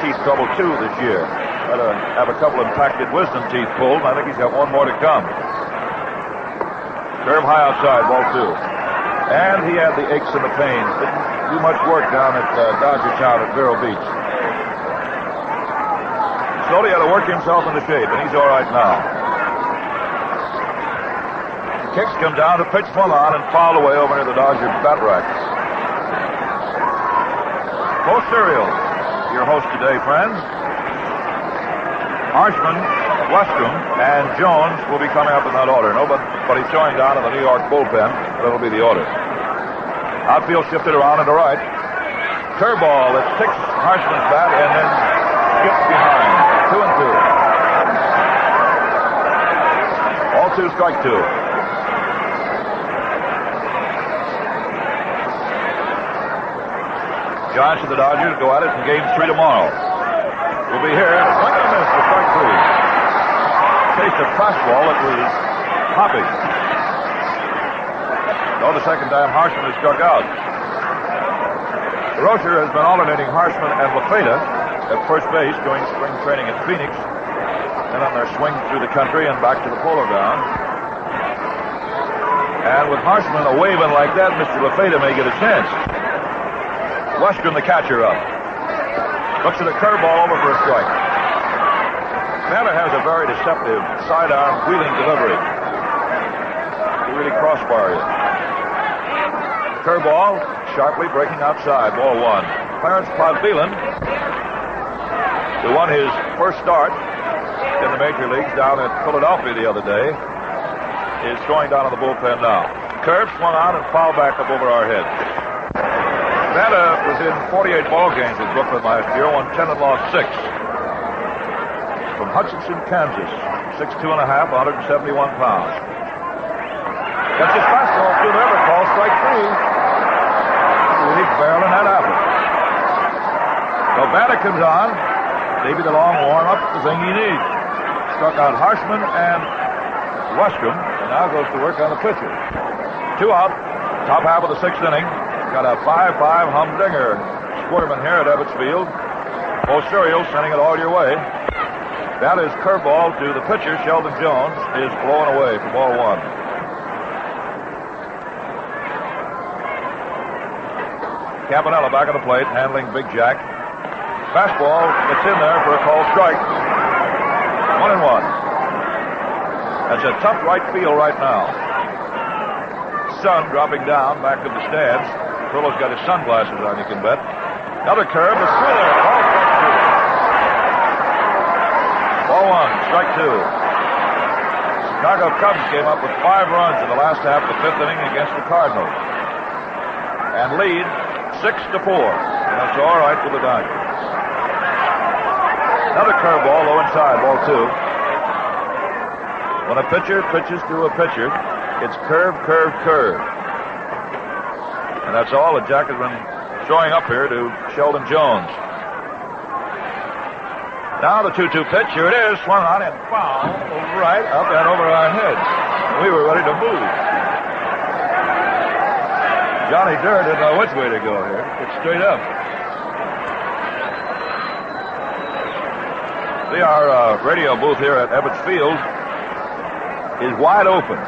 teeth trouble, too, this year. Had to have a couple impacted wisdom teeth pulled, and I think he's got 1 more to come. Curve high outside, ball 2. And he had the aches and the pains. Didn't do much work down at Dodger Town at Vero Beach. Slowly had to work himself into shape, and he's all right now. Kicks come down, the pitch flung on and fouled away over near the Dodger bat rack. Post cereals. Your host today, friends. Harshman, Westrom, and Jones will be coming up in that order. Nobody's showing down in the New York bullpen. That'll be the order. Outfield shifted around to the right. Curveball that ticks Harshman's bat and then skips behind. 2-2. All two, strike two. Giants and the Dodgers go at it in game 3 tomorrow. We'll be here. Swing and a miss for strike 3. Chased a fastball that was hopping. So the second time Harshman is struck out. Rocher has been alternating Harshman and LaFeta at first base during spring training in Phoenix, and on their swing through the country and back to the Polo Grounds. And with Harshman a waving like that, Mr. LaFeta may get a chance. Western, the catcher, up. Looks at a curveball over for a strike. Santa has a very deceptive sidearm wheeling delivery. He really crossbar you. Curveball, sharply breaking outside, ball one. Clarence Podbelan, who won his first start in the major leagues down at Philadelphia the other day, is throwing down in the bullpen now. Curve swung out and fouled back up over our heads. Santa was in 48 ball games with Brooklyn last year, won 10 and lost 6. From Hutchinson, Kansas, 6'2 and a half, 171 pounds. Gets his fastball through the river, call strike 3. Really barreling that apple. So Santa comes on, maybe the long warm-up, the thing he needs. Struck out Harshman and Westrom, and now goes to work on the pitcher. 2 out, top half of the 6th inning. Got a 5-5 humdinger squirming here at Ebbets Field. Post cereal sending it all your way. That is curveball to the pitcher, Sheldon Jones, is blowing away for ball one. Campanella back at the plate, handling Big Jack. Fastball gets in there for a called strike. 1-1. That's a tough right field right now. Sun dropping down back of the stands. Frillo's got his sunglasses on, you can bet. Another curve, it's through there. Ball one, strike 2. Chicago Cubs came up with 5 runs in the last half of the 5th inning against the Cardinals. And lead 6-4. And that's all right for the Dodgers. Another curveball low inside, ball 2. When a pitcher pitches to a pitcher, it's curve, curve, curve. And that's all that Jack has been showing up here to Sheldon Jones. Now the 2-2 pitch. Here it is. Swung on and foul. Right up and over our heads. We were ready to move. Johnny Durr didn't know which way to go here. It's straight up. See, our radio booth here at Ebbets Field is wide open.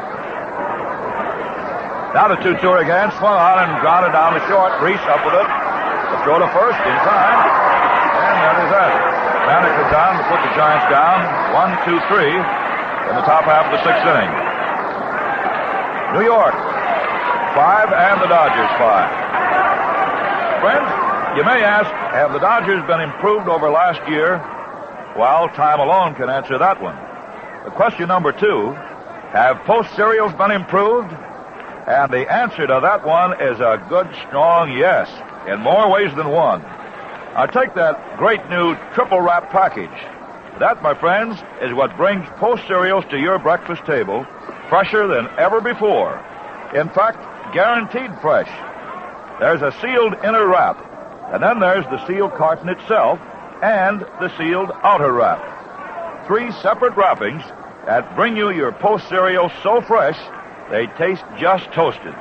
Now the 2-2 again, swung on and grounded down the short. Reese up with it. The throw to first in time. And that is that. Santa comes down to put the Giants down. 1-2-3 in the top half of the 6th inning. New York, 5 and the Dodgers 5. Friends, you may ask, have the Dodgers been improved over last year? Well, time alone can answer that one. The question number 2, have post cereals been improved? And the answer to that one is a good, strong yes, in more ways than one. Now take that great new triple wrap package. That, my friends, is what brings Post cereals to your breakfast table fresher than ever before. In fact, guaranteed fresh. There's a sealed inner wrap, and then there's the sealed carton itself and the sealed outer wrap. 3 separate wrappings that bring you your Post cereals so fresh they taste just toasted.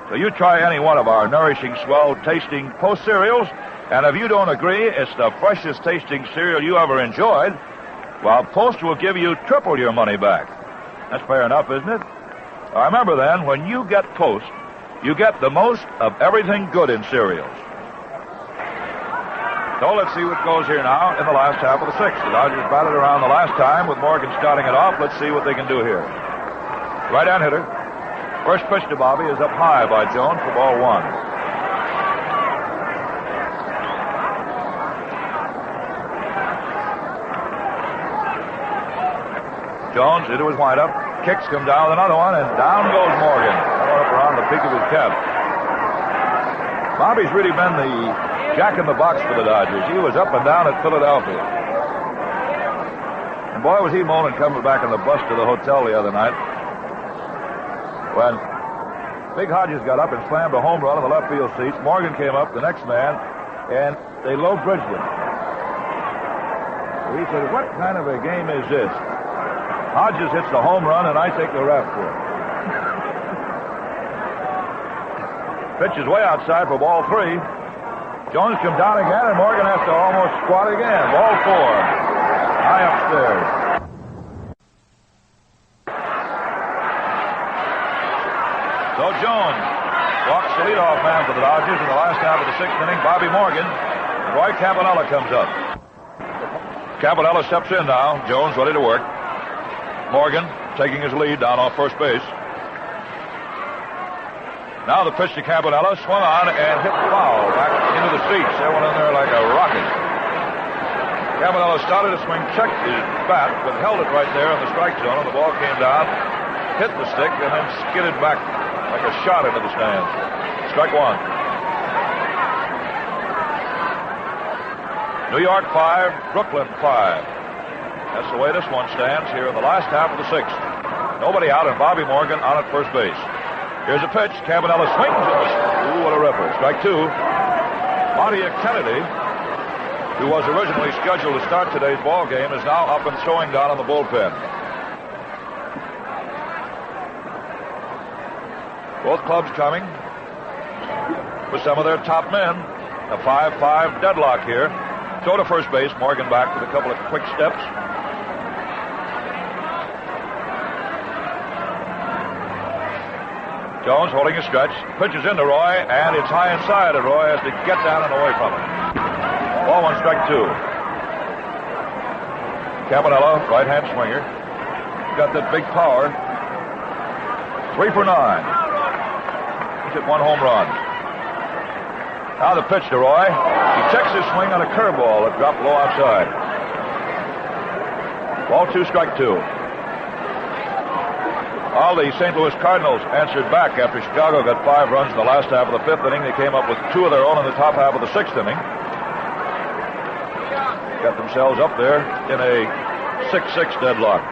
So you try any one of our nourishing, swell-tasting Post cereals, and if you don't agree it's the freshest tasting cereal you ever enjoyed, well, Post will give you triple your money back. That's fair enough, isn't it? Now, remember then, when you get Post, you get the most of everything good in cereals. So let's see what goes here now in the last half of the 6th. The Dodgers batted around the last time with Morgan starting it off. Let's see what they can do here. Right-hand hitter. First pitch to Bobby is up high by Jones for ball 1. Jones into his windup. Kicks, come down with another one, and down goes Morgan. Going up around the peak of his cap. Bobby's really been the jack in the box for the Dodgers. He was up and down at Philadelphia. And boy, was he moaning coming back in the bus to the hotel the other night. When Big Hodges got up and slammed a home run on the left field seats, Morgan came up, the next man, and they low-bridged him. He said, what kind of a game is this? Hodges hits the home run, and I take the rap for it. Pitch is way outside for ball 3. Jones comes down again, and Morgan has to almost squat again. Ball 4. High upstairs. So Jones walks the leadoff man for the Dodgers in the last half of the 6th inning. Bobby Morgan. Roy Campanella comes up. Campanella steps in now. Jones ready to work. Morgan taking his lead down off first base. Now the pitch to Campanella, swung on and hit foul back into the seats. They went in there like a rocket. Campanella started to swing, checked his bat, but held it right there in the strike zone, and the ball came down, hit the stick, and then skidded back like a shot into the stands. Strike 1. New York 5, Brooklyn 5. That's the way this one stands here in the last half of the 6th. Nobody out, and Bobby Morgan on at first base. Here's a pitch. Campanella swings. Ooh, what a ripper. Strike 2. Monty Kennedy, who was originally scheduled to start today's ball game, is now up and throwing down on the bullpen. Both clubs coming with some of their top men. A 5-5 deadlock here. Throw to first base. Morgan back with a couple of quick steps. Jones holding a stretch. Pitches into Roy, and it's high inside, and Roy has to get down and away from it. Ball 1, strike 2. Campanella, right-hand swinger. Got that big power. 3 for 9. He's hit 1 home run. Now the pitch to Roy. He checks his swing on a curveball that dropped low outside. Ball 2, strike 2. All the St. Louis Cardinals answered back after Chicago got 5 runs in the last half of the 5th inning. They came up with 2 of their own in the top half of the 6th inning. Got themselves up there in a 6-6 deadlock.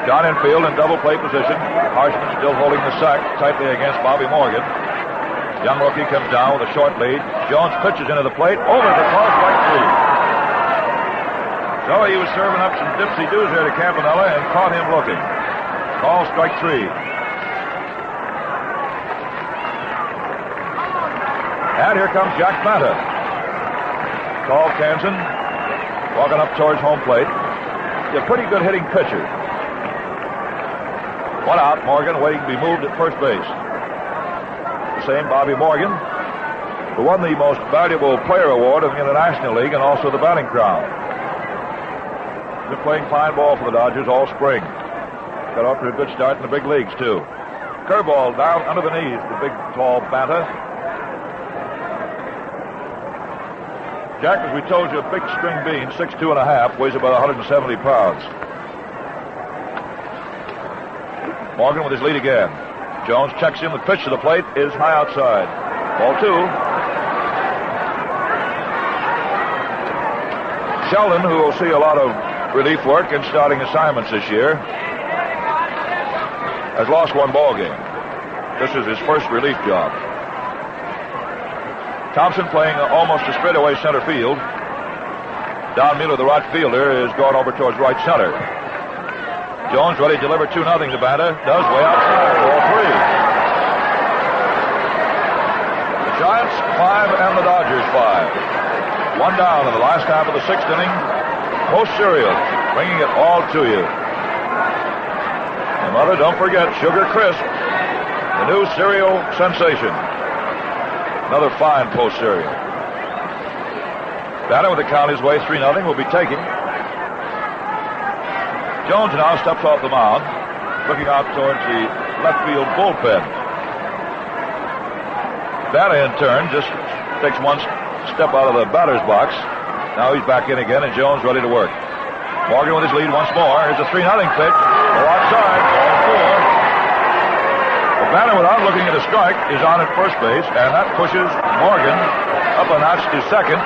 John infield in double play position. Harshman still holding the sack tightly against Bobby Morgan. Young rookie comes down with a short lead. Jones pitches into the plate. Over the call, strike 3. So he was serving up some dipsy-doos there to Campanella and caught him looking. Call strike 3. And here comes Jack Manta. Tall Kansan walking up towards home plate. He's a pretty good hitting pitcher. 1 out, Morgan waiting to be moved at first base. The same Bobby Morgan, who won the most valuable player award in the National League and also the batting crown. Been playing fine ball for the Dodgers all spring. Got off to a good start in the big leagues, too. Curveball down under the knees, the big, tall Banta. Jack, as we told you, a big string bean, 6'2 and a half, weighs about 170 pounds. Morgan with his lead again. Jones checks in. The pitch to the plate is high outside. Ball 2. Sheldon, who will see a lot of relief work and starting assignments this year, has lost 1 ball game. This is his first relief job. Thompson playing almost a straightaway center field. Don Mueller, the right fielder, is going over towards right center. Jones ready to deliver 2-0 to Banta. Does way outside. Ball 3. The Giants 5 and the Dodgers 5. 1 down in the last half of the 6th inning. Post cereal, bringing it all to you. And Mother, don't forget Sugar Crisp, the new cereal sensation. Another fine post cereal. Banta, with the count his way 3-0, will be taking. Jones now steps off the mound, looking out towards the left field bullpen. Banta, in turn, just takes 1 step out of the batter's box. Now he's back in again, and Jones ready to work. Morgan with his lead once more. Here's a 3-0 pitch. Go outside. Ball 4. Banner, without looking at a strike, is on at first base, and that pushes Morgan up a notch to second.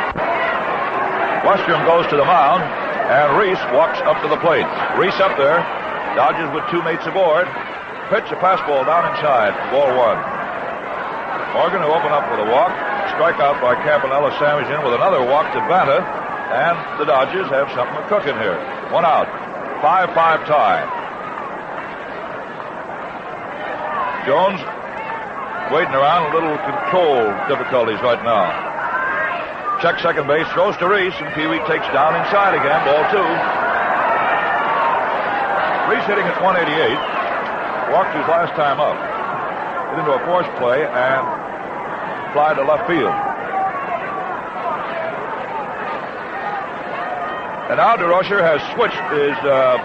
Westrom goes to the mound, and Reese walks up to the plate. Reese up there. Dodgers with 2 mates aboard. Pitch a pass ball down inside. Ball 1. Morgan, who opened up with a walk. Strikeout by Campanella Samuelson with another walk to Banta. And the Dodgers have something cooking here. 1 out. 5-5 tie. Jones waiting around, a little control difficulties right now. Check second base, throws to Reese, and Pee Wee takes down inside again. Ball 2. Reese hitting at 188. Walked his last time up. Hit into a force play and fly to left field. And now DeRocher has switched his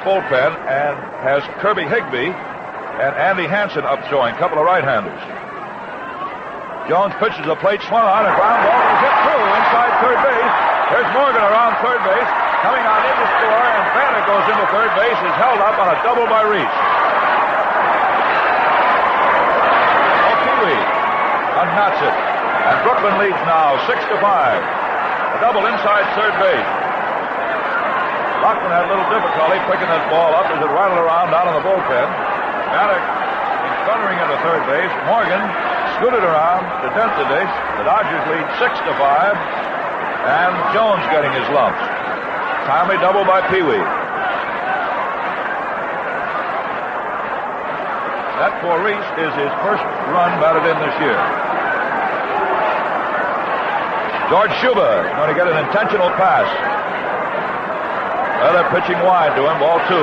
bullpen and has Kirby Higbee and Andy Hansen up throwing. Couple of right-handers. Jones pitches the plate, swung on, and ground ball is hit through inside third base. There's Morgan around third base, coming on in to score, and Banner goes into third base, is held up on a double by Reese. O'Keefe unknots it, and Brooklyn leads now 6-5. A double inside third base. Lockman had a little difficulty picking that ball up as it rattled around down in the bullpen. Banner thundering into third base. Morgan scooted around to tenth base. The Dodgers lead 6-5, and Jones getting his lumps. Timely double by Pee Wee. That for Reese is his first run batted in this year. George Schuba going to get an intentional pass. Well, they're pitching wide to him. Ball 2.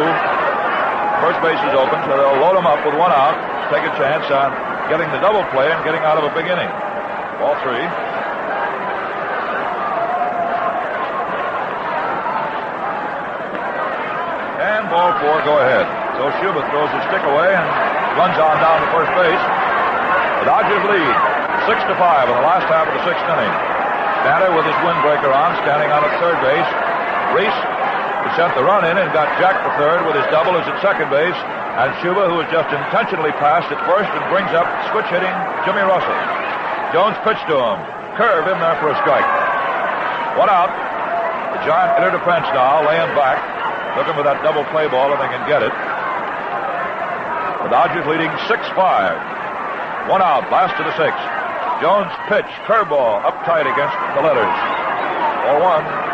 First base is open, so they'll load him up with 1 out. Take a chance on getting the double play and getting out of a big inning. Ball 3. And ball 4, go ahead. So Schuba throws his stick away and runs on down to first base. The Dodgers lead 6-5 in the last half of the 6th inning. Banner with his windbreaker on, standing on at third base. Reese sent the run in and got Jack to third with his double is at second base. And Schuba, who has just intentionally passed at first, and brings up switch-hitting Jimmy Russell. Jones pitched to him. Curve in there for a strike. 1 out. The Giant inner defense now, laying back. Looking for that double play ball if they can get it. The Dodgers leading 6-5. 1 out, last of the 6th. Jones pitch, curveball, up tight against the letters. Ball 1.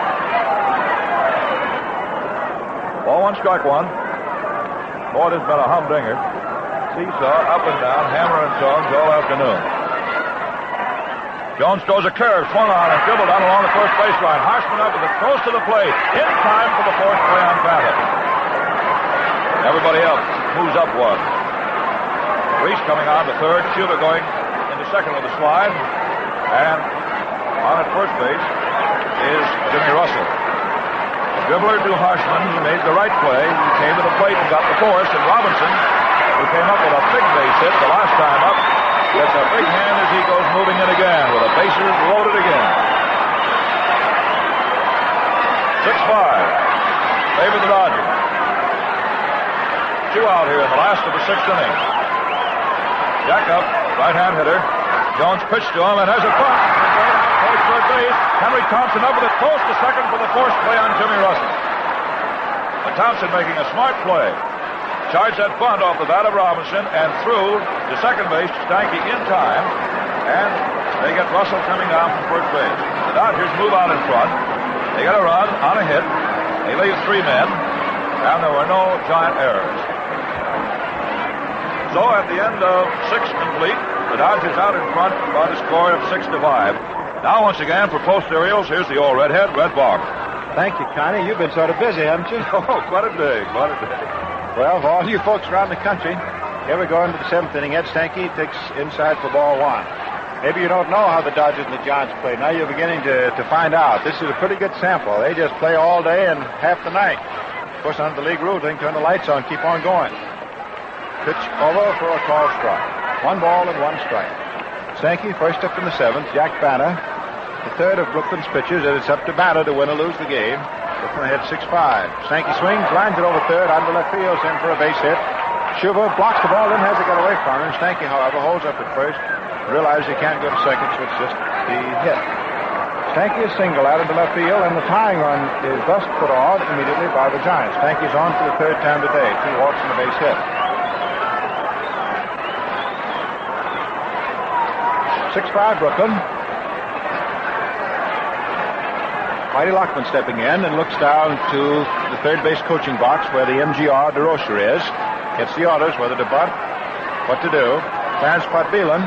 Ball 1, strike 1. Boy, this has been a humdinger. Seesaw, up and down, hammer and tongs all afternoon. Jones throws a curve, swung on and dribbled down along the first baseline. Harshman up with it, close to the plate, in time for the fourth play on Banta. Everybody else moves up 1. Reese coming on to third, Schuba going into second with a slide, and on at first base is Jimmy Russell. Dribbler to Harshman, who made the right play. He came to the plate and got the force, and Robinson, who came up with a big base hit the last time up, gets a big hand as he goes moving in again with the bases loaded again. 6-5. Favor the Dodgers. 2 out here in the last of the 6th inning. Jack up, right-hand hitter. Jones pitched to him and has a bunt. Towards third base. Henry Thompson up with it close to second for the forced play on Jimmy Russell. But Thompson making a smart play. Charged that bunt off the bat of Robinson and threw to second base to Stanky in time. And they get Russell coming down from first base. The Dodgers move out in front. They get a run on a hit. They leave 3 men. And there were no Giant errors. So at the end of 6 complete, the Dodgers out in front by the score of 6-5. Now once again for Post Cereals, here's the old redhead, Red Bog. Thank you, Connie. You've been sort of busy, haven't you? Oh, quite a day, quite a day. Well, for all you folks around the country, here we go into the 7th inning. Ed Stanky takes inside for ball 1. Maybe you don't know how the Dodgers and the Giants play. Now you're beginning to find out. This is a pretty good sample. They just play all day and half the night. Of course, under the league rules, they can turn the lights on, keep on going. Pitch over for a call strike. 1 ball and 1 strike. Stanky first up in the 7th. Jack Banta, the third of Brooklyn's pitchers, and it's up to Banta to win or lose the game. Brooklyn ahead 6-5. Stanky swings, lines it over third, onto left field, in for a base hit. Schuber blocks the ball, then has to get away from him. Stanky, however, holds up at first, realizes he can't go to second, so it's just the hit. Stanky is single out into left field, and the tying run is thus put on immediately by the Giants. Stanky's on for the third time today. 2 walks and a base hit. 6-5 Brooklyn. Whitey Lockman stepping in and looks down to the third base coaching box where the MGR DeRocher is. Gets the orders whether to bunt, what to do. Clarence Potbelan,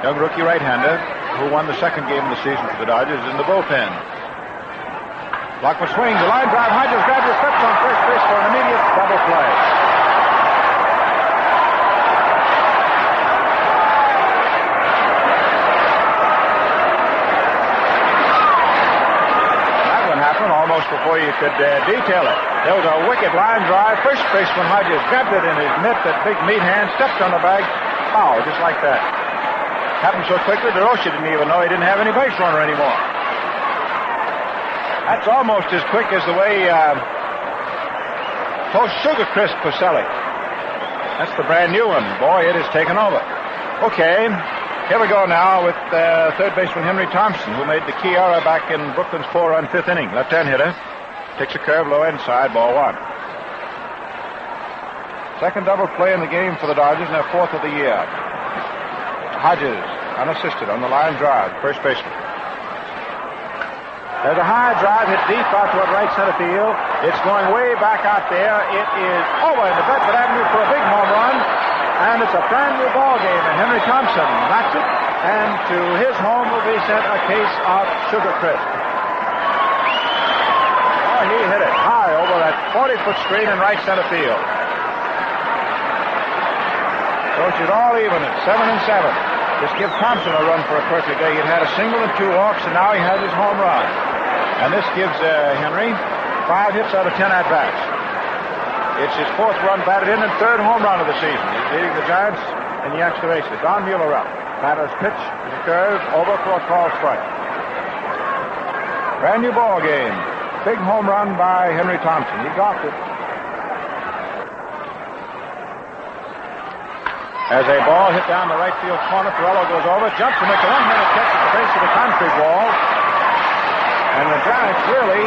young rookie right-hander, who won the second game of the season for the Dodgers, is in the bullpen. Lockman swings, a line drive. Hodges grabs his steps on first base for an immediate double play. Almost before you could detail it. There was a wicked line drive. First baseman Hodges grabbed it in his mitt, that big meat hand, stepped on the bag. Foul, just like that. Happened so quickly, DeRocher didn't even know he didn't have any base runner anymore. That's almost as quick as the way Toast Sugar Crisp was selling. That's the brand new one. Boy, it has taken over. Okay. Here we go now with third baseman Henry Thompson, who made the key error back in Brooklyn's 4-run fifth inning. Left-hand hitter. Takes a curve low inside, ball 1. Second double play in the game for the Dodgers and their 4th of the year. Hodges, unassisted on the line drive, first baseman. There's a high drive hit deep out toward right center field. It's going way back out there. It is over into Bedford Avenue for a big home run. And it's a brand new ball game, and Henry Thompson knocks it, and to his home will be sent a case of Sugar Crisp. Oh, he hit it high over that 40-foot screen in right center field. So she's all even at 7-7. Just give Thompson a run for a perfect day. He'd had a single and 2 walks, and now he has his home run. And this gives Henry 5 hits out of 10 at-bats. It's his 4th run batted in and 3rd home run of the season. He's leading the Giants in the extra bases. Don Mueller up. Batter's pitch is a curve over for a call strike. Brand new ball game. Big home run by Henry Thompson. He got it. As a ball hit down the right field corner, Perello goes over, jumps and makes a one-handed catch at the base of the concrete wall. And the Giants really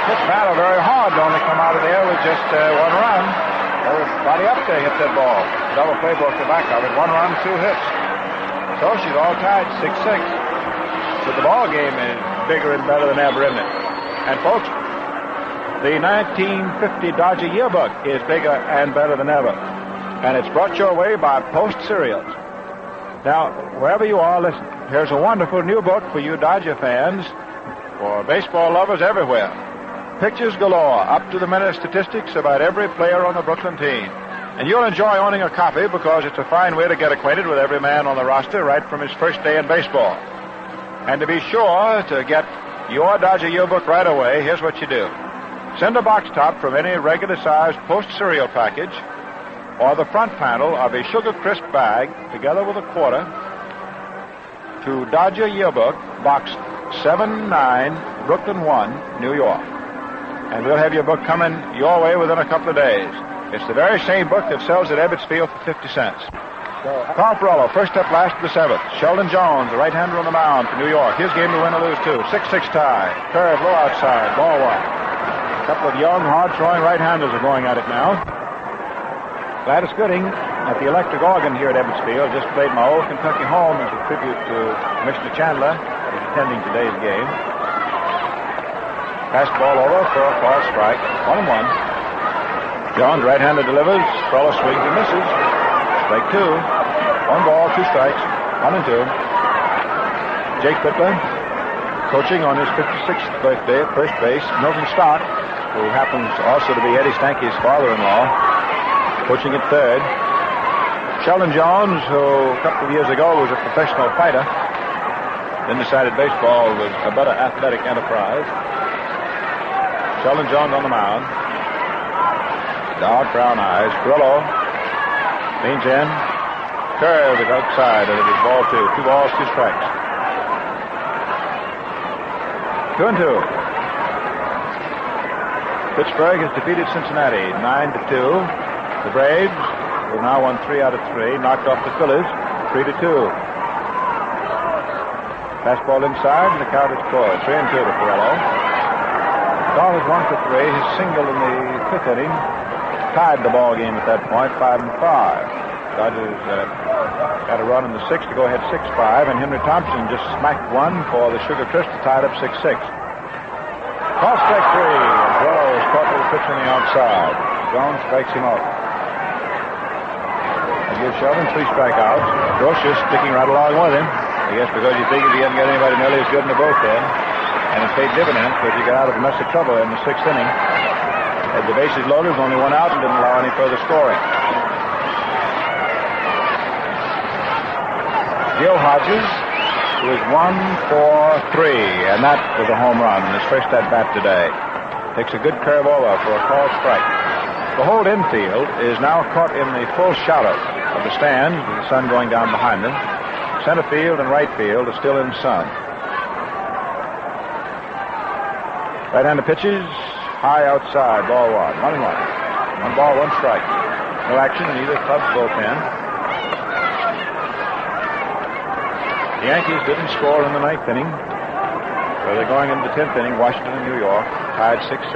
hit Battle very hard to only come out of there with just 1 run. Everybody up there hit that ball. Double play broke the back of it. 1 run, 2 hits. So she's all tied, 6-6. But the ball game is bigger and better than ever, isn't it? And folks, the 1950 Dodger Yearbook is bigger and better than ever. And it's brought your way by Post Cereals. Now, wherever you are, listen, here's a wonderful new book for you Dodger fans, for baseball lovers everywhere. Pictures galore, up-to-the-minute statistics about every player on the Brooklyn team. And you'll enjoy owning a copy because it's a fine way to get acquainted with every man on the roster right from his first day in baseball. And to be sure to get your Dodger Yearbook right away, here's what you do. Send a box top from any regular-sized Post Cereal package or the front panel of a Sugar Crisp bag together with a quarter to Dodger Yearbook, Box 79, Brooklyn 1, New York. And we'll have your book coming your way within a couple of days. It's the very same book that sells at Ebbets Field for 50 cents. Carl Perello, first up last of the 7th. Sheldon Jones, the right-hander on the mound for New York. His game to win or lose, too. 6-6 tie. Curve low outside. Ball 1. A couple of young, hard-throwing right-handers are going at it now. Gladys Gooding at the electric organ here at Ebbets Field just played my old Kentucky home as a tribute to Mr. Chandler, who's attending today's game. Pass ball over for a false strike. 1-1. Jones, right-hander, delivers. Perello swings and misses. Strike 2. 1 ball, 2 strikes. 1-2. Jake Pittler, coaching on his 56th birthday at first base. Milton Stock, who happens also to be Eddie Stanky's father-in-law, coaching at third. Sheldon Jones, who a couple of years ago was a professional fighter, then decided baseball was a better athletic enterprise. Sheldon Jones on the mound. Dark brown eyes. Perello leans in. Curve is outside, and it is ball 2. 2 balls, 2 strikes. 2-2. Pittsburgh has defeated Cincinnati 9-2. The Braves have now won 3 out of 3, knocked off the Phillies 3-2. Fastball inside, and the count is scored. 3-2 to Pirello. Dahl is 1 for 3. His single in the 5th inning tied the ball game at that point, 5-5. Dodgers got a run in the 6th to go ahead 6-5, and Henry Thompson just smacked one for the Sugar Crisp to tie it up 6-6. Call strike 3. Pirello is caught with a pitch on the outside. Jones strikes him out. That gives Sheldon 3 strikeouts. Voracious sticking right along with him. I guess because he figured he hadn't got anybody nearly as good in the bullpen. And it paid dividends because he got out of a mess of trouble in the 6th inning. Had the bases loaded, only 1 out, and didn't allow any further scoring. Gil Hodges, who is 1 for 3, and that was a home run in his first at bat today. Takes a good curve over for a called strike. The whole infield is now caught in the full shadow of the stands with the sun going down behind them. Center field and right field are still in the sun. Right-hander pitches, high outside, ball 1. 1-1. 1 ball, 1 strike. No action in either club's bullpen. The Yankees didn't score in the 9th inning. So they're going into the 10th inning. Washington and New York tied 6-6.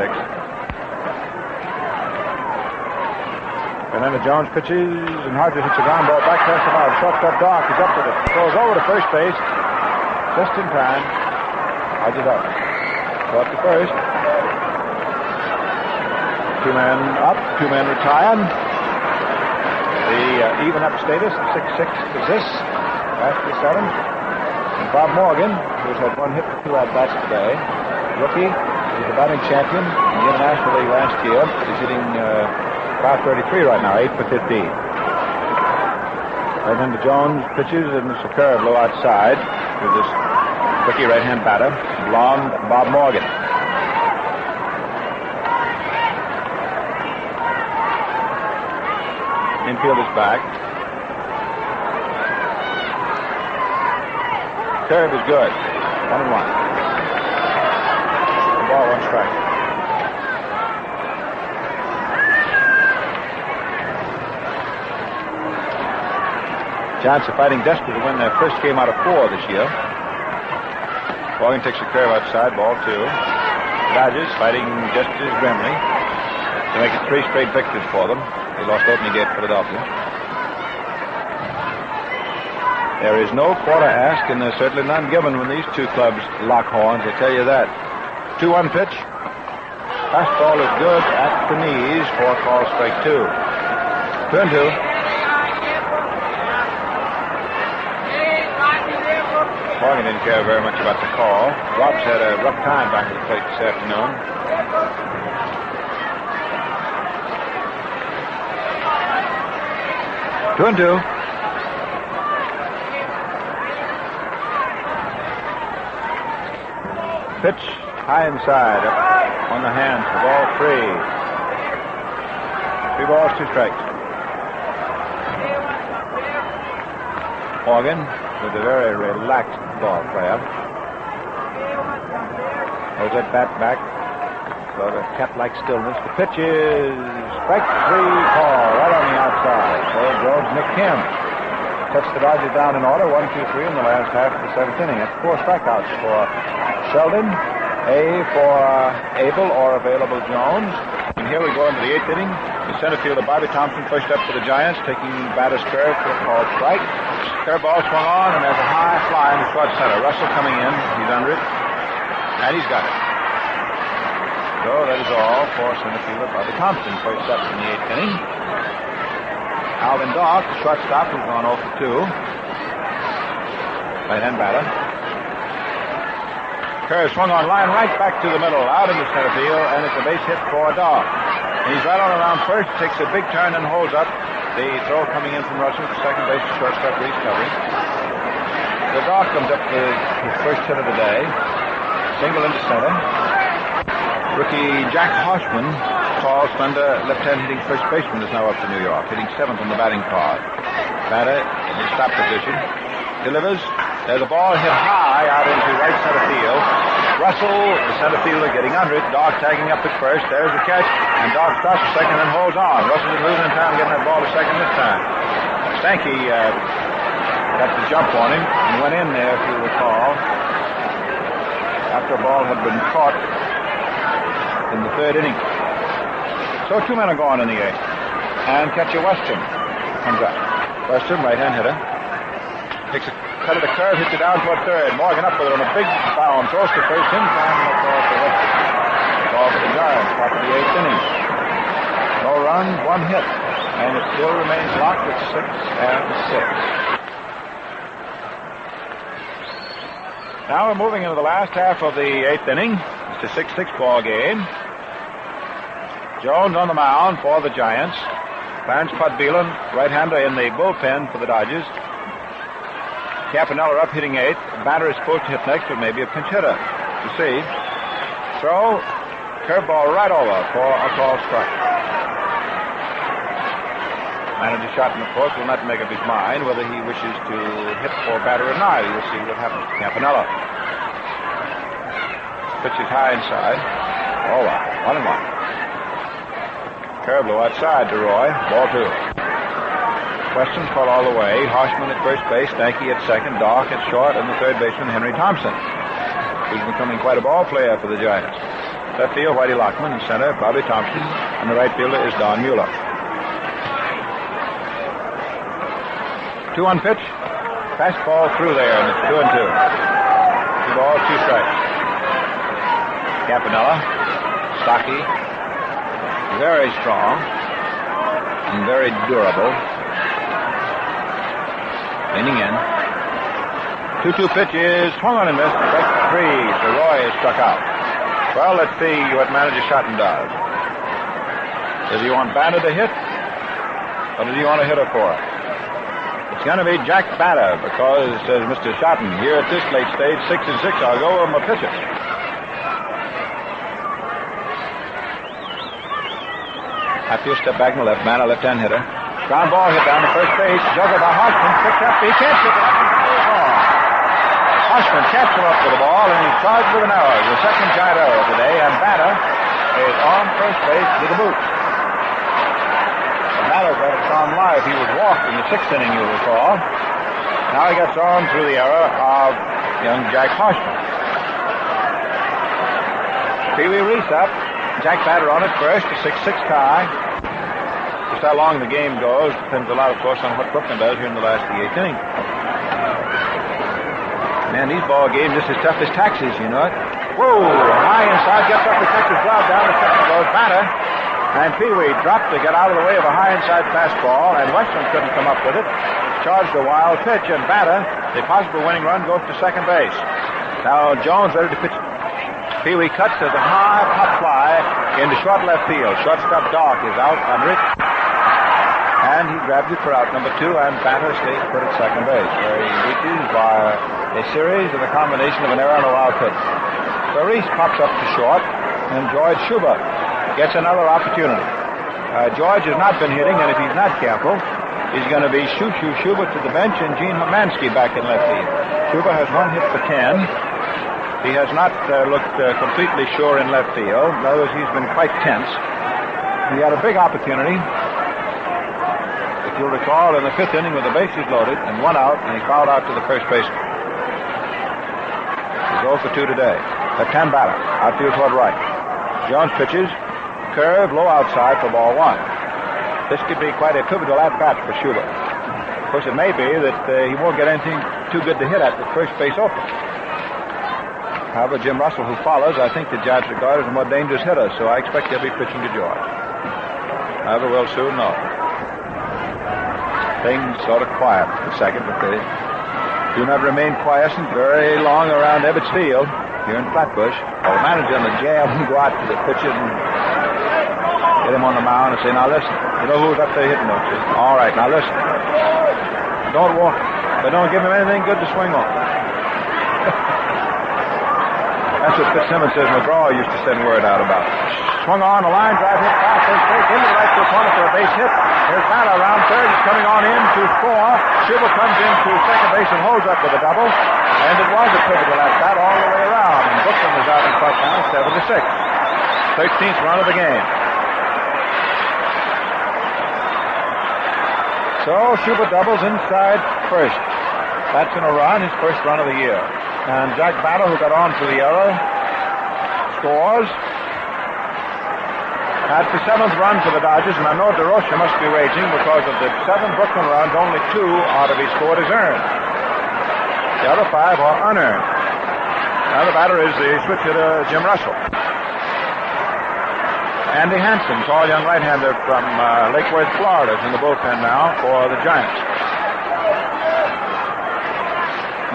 And then the Jones pitches, and Hodges hits a ground ball back past the mound. Shortstop Doc is up with it. Throws over to first base. Just in time. Hodges up. Caught to first. 2 men up, 2 men retired. The even up status of 6-6 persists after the 7th. And Bob Morgan, who's had 1 hit for 2 at-bats today, rookie, he's the batting champion in the International League last year. He's hitting .533 right now, 8 for 15. Right then to Jones pitches, and it's a curve low outside with this rookie right-hand batter, blonde Bob Morgan. Infield is back. Curve is good. 1-1. 1 ball, 1 strike. Giants are fighting desperately to win their first game out of 4 this year. Morgan takes a curve outside, ball 2. Dodgers fighting just as grimly to make it 3 straight victories for them. They lost opening day at Philadelphia. There is no quarter asked, and there's certainly none given when these 2 clubs lock horns, I'll tell you that. 2-1 pitch. Fastball is good at the knees for call strike 2. 2-2. Morgan didn't care very much about the call. Rob's had a rough time back at the plate this afternoon. Two and two. Pitch high inside, up on the hands for ball 3. 3 balls, 2 strikes. Morgan with a very relaxed ball player. Holds that bat back. So the cat-like stillness. The pitch is strike 3 call right on the outside. So Jones nicked him. Puts the Dodgers down in order, 1, 2, 3 in the last half of the 7th inning. That's 4 strikeouts for Sheldon, A for able or available Jones. And here we go into the 8th inning. The center fielder Bobby Thompson pushed up for the Giants, taking batter's curve for a called strike. Curveball swung on, and there's a high fly in the short center. Russell coming in. He's under it. And he's got it. So that is all for center fielder Bobby Thompson. First up in the 8th inning. Alvin Dock, the shortstop, who's gone 0 for 2. Right-hand batter. Curve swung on, line right back to the middle, out into center field, and it's a base hit for Dock. And he's right on around first, takes a big turn and holds up. The throw coming in from Russell to second base to shortstop, Reese covering. The Dock comes up with his first hit of the day. Single into center. Rookie Jack Hoshman, tall, slender, left-hand hitting first baseman, is now up to New York, hitting 7th on the batting card. Batter in the stop position. Delivers. There's a ball hit high out into right center field. Russell, the center fielder, getting under it. Doc tagging up at first. There's the catch. And Doc stops at second and holds on. Russell is losing time getting that ball to second this time. Stanky got the jump on him and went in there, if you recall, after a ball had been caught in the third inning. So 2 men are gone in the eighth. And catcher Weston comes up. Weston, right-hand hitter. Takes a cut of the curve, hits it down toward third. Morgan up with it on a big bound. Throws to first, in time, and a call for Weston. Ball for the Giants, top of the eighth inning. No runs, 1 hit. And it still remains locked at 6-6. Now we're moving into the last half of the eighth inning. It's a 6-6 ball game. Jones on the mound for the Giants. Clarence Pudbeelen, right-hander in the bullpen for the Dodgers. Campanella up hitting eighth. Batter is supposed to hit next, but maybe a pinch hitter. To see. Throw. Curveball right over for a called strike. Manager Shotton, of course, will not make up his mind whether he wishes to hit for batter or not. We'll see what happens to Campanella. Pitch is high inside. All right. 1-1. Curve low outside to Roy. Ball 2. Weston caught all the way. Harshman at first base. Stanky at second. Doc at short. And the third baseman, Henry Thompson, who's becoming quite a ball player for the Giants. Left field, Whitey Lockman. In center, Bobby Thompson. And the right fielder is Don Mueller. 2-1 pitch. Fastball through there, and it's 2-2. 2 balls, 2 strikes. Campanella, stocky, very strong, and very durable. Leaning in. 2-2 pitch is swung on and missed. Strike 3. So Roy is struck out. Well, let's see what manager Shotton does. Does he want Batter to hit? Or does he want a hitter for it? It's going to be Jack Batter because, says Mr. Shotton, here at this late stage, 6-6, I'll go with my pitcher. Hatfield step back in the left. Batter, left-hand hitter. Ground ball hit down to first base. Juggled by Harshman. Picked up. He can't pick it up. Harshman can't come up with the ball, and he's charged with an error. The second giant error of the day, and Batter is on first base with a boot. Batter got it on live. He was walked in the 6th inning, you'll recall. Now he gets on through the error of young Jack Harshman. Pee Wee Reese up. Jack Batter on it first, a 6-6 tie. Just how long the game goes depends a lot, of course, on what Brooklyn does here in the last of the 8th inning. Man, these ball games just as tough as taxes, you know it. Whoa! High inside, gets up the catcher's glove, down the second goes Batter. And Pee Wee dropped to get out of the way of a high inside fastball, and Weston couldn't come up with it. Charged a wild pitch, and Batter, the possible winning run, goes to second base. Now Jones ready to pitch. Pee Wee cuts as a high pop fly into short left field. Shortstop Doc is out under it. And he grabs it for out number 2, and Batter stays put at second base, where he reaches by a series of a combination of an error and a wild pitch. So Reese pops up to short, and George Schubert gets another opportunity. George has not been hitting, and if he's not careful, he's going to be Schubert to the bench and Gene Hermansky back in left field. Schubert has 1 hit for 10. He has not looked completely sure in left field. In other words, he's been quite tense. He had a big opportunity, if you'll recall, in the 5th inning with the bases loaded and 1 out, and he fouled out to the first baseman. He's 0 for 2 today. Left-hand batter, outfield toward right. Jones pitches, curve, low outside for ball 1. This could be quite a pivotal at-bat for Schubert. Of course, it may be that he won't get anything too good to hit at with first base open. However, Jim Russell, who follows, I think the Giants regard as a more dangerous hitter, so I expect they'll be pitching to George. However, we'll soon know. Things sort of quiet for a second, but they do not remain quiescent very long around Ebbets Field here in Flatbush. The manager and the jam go out to the pitcher and get him on the mound and say, now listen, you know who's up there hitting, don't you? All right, now listen. Don't walk, but don't give him anything good to swing on. That's what Fitzsimmons says McGraw used to send word out about. Swung on, a line drive hit past first base, into the right field corner for a base hit. There's Batter around third. He's coming on in to score. Schubert comes into second base and holds up with a double. And it was a pivotal at bat all the way around. And Brooklyn is out 7-6. 13th run of the game. So Schubert doubles inside first. That's in a run, his first run of the year. And Jack Battle, who got on to the error, scores. That's the 7th run for the Dodgers, and I know DeRocha must be raging because of the 7 Brooklyn runs, only 2 are to be scored as earned. The other 5 are unearned. Now the batter is the switch hitter, Jim Russell. Andy Hansen, tall young right-hander from Lake Worth, Florida, is in the bullpen now for the Giants.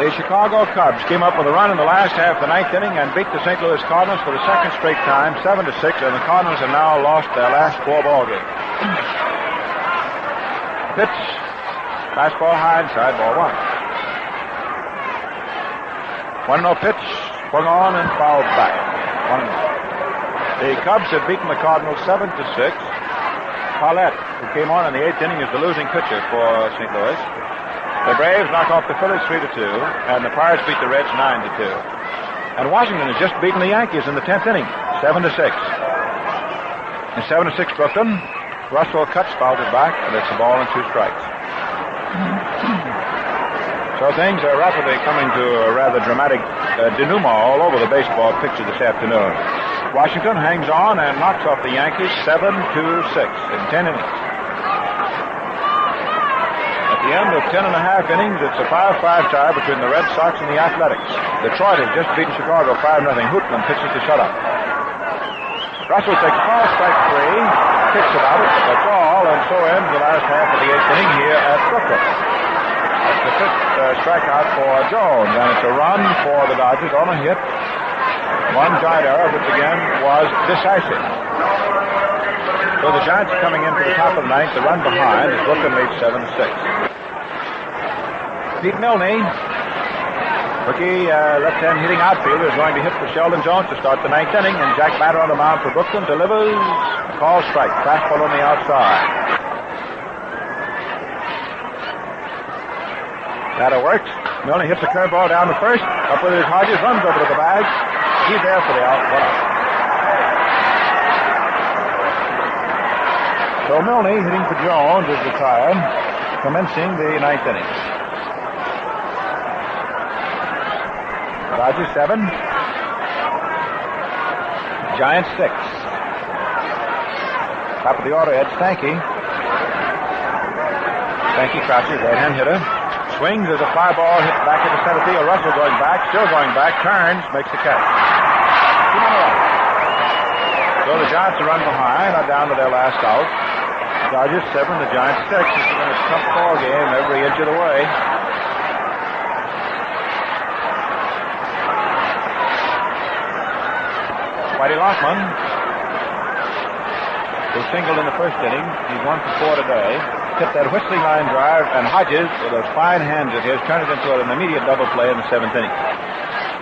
The Chicago Cubs came up with a run in the last half of the 9th inning and beat the St. Louis Cardinals for the second straight time, 7-6, and the Cardinals have now lost their last 4 ball games. Pitch, fastball high inside, ball 1. 1-0 pitch, swung on and fouled back. 1-0. The Cubs have beaten the Cardinals 7-6. Paulette, who came on in the 8th inning, is the losing pitcher for St. Louis. The Braves knock off the Phillies 3-2, and the Pirates beat the Reds 9-2. And Washington has just beaten the Yankees in the 10th inning, 7-6. In 7-6 Brooklyn, Russell cuts, fouls it back, and it's a ball and 2 strikes. So things are rapidly coming to a rather dramatic denouement all over the baseball picture this afternoon. Washington hangs on and knocks off the Yankees 7-6 in 10 innings. At the end of 10 and a half innings, it's a 5-5 tie between the Red Sox and the Athletics. Detroit has just beaten Chicago 5-0. Hootman pitches the shutout. Russell takes ball, strike 3, kicks about it, that's all, and so ends the last half of the 8th inning here at Brooklyn. That's the 5th strikeout for Jones, and it's a run for the Dodgers on a hit. 1 giant error, which again was decisive. So the Giants are coming into the top of the 9th. The run behind is Brooklyn leads 7-6. Pete Milne, rookie left-hand hitting outfielder, is going to hit for Sheldon Jones to start the 9th inning, and Jack Batter on the mound for Brooklyn delivers a call strike. Fastball on the outside. Batter works. Milne hits a curveball down to first. Up with his Hodges, runs over to the bag. He's there for the out. 1 out. So Milne, hitting for Jones, is retired, commencing the 9th inning. Dodgers 7. Giants 6. Top of the order, Ed Stanky. Stanky crouches, right-hand hitter. Swings as a fly ball hit back into center field. Russell going back, still going back, turns, makes the catch. 2-1. So the Giants are run behind, are down to their last out. Dodgers 7, the Giants 6. This has been a tough ball game every inch of the way. Whitey Lockman, who singled in the first inning. He's 1 for 4 today. Hit that whistling line drive, and Hodges, with those fine hands of his, turned it into an immediate double play in the 7th inning.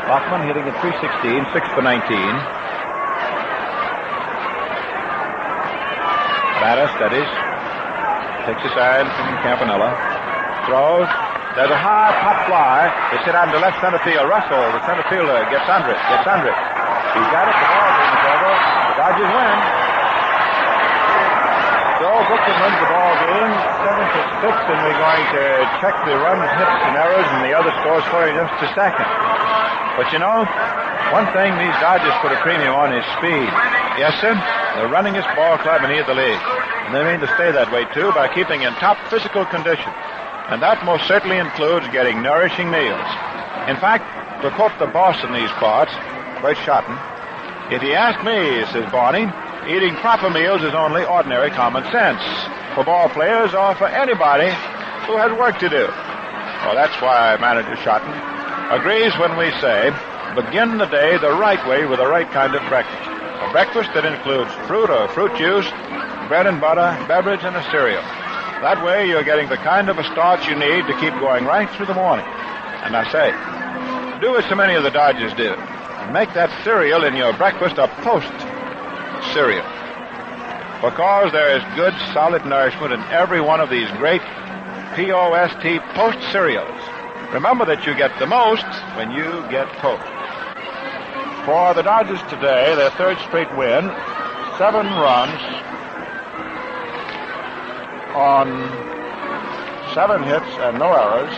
Lockman hitting at .316, 6 for 19. Batter steadies. Takes a side from Campanella. Throws. There's a high pop fly. It's hit out into left center field. Russell, the center fielder, gets under it. He's got it. The ball's in trouble. The Dodgers win. So Brooklyn wins the ball game 7-6, and we're going to check the runs, hits, and errors, and the other scores for you in just a second. But you know, one thing these Dodgers put a premium on is speed. Yes, sir. The runningest ball club in either league. And they mean to stay that way, too, by keeping in top physical condition. And that most certainly includes getting nourishing meals. In fact, to quote the boss in these parts, Bert Schotten, if you ask me, says Barney, eating proper meals is only ordinary common sense for ball players or for anybody who has work to do. Well, that's why Manager Schotten agrees when we say, begin the day the right way with the right kind of breakfast. A breakfast that includes fruit or fruit juice, bread and butter, beverage, and a cereal. That way you're getting the kind of a start you need to keep going right through the morning. And I say, do as so many of the Dodgers do. Make that cereal in your breakfast a post cereal. Because there is good, solid nourishment in every one of these great P-O-S-T post cereals. Remember that you get the most when you get Post. For the Dodgers today, their third straight win, 7 runs on 7 hits and no errors.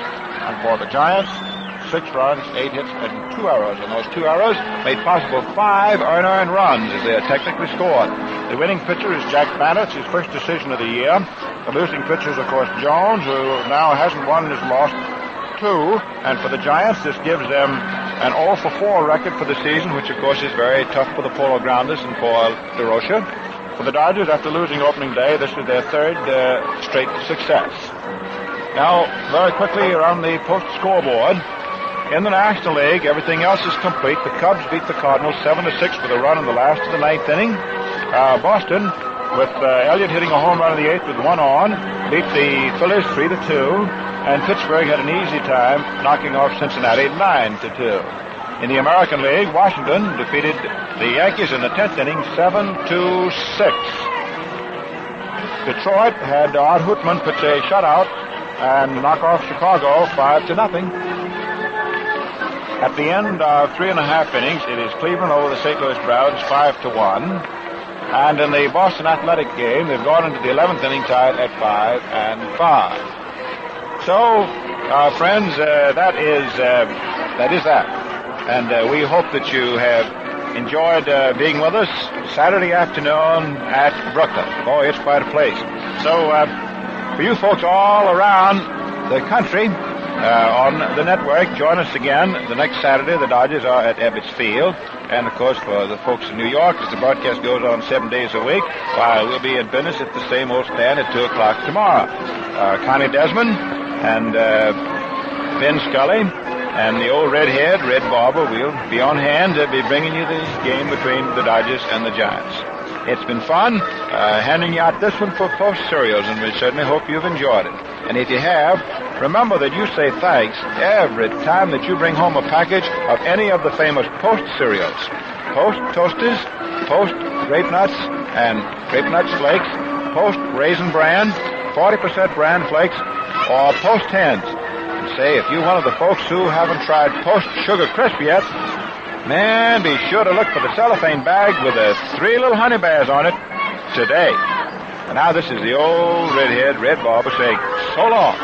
And for the Giants, 6 runs, 8 hits, and 2 errors. And those 2 errors made possible 5 unearned runs as they are technically scored. The winning pitcher is Jack Bannett, his first decision of the year. The losing pitcher is, of course, Jones, who now hasn't won and has lost 2. And for the Giants, this gives them an 0-for-4 record for the season, which, of course, is very tough for the Polo Grounders and for DeRocha. For the Dodgers, after losing opening day, this is their third straight success. Now, very quickly around the post scoreboard. In the National League, everything else is complete. The Cubs beat the Cardinals 7-6 with a run in the last of the 9th inning. Boston, with Elliott hitting a home run in the 8th with 1 on, beat the Phillies 3-2. And Pittsburgh had an easy time knocking off Cincinnati 9-2. In the American League, Washington defeated the Yankees in the 10th inning 7-6. Detroit had Art Hootman pitch a shutout and knock off Chicago 5-0. At the end of 3.5 innings, it is Cleveland over the St. Louis Browns 5-1. And in the Boston Athletic game, they've gone into the 11th inning tied at 5-5. So, friends, that is that. And we hope that you have enjoyed being with us Saturday afternoon at Brooklyn. Boy, it's quite a place. So, for you folks all around the country on the network, join us again the next Saturday. The Dodgers are at Ebbets Field. And, of course, for the folks in New York, as the broadcast goes on 7 days a week, we'll be in business at the same old stand at 2 o'clock tomorrow. Connie Desmond and Ben Scully and the old redhead, Red Barber, will be on hand to be bringing you the game between the Dodgers and the Giants. It's been fun handing you out this one for Post cereals, and we certainly hope you've enjoyed it. And if you have, remember that you say thanks every time that you bring home a package of any of the famous Post cereals. Post Toasters, Post Grape Nuts and Grape Nuts Flakes, Post Raisin Bran, 40% Bran Flakes, or Post Hens. And say, if you're one of the folks who haven't tried Post Sugar Crisp yet, man, be sure to look for the cellophane bag with the 3 little honey bears on it today. And now this is the old redhead, Red Barber saying so long.